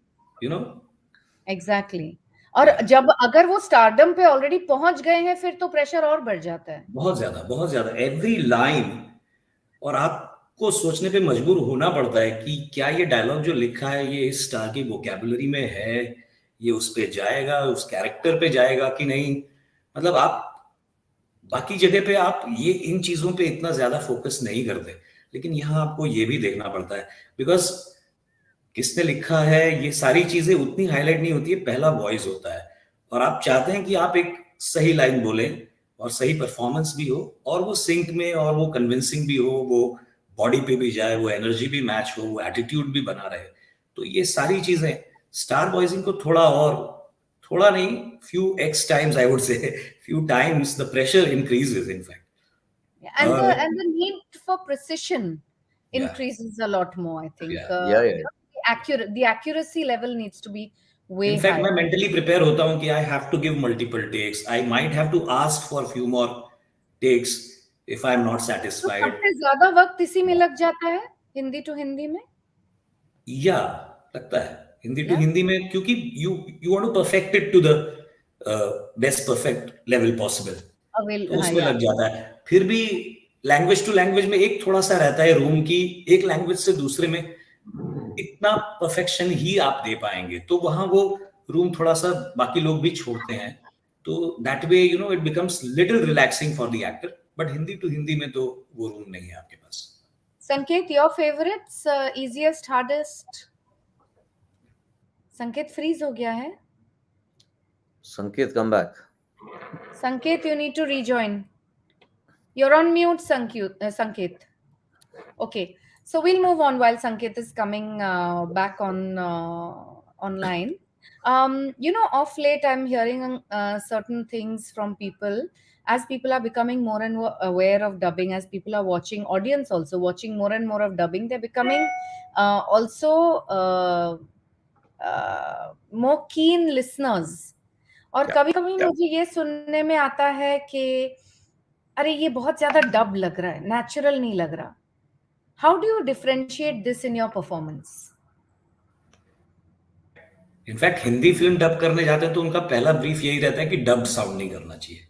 Exactly. और जब अगर वो stardom पे already पहुंच गए हैं फिर तो प्रेशर और बढ़ जाता है. बहुत ज्यादा एवरी लाइन, और आपको सोचने पे मजबूर होना पड़ता है कि क्या ये डायलॉग जो लिखा है ये इस स्टार की वोकैबुलरी में है, ये उस पे जाएगा, उस कैरेक्टर पे जाएगा कि नहीं. मतलब आप बाकी जगह पे आप ये इन चीजों पे इतना ज्यादा फोकस नहीं करते, लेकिन यहाँ आपको ये भी देखना पड़ता है, बिकॉज किसने लिखा है, ये सारी चीजें उतनी हाईलाइट नहीं होती है. पहला वॉइस होता है और आप चाहते हैं कि आप एक सही लाइन बोलें और सही परफॉर्मेंस भी हो और वो सिंक में और वो कन्विंसिंग भी हो, वो बॉडी पे भी जाए, वो एनर्जी भी मैच हो, वो एटीट्यूड भी बना रहे. तो ये सारी चीजें स्टार वॉइसिंग को थोड़ा नहीं, few X times, I would say, few times the pressure increases, in fact. And the need for precision increases a lot more, I think. The accuracy level needs to be way In fact, higher. मैं mentally prepare होता हूँ कि I have to give multiple takes. I might have to ask for few more takes if I'm not satisfied. तो सबसे ज्यादा वक्त इसी में लग जाता है हिंदी टू हिंदी में. लगता है हिंदी टू हिंदी में, क्योंकि you want to perfect it to the best perfect level possible. तो उसमें लग जाता है. फिर भी लैंग्वेज टू लैंग्वेज में एक थोड़ा सा रहता है रूम की, एक लैंग्वेज से दूसरे में इतना परफेक्शन ही आप दे पाएंगे, तो वहां वो रूम थोड़ा सा बाकी लोग भी छोड़ते हैं. तो that way it becomes little relaxing for the actor. But Hindi to Hindi में तो वो रूम नहीं है आपके पास. Sanket, your favorites, easiest, hardest? Sanket freeze हो गया है. Sanket, come back. Sanket, you need to rejoin. You're on mute, Sanket. Okay, so we'll move on while Sanket is coming back on online. Of late I'm hearing certain things from people. As people are becoming more and more aware of dubbing, as people are watching, audience also watching more and more of dubbing, they're becoming also more keen listeners. और कभी कभी मुझे ये सुनने में आता है कि अरे ये बहुत ज्यादा डब लग रहा है, नेचुरल नहीं लग रहा. How do you differentiate this in your performance? In fact Hindi film dub करने जाते हैं तो उनका पहला ब्रीफ यही रहता है कि डब साउंड नहीं करना चाहिए.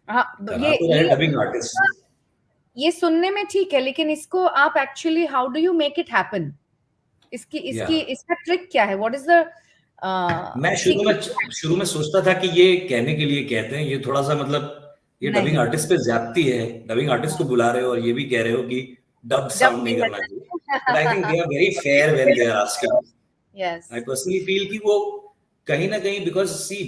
हाँ, डबिंग आर्टिस्ट. ये सुनने में ठीक है, लेकिन इसको आप actually how do you make it happen? इसका ट्रिक क्या है? व्हाट इज द मैं शुरू में सोचता था कि ये कहने के लिए कहते हैं, ये थोड़ा सा मतलब ये डबिंग आर्टिस्ट पे ज्यादती है. डबिंग आर्टिस्ट को बुला रहे हो और ये भी कह रहे हो कि डब साउंड नहीं करना चाहिए. But I think they are very fair when they are asking. Yes, I personally feel कि वो कहीं ना कहीं बिकॉज सी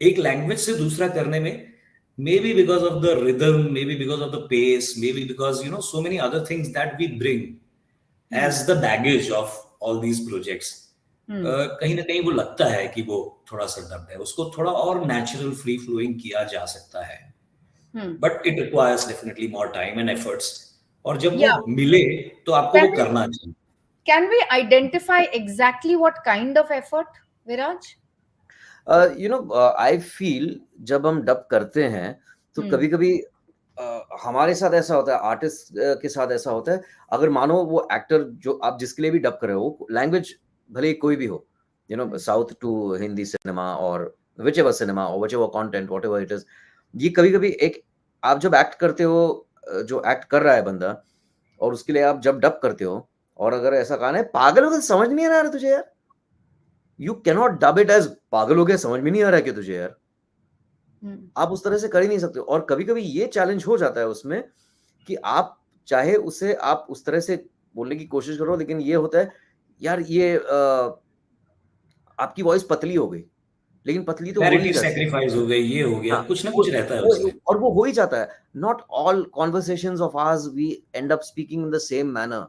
एक लैंग्वेज से दूसरा करने में maybe because of the rhythm, maybe because of the pace, maybe because so many other things that we bring as the baggage of all these projects. कहीं ना कहीं वो लगता है कि वो थोड़ा सा डब है, उसको थोड़ा और नेचुरल फ्री फ्लोइंग किया जा सकता है. But it requires definitely more time and efforts. और जब वो मिले तो आपको वो करना चाहिए. Can we identify exactly what kind of effort, Viraj? I feel जब हम डब करते हैं तो कभी-कभी हमारे साथ ऐसा होता है, आर्टिस्ट के साथ ऐसा होता है, अगर मानो वो एक्टर जो आप जिसके लिए भी डब कर रहे हो, लैंग्वेज भले ही कोई भी हो, साउथ टू हिंदी सिनेमा और whichever cinema or whichever content, whatever it is, ये कभी-कभी एक आप जब एक्ट करते हो, जो एक्ट कर रहा है बंदा, और उसके लिए आप जब डब करते हो, और अगर ऐसा कहा है पागल हो गया, समझ नहीं आ रहा है तुझे यार, you cannot dub it as पागल हो गया, समझ में नहीं आ रहा है कि तुझे यार, आप उस तरह से कर ही नहीं सकते. और कभी-कभी ये चैलेंज हो जाता है उसमें कि आप चाहे उसे आप उस तरह से बोलने की कोशिश करो, लेकिन ये होता है यार ये आपकी वॉइस पतली हो गई, लेकिन पतली तो हो ही जाती है, सैक्रिफाइस हो गई, ये हो गया, कुछ ना कुछ रहता है उसमें, और वो हो ही जाता है. Not all conversations of ours we end up speaking in the same manner.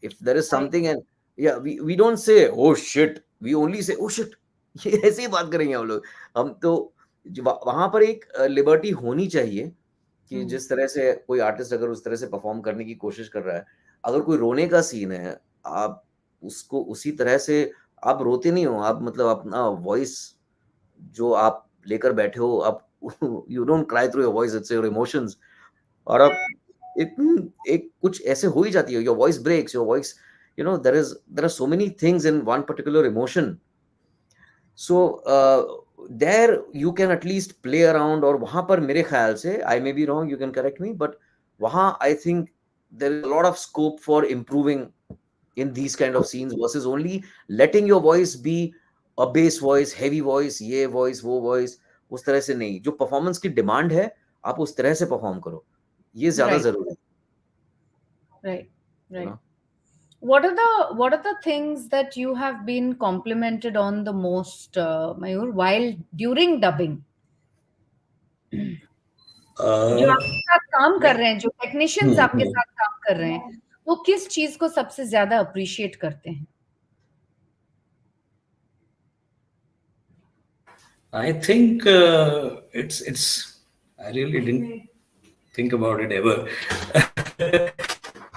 If there is something and we don't say oh shit, we only say oh shit. ये ऐसे ही बात करेंगे हम लोग. हम तो वहां पर एक लिबर्टी होनी चाहिए कि जिस तरह से कोई आर्टिस्ट अगर उस तरह से परफॉर्म करने की कोशिश कर रहा है, अगर कोई रोने का सीन है, आप उसको उसी तरह से, आप रोते नहीं हो, आप मतलब अपना वॉइस जो आप लेकर बैठे हो, आप you don't cry through your voice, it's your emotions. और आप एक कुछ ऐसे हो ही जाती है, your voice breaks, your voice, there are so many things in one particular emotion. So there you can at least play around. और वहां पर मेरे ख्याल से, I may be wrong, you can correct me, but वहां I think there is a lot of scope for improving in these kind of scenes versus only letting your voice be a bass voice, heavy voice, ये voice, वो voice. उस तरह से नहीं, जो performance की demand है आप उस तरह से परफॉर्म करो, ये ज्यादा जरूरी है. Right. What are the things that you have been complimented on the most, Mayur, while during dubbing? जो आपके साथ काम कर रहे हैं, जो टेक्नीशियंस आपके साथ काम कर रहे हैं, वो किस चीज को सबसे ज्यादा अप्रिशिएट करते हैं? I think it's I really didn't think about it ever.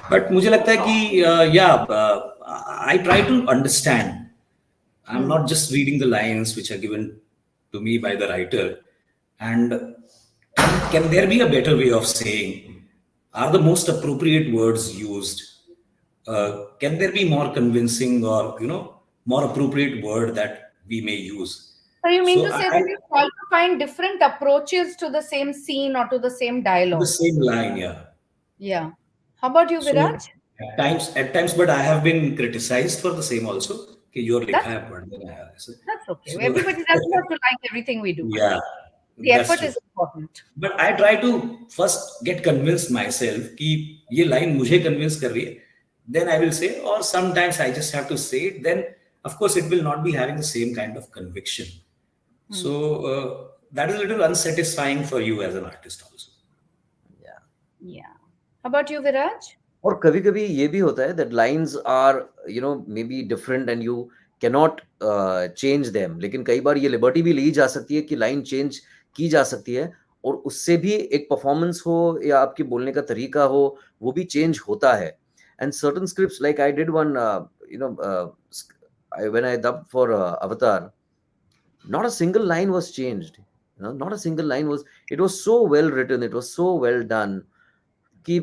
But मुझे लगता है कि I try to understand. I'm not just reading the lines which are given to me by the writer. And can there be a better way of saying? Are the most appropriate words used? Can there be more convincing or more appropriate word that we may use? So you mean to say that you try to find different approaches to the same scene or to the same dialogue? The same line, yeah. Yeah. How about you, Viraj? At times, but I have been criticized for the same also. कि your लिखा है पढ़ देना है. That's okay. Everybody doesn't have to like everything we do. Yeah. The That's effort true. is important. But I try to first get convinced myself कि ये line मुझे convince कर रही है. Then I will say, or sometimes I just have to say it. Then, of course, it will not be having the same kind of conviction. So that is a little unsatisfying for you as an artist also. Yeah. How about you, Viraj? और कभी कभी ये भी होता है that lines are maybe different and you cannot change them, लेकिन कई बार ये लिबर्टी भी ली जा सकती है कि लाइन चेंज की जा सकती है और उससे भी एक परफॉर्मेंस हो या आपके बोलने का तरीका हो वो भी चेंज होता है. And certain scripts, like I did one when I dubbed for Avatar, not a single line was changed. Not a single line was. It was so well written, it was so well done कि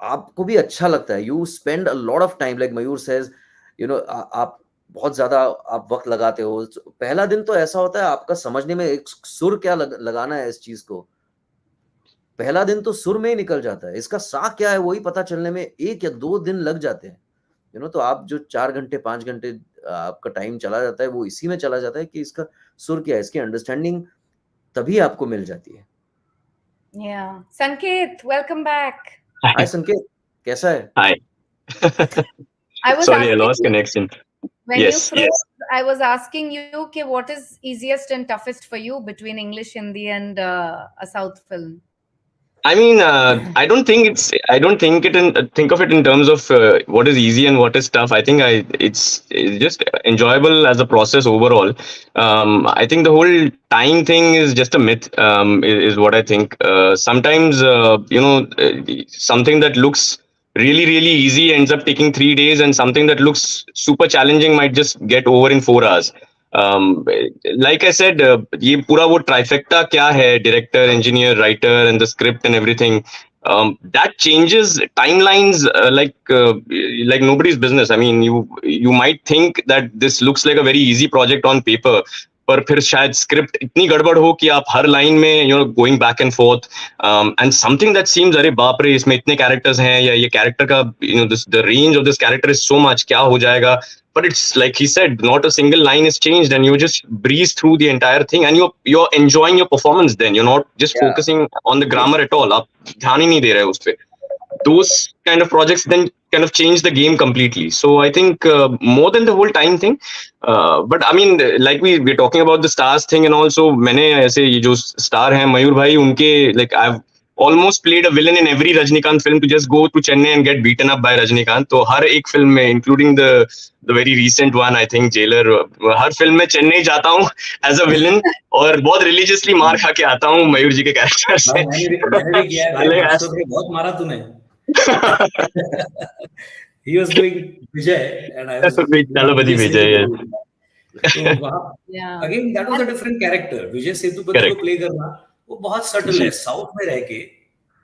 आपको भी अच्छा लगता है. You spend a lot of time, like Mayur says, आप बहुत ज्यादा आप वक्त लगाते हो. पहला दिन तो ऐसा होता है आपका समझने में एक सुर क्या लगाना है इस चीज को. पहला दिन तो सुर में ही निकल जाता है. इसका सा क्या है वही पता चलने में 1 या 2 दिन लग जाते हैं. तो आप जो 4 घंटे 5 घंटे आपका टाइम चला जाता है वो इसी में चला जाता है कि इसका सुर क्या है, इसकी अंडरस्टैंडिंग तभी आपको मिल जाती है. Yeah. Sanket, welcome back. Hi Sanket, कैसा है? Hi. I was Sorry, I asking lost you- connection. When Yes, you froze, yes. I was asking you, okay, what is easiest and toughest for you between English, Hindi, and a South film? I mean, I don't think think of it in terms of what is easy and what is tough. I think it's just enjoyable as a process overall. I think the whole time thing is just a myth. Is what I think. Sometimes something that looks really easy ends up taking 3 days, and something that looks super challenging might just get over in 4 hours. Like I said, ये पूरा वो trifecta क्या है, director, engineer, writer, and the script and everything, that changes timelines like nobody's business. I mean, you might think that this looks like a very easy project on paper, पर फिर शायद script इतनी गड़बड़ हो कि आप हर लाइन में going back and fourth and something that seems अरे बाप रे इसमें इतने कैरेक्टर्स हैं या ये कैरेक्टर का the range of this character is so much, क्या हो जाएगा. But it's like he said, not a single line is changed, and you just breeze through the entire thing, and you're enjoying your performance. Then you're not just focusing on the grammar at all. आप ध्यान ही नहीं दे रहे उस पे. Those kind of projects then kind of change the game completely. So I think more than the whole time thing, but I mean, like we're talking about the stars thing, and also मैंने ऐसे ये जो star हैं मयूर भाई उनके like I've almost played a villain in every Rajnikant film to just go to Chennai and get beaten up by Rajnikant. तो हर एक film में, including the very recent one, I think Jailer, her film में चेन्नई जाता हूँ as a villain और बहुत religiously मार खा के आता हूँ मयूर जी के कैरेक्टर से. मैंने भी किया है भाई, वास्तव में बहुत मारा तूने. He was doing Vijay and I was Talapati Vijay, तो वहाँ again that was a different character. Vijay Sethupathi को प्ले करना वो बहुत सटल है. साउथ में रह के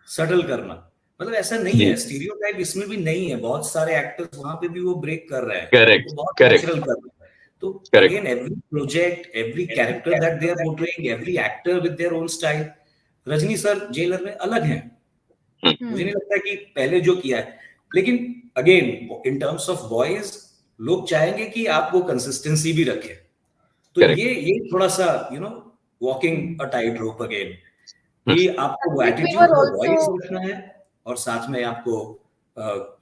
सटल करना मतलब ऐसा नहीं है. स्टीरियोटाइप इसमें भी नहीं है. बहुत सारे एक्टर्स वहां पे भी वो ब्रेक कर रहे हैं. वो बहुत नेचुरल कर रहे हैं. तो again every project, every character that they are portraying, every actor with their own style. Rajni sir Jailer में अलग हैं. मुझे नहीं लगता कि पहले जो किया है, लेकिन again in terms of voice लोग चाहेंगे कि आप वो कंसिस्टेंसी भी रखें. तो ये थोड़ा सा walking a tight rope again कि आपको वो एटीट्यूड और वॉइस रखना है और साथ में आपको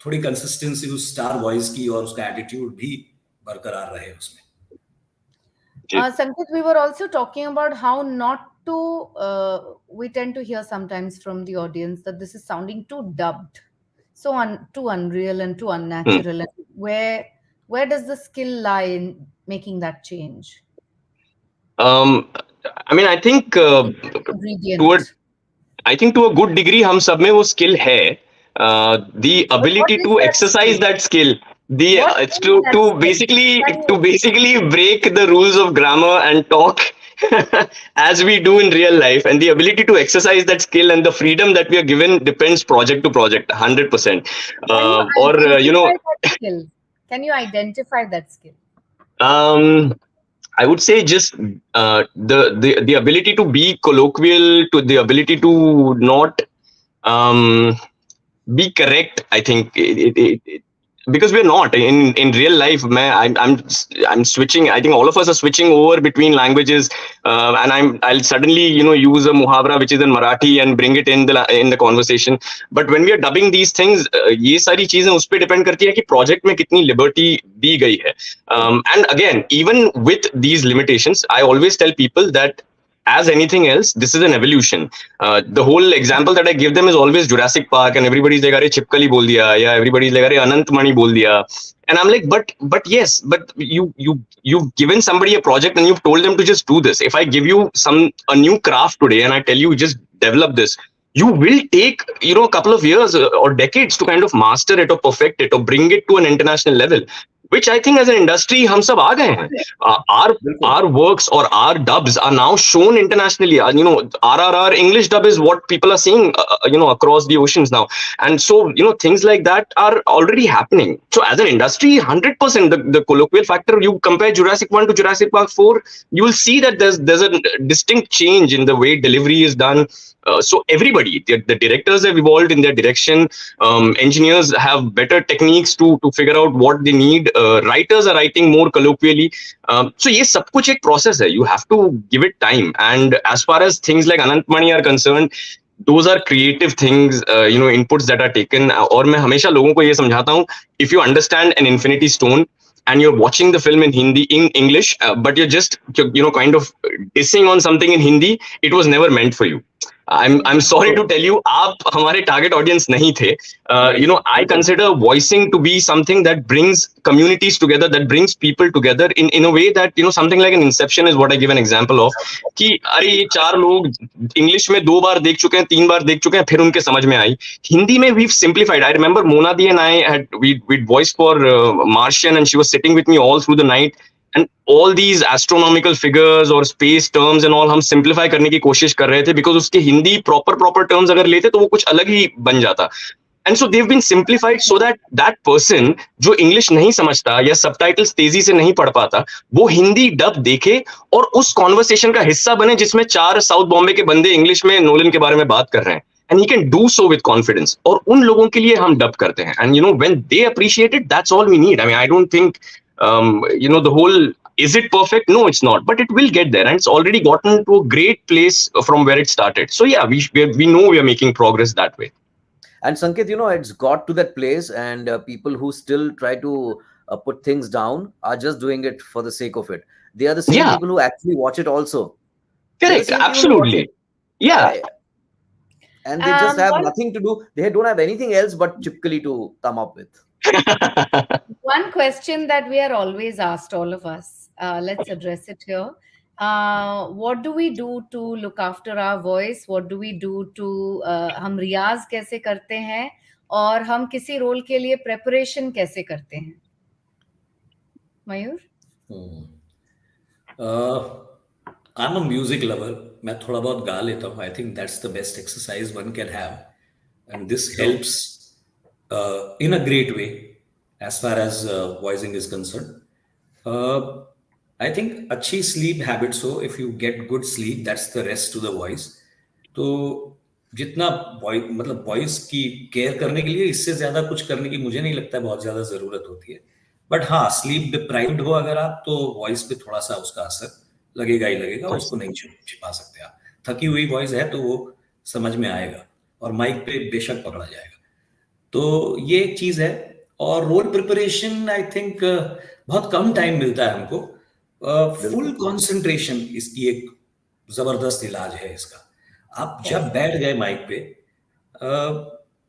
थोड़ी कंसिस्टेंसी उस स्टार वॉइस की और उसका एटीट्यूड भी बरकरार रहे उसमें. Sanket, we were also talking about how not to we tend to hear sometimes from the audience that this is sounding too dubbed, so too unreal and too unnatural. And where does the skill lie in making that change? I mean, I think to a good degree हम सब में वो skill है. The ability to exercise that skill, to basically break the rules of grammar and talk as we do in real life, and the ability to exercise that skill and the freedom that we are given depends project to project 100%. Can you identify that skill? I would say just the ability to be colloquial, to the ability to not be correct. I think because we're not in real life. I'm switching. I think all of us are switching over between languages, and I'll suddenly use a muhavra which is in Marathi and bring it in the conversation. But when we are dubbing these things, ये सारी चीजें उस पे depend करती है कि project में कितनी liberty दी गई है. And again, even with these limitations, I always tell people that as anything else, this is an evolution. The whole example that I give them is always Jurassic Park, and everybody's like, "Arey Chipkali bol diya," yeah, everybody's like, "Arey Anant Mani bol diya," and I'm like, but yes, but you've given somebody a project and you've told them to just do this. If I give you a new craft today and I tell you just develop this, you will take a couple of years or decades to kind of master it or perfect it or bring it to an international level. Which I think as an industry, हम सब आ गए हैं. Our works or our dubs are now shown internationally. RRR English dub is what people are seeing, across the oceans now. And so, things like that are already happening. So as an industry, 100%, the colloquial factor, you compare Jurassic 1 to Jurassic Park 4, you will see that there's a distinct change in the way delivery is done. So everybody, the directors have evolved in their direction. Engineers have better techniques to figure out what they need. Writers are writing more colloquially. So ये सब कुछ एक process है. You have to give it time. And as far as things like Anant Mani are concerned, those are creative things, inputs that are taken. और मैं हमेशा लोगों को ये समझाता हूँ, if you understand an infinity stone and you're watching the film in English, but you're just, kind of dissing on something in Hindi, it was never meant for you. I'm sorry to tell you, आप हमारे target audience नहीं थे. I consider voicing to be something that brings communities together, that brings people together in a way that, something like an Inception is what I give an example of. कि अरे ये 4 लोग English में 2 बार देख चुके हैं, 3 बार देख चुके हैं, फिर उनके समझ में आई. Hindi में we've simplified. I remember Mona Di and I we'd voiced for Martian, and she was sitting with me all through the night. And all these astronomical figures or space terms and all हम simplify करने की कोशिश कर रहे थे, because उसके Hindi proper terms अगर लेते तो वो कुछ अलग ही बन जाता. And so they've been simplified so that person जो English नहीं समझता या subtitles तेजी से नहीं पढ़ पाता, वो हिंदी डब देखे और उस conversation का हिस्सा बने जिसमें 4 साउथ बॉम्बे के बंदे इंग्लिश में नोलन के बारे में बात कर रहे हैं. And he can do so with confidence. और उन लोगों के लिए हम डब करते हैं. And when they appreciate it, that's all we need. I mean, I don't think the whole, is it perfect? No, it's not, but it will get there, and it's already gotten to a great place from where it started. So yeah, we know we are making progress that way. And Sanket, it's got to that place, and people who still try to put things down are just doing it for the sake of it. They are the same people who actually watch it also. Correct, absolutely. Yeah. And they just have nothing to do. They don't have anything else but Chipkali to come up with. One question that we are always asked, all of us, let's address it here. What do we do to look after our voice? What do we do to हम रियाज कैसे करते हैं और हम किसी role के लिए preparation कैसे करते हैं? मयूर? I'm a music lover. मैं थोड़ा बहुत गा लेता हूँ. I think that's the best exercise one can have, and this helps in a great way as far as voicing is concerned. I think अच्छी sleep habits हो. If you get good sleep, that's the rest to the voice. तो जितना मतलब voice की care करने के लिए इससे ज्यादा कुछ करने की मुझे नहीं लगता बहुत ज्यादा जरूरत होती है. बट हाँ, sleep deprived हो अगर आप, तो voice पे थोड़ा सा उसका असर लगेगा ही लगेगा. उसको नहीं छिपा सकते आप. थकी हुई voice है तो वो समझ में आएगा और माइक पे बेशक पकड़ा जाएगा. तो ये एक चीज है. और रोल प्रिपरेशन आई थिंक बहुत कम टाइम मिलता है हमको. फुल कंसंट्रेशन इसकी एक जबरदस्त इलाज है इसका. आप जब बैठ गए माइक पे,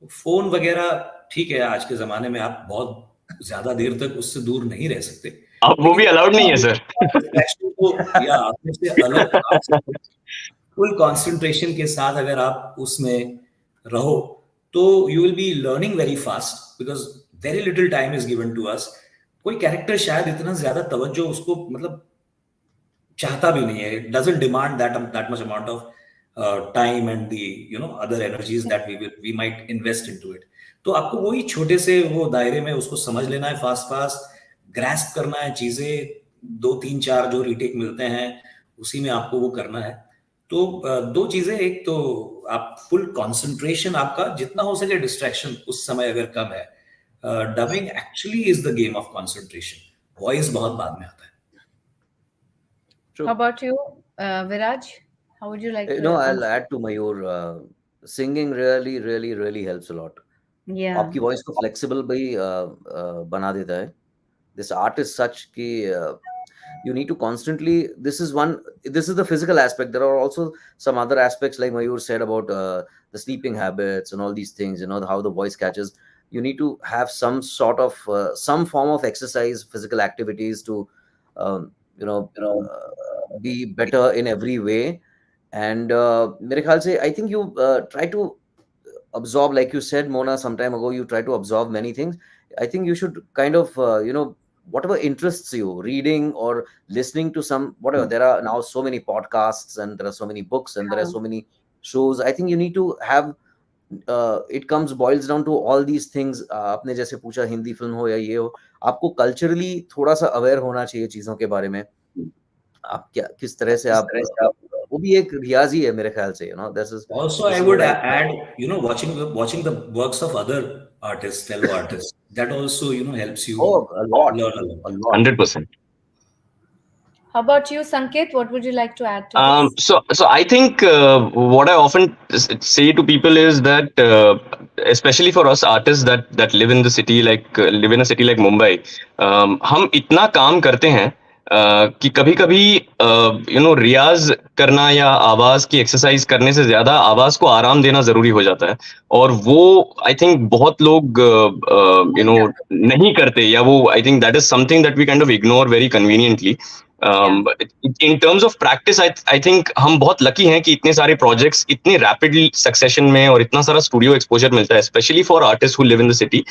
फोन वगैरह ठीक है, आज के जमाने में आप बहुत ज्यादा देर तक उससे दूर नहीं रह सकते. अब वो भी अलाउड नहीं है सर. फुल कंसंट्रेशन के साथ अगर आप उसमें रहो तो you will be learning very fast because very little time is given to us. कोई कैरेक्टर शायद इतना ज्यादा तवज्जो उसको मतलब चाहता भी नहीं है. It doesn't demand that much amount of time and the other energies that we might invest into it. तो आपको वही छोटे से वो दायरे में उसको समझ लेना है, फास्ट ग्रैस्प करना है चीजें. 2 3 4 जो रीटेक मिलते हैं उसी में आपको वो करना है. तो 2 चीजें. एक तो आप फुल कंसंट्रेशन, आपका जितना हो सके डिस्ट्रैक्शन उस समय अगर कम है, Dubbing actually is the game of concentration. Voice बहुत बाद में आता है. How about you, Viraj? How would you like to No, I'll answer? add to Mayur. Singing really, really, really helps a lot. Yeah. आपकी voice को flexible भी बना देता है. This art is such कि you need to constantly. This is the physical aspect. There are also some other aspects, like Mayur said, about the sleeping habits and all these things. How the voice catches. You need to have some sort of some form of exercise, physical activities to be better in every way. And मेरे ख्याल से, I think you try to absorb, like you said, Mona, some time ago, you try to absorb many things. I think you should kind of whatever interests you, reading or listening to some whatever. There are now so many podcasts, and there are so many books, and there are so many shows. I think you need to have it boils down to all these things. आपने जैसे पूछा Hindi film हो या ये हो, आपको culturally थोड़ा सा अवेयर होना चाहिए चीजों के बारे में. आप क्या किस तरह से आप वो भी एक रियाज ही है मेरे ख्याल से. This is Also, I would add, watching the works of other artists, fellow artists. That also, helps you a lot. learn a lot. 100%. How about you, Sanket? What would you like to add to this? So I think what I often say to people is that, especially for us artists that live in the city, live in a city like Mumbai, हम इतना काम करते हैं कि कभी-कभी रियाज करना या आवाज की एक्सरसाइज करने से ज्यादा आवाज को आराम देना जरूरी हो जाता है, और वो आई थिंक बहुत लोग नहीं करते, या वो I think that is something that we kind of ignore very conveniently. In terms of practice I think हम बहुत लकी हैं कि इतने सारे प्रोजेक्ट्स इतने रैपिडली सक्सेशन में और इतना सारा स्टूडियो एक्सपोजर मिलता है, specially for artist who live in the city,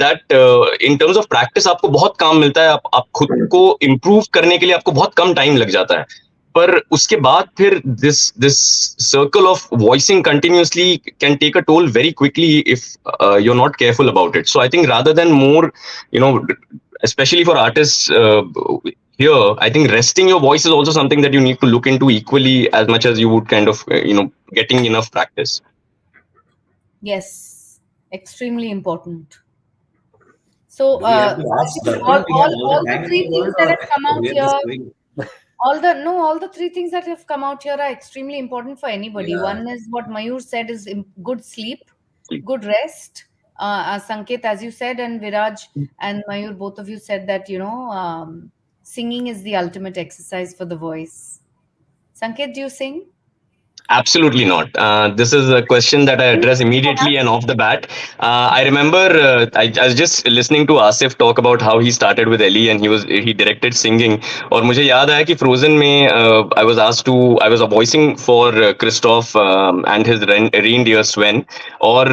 that in terms of practice आपको बहुत काम मिलता है. आप खुद को इम्प्रूव करने के लिए आपको बहुत कम टाइम लग जाता है, पर उसके बाद फिर this circle of voicing continuously can take a toll very quickly if you are not careful about it. So I think rather than more, especially for artists here, I think resting your voice is also something that you need to look into equally as much as you would kind of getting enough practice. Yes, extremely important. So We have to ask all the three things that have come out here, all the three things that have come out here are extremely important for anybody. Yeah. One is what Mayur said, is good sleep, good rest. Sanket, as you said, and Viraj and Mayur, both of you said that singing is the ultimate exercise for the voice. Sanket, do you sing? Absolutely not. This is a question that I address immediately and off the bat. I remember I was just listening to Asif talk about how he started with Ellie and he directed singing. और मुझे याद आया कि Frozen में I was voicing for Kristoff and his reindeer Sven. और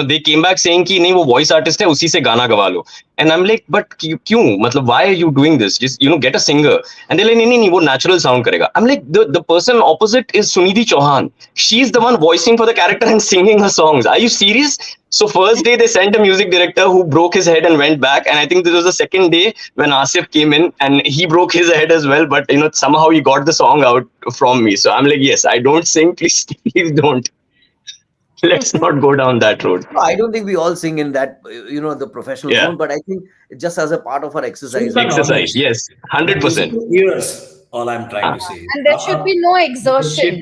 they came back saying कि नहीं, वो voice artist है, उसी से गाना गवा लो. And I'm like, but क्यों? मतलब why are you doing this? Just get a singer. And they're like, नहीं, वो natural sound करेगा. I'm like, the person opposite is Sunidhi Chauhan. She's the one voicing for the character and singing her songs. Are you serious? So first day they sent a music director who broke his head and went back, and I think this was the second day when Asif came in and he broke his head as well, but somehow he got the song out from me. So I'm like, yes, I don't sing, please don't. Let's not go down that road. No, I don't think we all sing in that, the professional zone, but I think just as a part of our exercise. Exercise, yes, 100%. Years, all I'm trying to say. And there should be no exertion.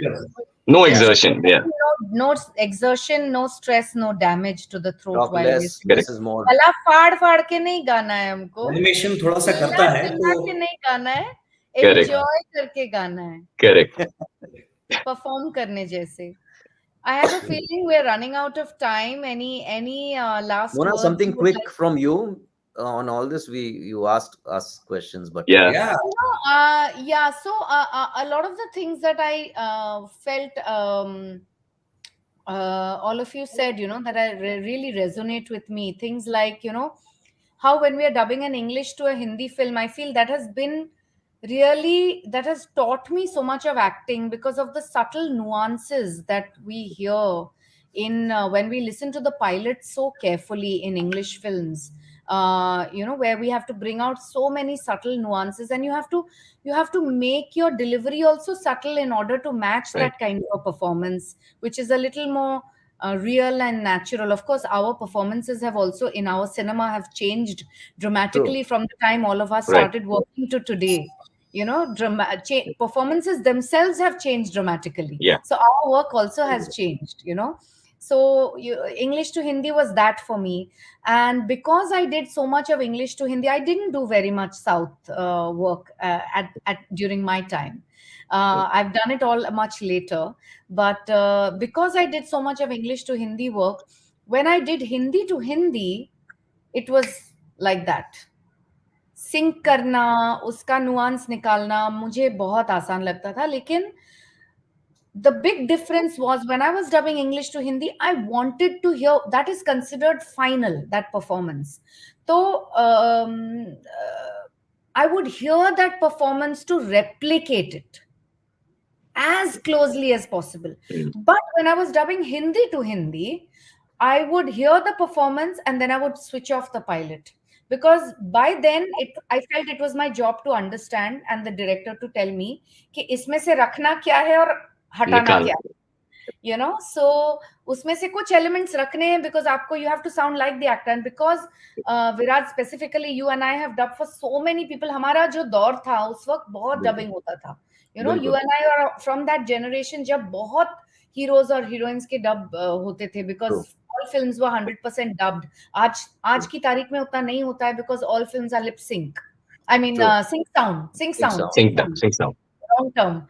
No exertion, yeah. No exertion, no stress, no damage to the throat Talk while less, this is more. गला फाड़ के नहीं गाना है हमको. Animation थोड़ा सा करता है चिल्ला के नहीं गाना है. Correct. Enjoy करके गाना है. Correct. Perform करने जैसे. I have a feeling we're running out of time. Any last Mona, words something you would quick like? from you on all this. You asked us questions, but yeah. So a lot of the things that I felt all of you said, that I really resonate with me. Things like, how when we are dubbing an English to a Hindi film, I feel that has taught me so much of acting, because of the subtle nuances that we hear in when we listen to the pilots so carefully in English films. Where we have to bring out so many subtle nuances, and you have to make your delivery also subtle in order to match that kind of a performance, which is a little more real and natural. Of course, our performances have also in our cinema have changed dramatically from the time all of us Right. started working to today. You know, performances themselves have changed dramatically. Yeah. So our work also has changed, you know. So English to Hindi was that for me. And because I did so much of English to Hindi, I didn't do very much South work at during my time. I've done it all much later. But because I did so much of English to Hindi work, when I did Hindi to Hindi, it was like that. Sync करना, उसका nuance निकालना मुझे बहुत आसान लगता था. लेकिन the big difference was when I was dubbing English to Hindi, I wanted to hear that is considered final, that performance. So I would hear that performance to replicate it as closely as possible. But when I was dubbing Hindi to Hindi, I would hear the performance and then I would switch off the pilot. Because by then, I felt it was my job to understand and the director to tell me कि इसमें से रखना क्या है और हटाना क्या है. You know, so उसमें से कुछ elements रखने हैं because आपको you have to sound like the actor. And because Viraj specifically you and I have dubbed for so many people, हमारा जो दौर था उस वक्त बहुत dubbing होता था. You know, you and I are from that generation जब बहुत heroes और heroines के dub होते थे because all films were 100% dubbed. आज की तारीख में उतना नहीं होता है because all films are lip sync. I mean sync sound. Long term.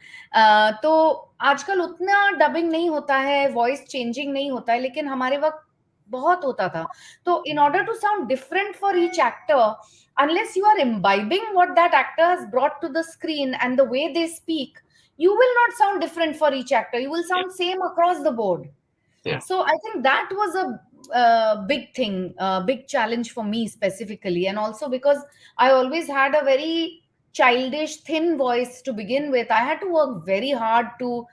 तो आजकल उतना डबिंग नहीं होता है, वॉइस चेंजिंग नहीं होता है, लेकिन हमारे वक्त बहुत होता था. तो in order to sound different for each actor, unless you are imbibing what that actor has brought to the screen and the way they speak, you will not sound different for each actor. You will sound same across the board. Yeah. So I think that was a big thing, big challenge for me specifically. And also because I always had a very childish, thin voice to begin with, I had to work very hard to,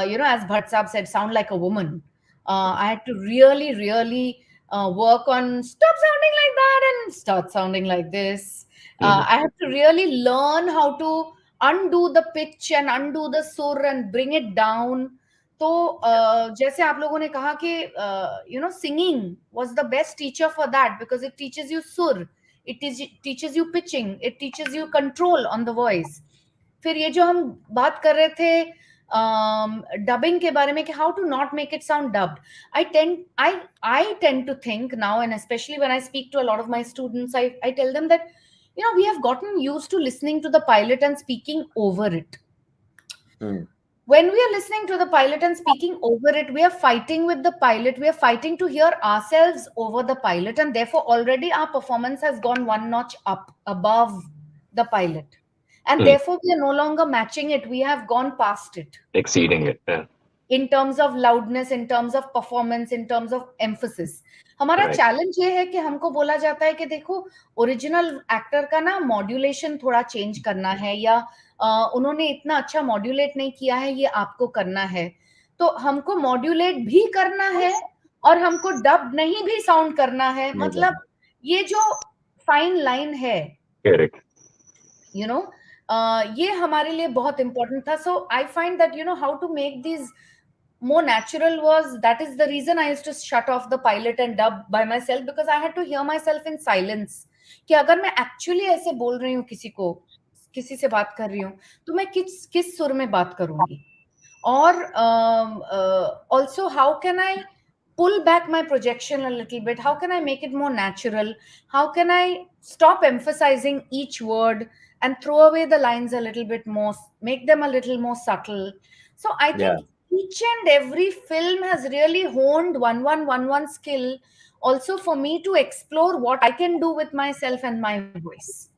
you know, as Bhatt Saab said, sound like a woman. I had to really, really work on stop sounding like that and start sounding like this. I had to really learn how to undo the pitch and undo the sur and bring it down. तो जैसे आप लोगों ने कहा कि you know, singing was the best teacher for that because it teaches you sur, it teaches you pitching, it teaches you control on the voice. फिर ये जो हम बात कर रहे थे dubbing के बारे में कि how to not make it sound dubbed. I tend to think now, and especially when I speak to a lot of my students, I tell them that, you know, we have gotten used to listening to the pilot and speaking over it. When we are listening to the pilot and speaking over it, we are fighting with the pilot. We are fighting to hear ourselves over the pilot. And therefore, already our performance has gone one notch up above the pilot. And therefore, we are no longer matching it. We have gone past it. Exceeding it. Yeah. In terms of loudness, in terms of performance, in terms of emphasis. हमारा challenge ये है कि हमको बोला जाता है कि देखो ओरिजिनल एक्टर का ना मॉड्यूलेशन थोड़ा चेंज करना है या उन्होंने इतना अच्छा मॉड्यूलेट नहीं किया है, ये आपको करना है. तो हमको मॉड्यूलेट भी करना है और हमको डब नहीं भी साउंड करना है. मतलब ये जो फाइन लाइन है, you know, ये हमारे लिए बहुत important था. So I find that, you know, how to make these more natural was, that is the reason I used to shut off the pilot and dub by myself, because I had to hear myself in silence. कि अगर मैं actually ऐसे बोल रही हूँ किसी को, किसी से बात कर रही हूँ, तो मैं किस सुर में बात करूंगी. और also how can I pull back my projection a little bit? How can I make it more natural? How can I stop emphasizing each word and throw away the lines a little bit more, make them a little more subtle? So I think each and every film has really honed one skill also for me to explore what I can do with myself and my voice.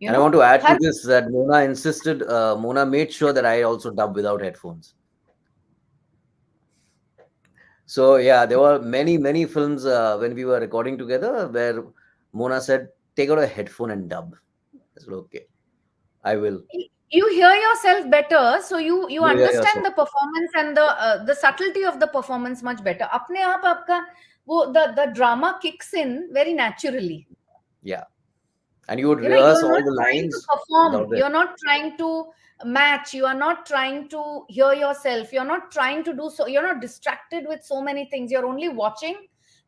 And I want to add to this that Mona insisted, Mona made sure that I also dub without headphones. So yeah, there were many films when we were recording together where Mona said, take out a headphone and dub. I said, okay, I will. You hear yourself better, so you understand the performance and the subtlety of the performance much better. अपने आप आपका वो the drama kicks in very naturally. Yeah, And you would You know, rehearse you're all not the trying to lines perform. without it. You're not trying to match. You are not trying to hear yourself. You're not trying to do so. You're not distracted with so many things. You're only watching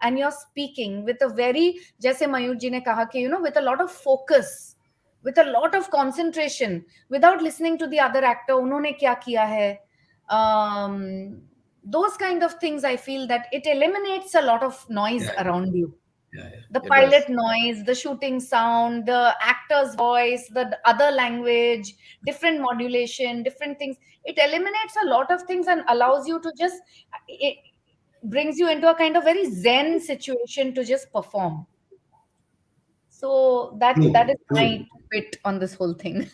and you're speaking with a very, जैसे मयूर जी ने कहा कि, you know, with a lot of focus, with a lot of concentration, without listening to the other actor, उन्होंने क्या किया है. Those kind of things, I feel that it eliminates a lot of noise around you. The It pilot does. noise, the shooting sound, the actor's voice, the other language, different modulation, different things. It eliminates a lot of things and allows you to just, it brings you into a kind of very zen situation to just perform. So that is my bit on this whole thing.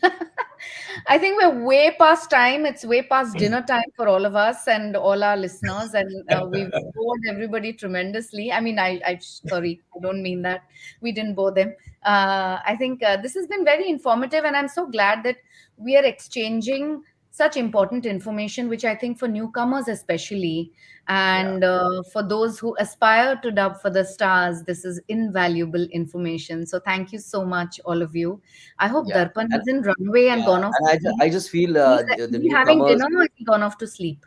I think we're way past time. It's way past dinner time for all of us and all our listeners, and we've bored everybody tremendously. I mean, I sorry, I don't mean that. We didn't bore them. I think this has been very informative, and I'm so glad that we are exchanging such important information, which I think for newcomers especially, and for those who aspire to dub for the stars, this is invaluable information. So thank you so much, all of you. I hope Yeah. Darpan And, is in runway and yeah. gone off And to I sleep. just feel Is the he having newcomers. dinner or is he gone off to sleep?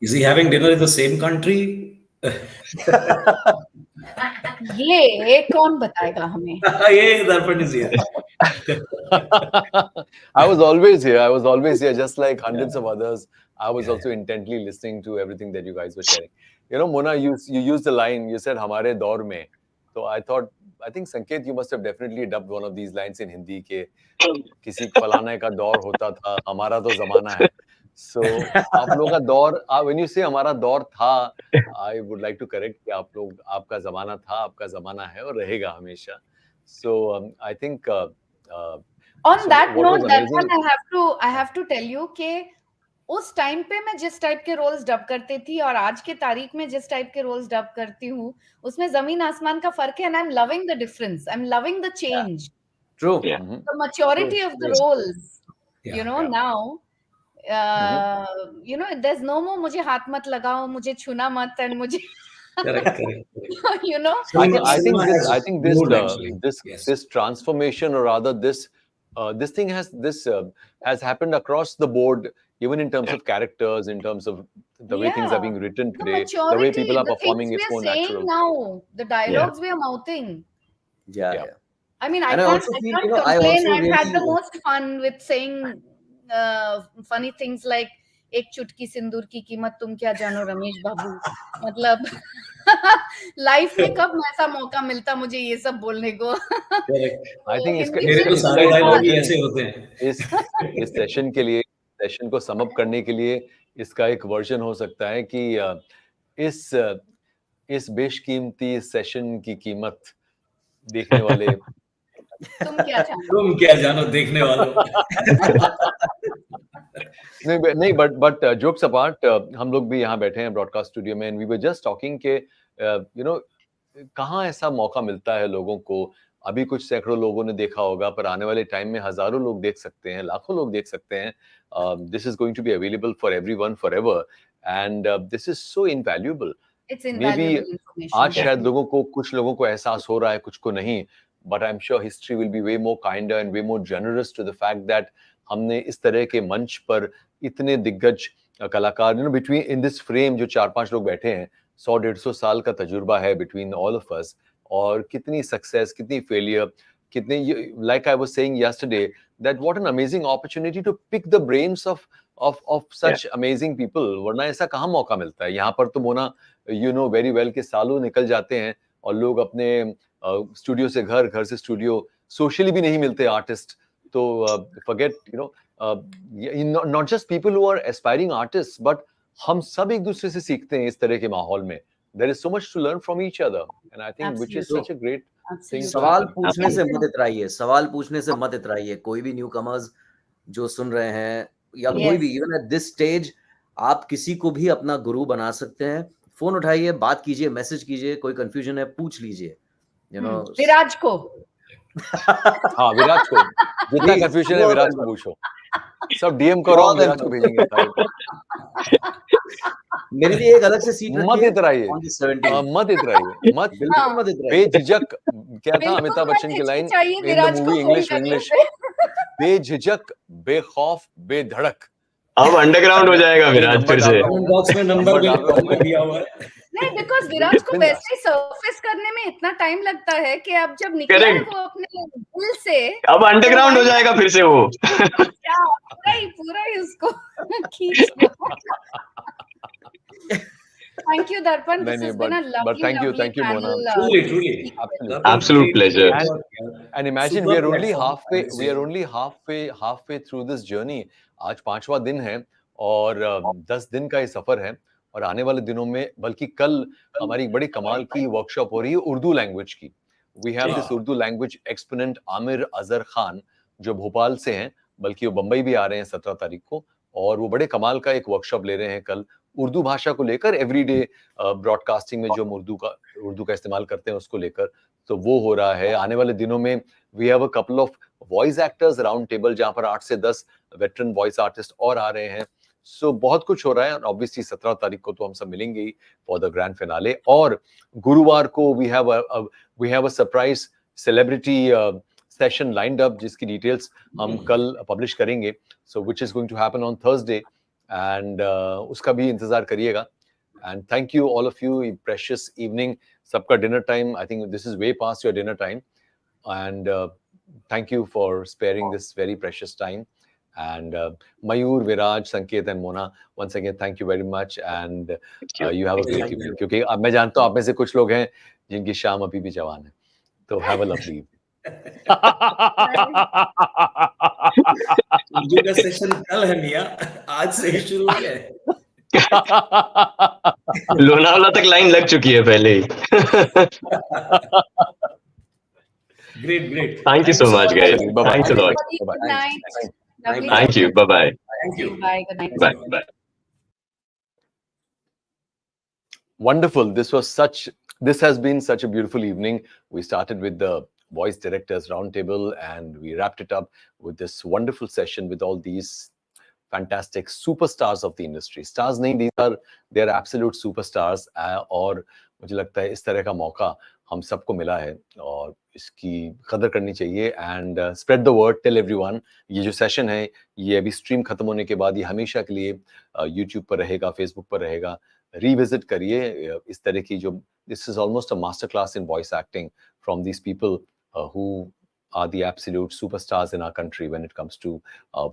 Is he having dinner in the same country? ये कौन बताएगा हमें? Yeah, Darpan is here. I was always here. I was always here, just like hundreds of others. I was also intently listening to everything that you guys were sharing. You know, Mona, you used the line. You said "हमारे दौर में." So I thought, I think Sanket, you must have definitely dubbed one of these lines in Hindi के किसी फलाने का दौर होता था, हमारा तो ज़माना है. So आप लोगों का दौर, when you say हमारा दौर था, I would like to correct कि आप लोग, आपका ज़माना था, आपका ज़माना है और रहेगा हमेशा. So I think. On So that what was note, amazing? Darpan, I have to tell you कि उस टाइम पे मैं जिस टाइप के रोल्स डब करती थी और आज के तारीख में जिस टाइप के रोल्स डब करती हूँ, उसमें जमीन आसमान का फर्क है. And I'm loving the difference. I'm loving the change. True. The maturity of the roles. You know, now, you know, there's no more मुझे हाथ मत लगाओ, मुझे छूना मत, and मुझे Correct. you know. I think Yes. this transformation, or rather this thing has happened across the board, even in terms of characters, in terms of the way things are being written The today, maturity, the way people are the performing, things it's we more are saying natural. now, the dialogues we are mouthing. Yeah. I mean, I And I can't also feel, complain. I also I've had the really. most fun with saying funny things like एक चुटकी सिंदूर की कीमत तुम क्या जानो रमेश बाबू. मतलब life में कब ऐसा मौका मिलता मुझे ये सब बोलने को. I think मेरे तो सारे डायलॉग ही ऐसे होते हैं. इस सेशन के लिए, सेशन को सम अप करने के लिए इसका एक वर्जन हो सकता है कि इस बेशकीमती सेशन की कीमत देखने वाले तुम क्या जानो देखने वालों. नहीं, बट जोक्स अपार्ट, हम लोग भी यहाँ बैठे हैं ब्रॉडकास्ट स्टूडियो में, and we were just talking के यू नो कहाँ ऐसा मौका मिलता है लोगों को. अभी कुछ सैकड़ों लोगों ने देखा होगा, पर आने वाले टाइम में हजारों लोग देख सकते हैं, लाखों लोग देख सकते हैं. This is going to be available for everyone forever, and this is so invaluable. Maybe आज शायद लोगों को, कुछ लोगों को एहसास हो रहा है, कुछ को नहीं, but I am sure history will be way more kinder and way more generous to the fact that हमने इस तरह के मंच पर इतने दिग्गज कलाकार, you know, between in this frame जो 4-5 लोग बैठे हैं, 100-150 साल का तजुर्बा है बिटवीन ऑल ऑफ अस, और कितनी सक्सेस, कितनी फेलियर, कितने, like I was saying yesterday that what an amazing opportunity to pick the brains of such amazing people. वरना ऐसा कहाँ मौका मिलता है. यहाँ पर तो Mona you know very well के सालों निकल जाते हैं और लोग अपने स्टूडियो से घर, घर से स्टूडियो, सोशली भी नहीं मिलते आर्टिस्ट. तो forget, you know, not just people who are aspiring artists, but हम सब एक दूसरे से सीखते हैं इस तरह के माहौल में. There is so much to learn from each other, and I think which is such a great thing. सवाल पूछने से मत इतराइए, सवाल पूछने से मत इतराइए. कोई भी न्यू कमर्स जो सुन रहे हैं, या कोई भी, इवन एट दिस स्टेज, आप किसी को भी अपना गुरु बना सकते हैं. फोन उठाइए, बात कीजिए, मैसेज कीजिए, कोई कंफ्यूजन है पूछ लीजिए. यू नो, विराज को हाँ, विराज को जितना कंफ्यूजन है विराज को पूछो. सब डीएम करो, हम विराज को भेजेंगे सारे। मेरे लिए एक अलग से सीट मत रखिए इतराइए, on the 17th। मत इतराइए, मत बिल्कुल मत इतराइए। बेझिझक, क्या था बिल्कुल अमिताभ मत बच्चन की लाइन हिचकिचाइए इन द विराज को मूवी फोन इंग्लिश करने इंग्लिश, से। बेझिझक, बेखौफ, बेधड़क। अब अंडरग्राउंड हो जाएगा विराज फिर से। कमेंट बॉक्स में नंबर दिया हुआ है। नहीं, बिकॉज विराज को बिंदास। वैसे ही सरफेस करने में इतना टाइम लगता है कि अब जब निकला है Correct. वो अपने दिल से, अब अंडरग्राउंड हो जाएगा फिर से वो। क्या पूरा ही उसको खींच लो। Thank you, Darpan. This नहीं, has been a but lovely, thank you, lovely thank you, Mona. panel. Truly. Absolutely. Absolute pleasure. And imagine we Superb are only platform, halfway through this journey. आज 5वां दिन है और 10 दिन का ये सफर है और आने वाले दिनों में, बल्कि कल हमारी एक बड़ी कमाल की वर्कशॉप हो रही है उर्दू लैंग्वेज की। We have this Urdu language exponent Aamir Azhar Khan जो भोपाल से हैं, बल्कि वो बंबई भी आ रहे हैं 17 तारीख को, और वो बड़े कमाल का एक वर्कशॉप ले रहे हैं कल उर्दू भाषा को लेकर, एवरीडे ब्रॉडकास्टिंग में जो हम उर्दू का इस्तेमाल करते हैं उसको लेकर। तो वो हो रहा है। आने वाले दिनों में we have a couple of voice actors round table जहां पर 8 से 10 वेटरन वॉइस आर्टिस्ट और आ रहे हैं। सो बहुत कुछ हो रहा है और ऑब्वियसली 17 तारीख को तो हम सब मिलेंगे ही फॉर द ग्रैंड फिनाले। और गुरुवार को we have a surprise celebrity session lined up जिसकी डिटेल्स हम कल पब्लिश करेंगे, so which is going to happen on Thursday, and उसका भी इंतजार करिएगा। And thank you all of you, precious evening, सबका dinner time, I think this is way past your dinner time, and thank you for sparing this very precious time. And Mayur, Viraj, Sanket and Mona, once again thank you very much, and you have a great evening, क्योंकि अब मैं जानता हूँ आप में से कुछ लोग हैं जिनकी शाम अभी भी जवान है, तो have a lovely evening. Urdu का सेशन कल है मियां, आज से ही शुरू है। लोनावला तक लाइन लग चुकी है पहले ही। Great. Thank you so much, guys. Bye-bye. Thanks a lot. Good night. Lovely Thank you. Bye-bye. Thank you. Bye. Good night. Bye. Wonderful. This has been such a beautiful evening. We started with the Voice Directors Roundtable and we wrapped it up with this wonderful session with all these fantastic superstars of the industry. Stars nahi, they are absolute superstars. और मुझे लगता है इस तरह का मौका हम सबको मिला है और इसकी कदर करनी चाहिए। And spread the word, tell everyone. ये जो सेशन है ये अभी स्ट्रीम खत्म होने के बाद ये हमेशा के लिए यूट्यूब पर रहेगा, फेसबुक पर रहेगा। रिविजिट करिए इस तरह की जो, this is almost a master class in voice acting from these people who are the absolute superstars in our country when it comes to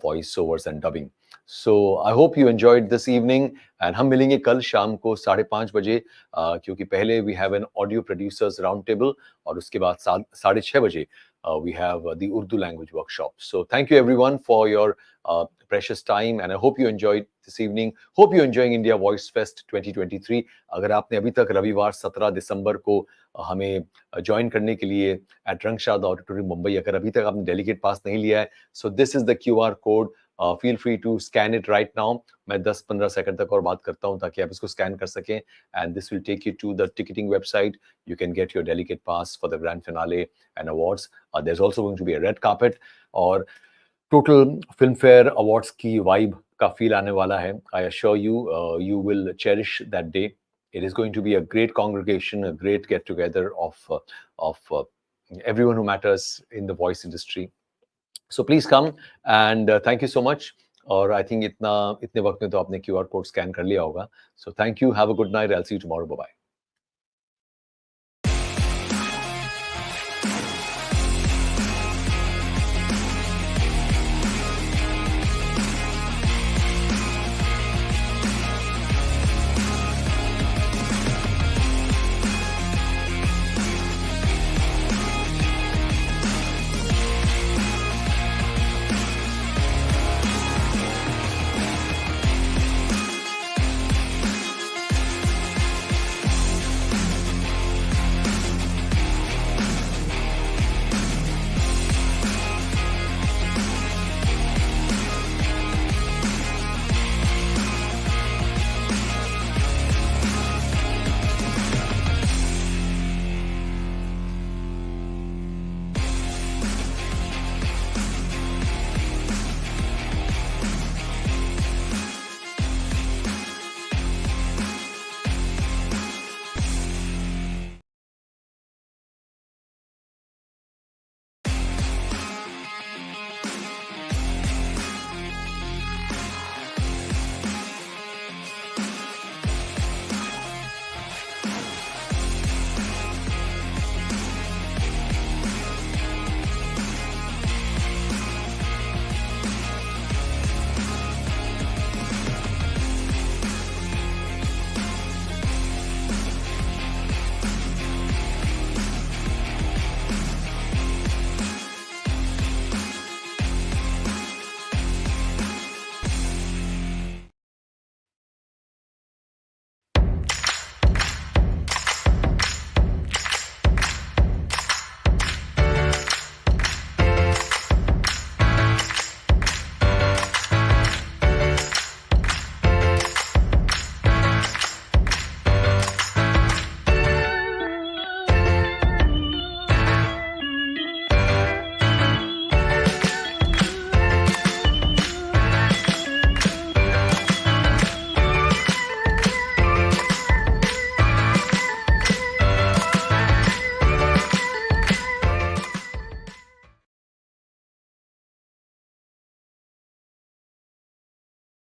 voiceovers and dubbing. So I hope you enjoyed this evening, and हम मिलेंगे कल शाम को 5:30 बजे, क्योंकि पहले we have an audio producers round table और उसके बाद 6:30 बजे we have the Urdu language workshop. So thank you everyone for your precious time, and I hope you enjoyed this evening. Hope you're enjoying India Voice Fest 2023. अगर आपने अभी तक रविवार 17 दिसंबर को हमें ज्वाइन करने के लिए एट रंगशाद ऑडिटोरियम मुंबई, अगर अभी तक आपने डेलीगेट पास नहीं लिया है, so this is the QR code, feel free to scan it right now. मैं 10-15 सेकंड तक और बात करता हूं ताकि आप इसको स्कैन कर सकें, and this will take you to the ticketing website. You can get your delegate pass for the grand finale and awards. There is also going to be a red carpet और total Filmfare awards की vibe का feel आने वाला है। I assure you, you will cherish that day. It is going to be a great congregation, a great get together of everyone who matters in the voice industry. So please come, and thank you so much. और I think इतने वक्त में तो आपने QR code scan कर लिया होगा. So thank you. Have a good night. I'll see you tomorrow. Bye bye.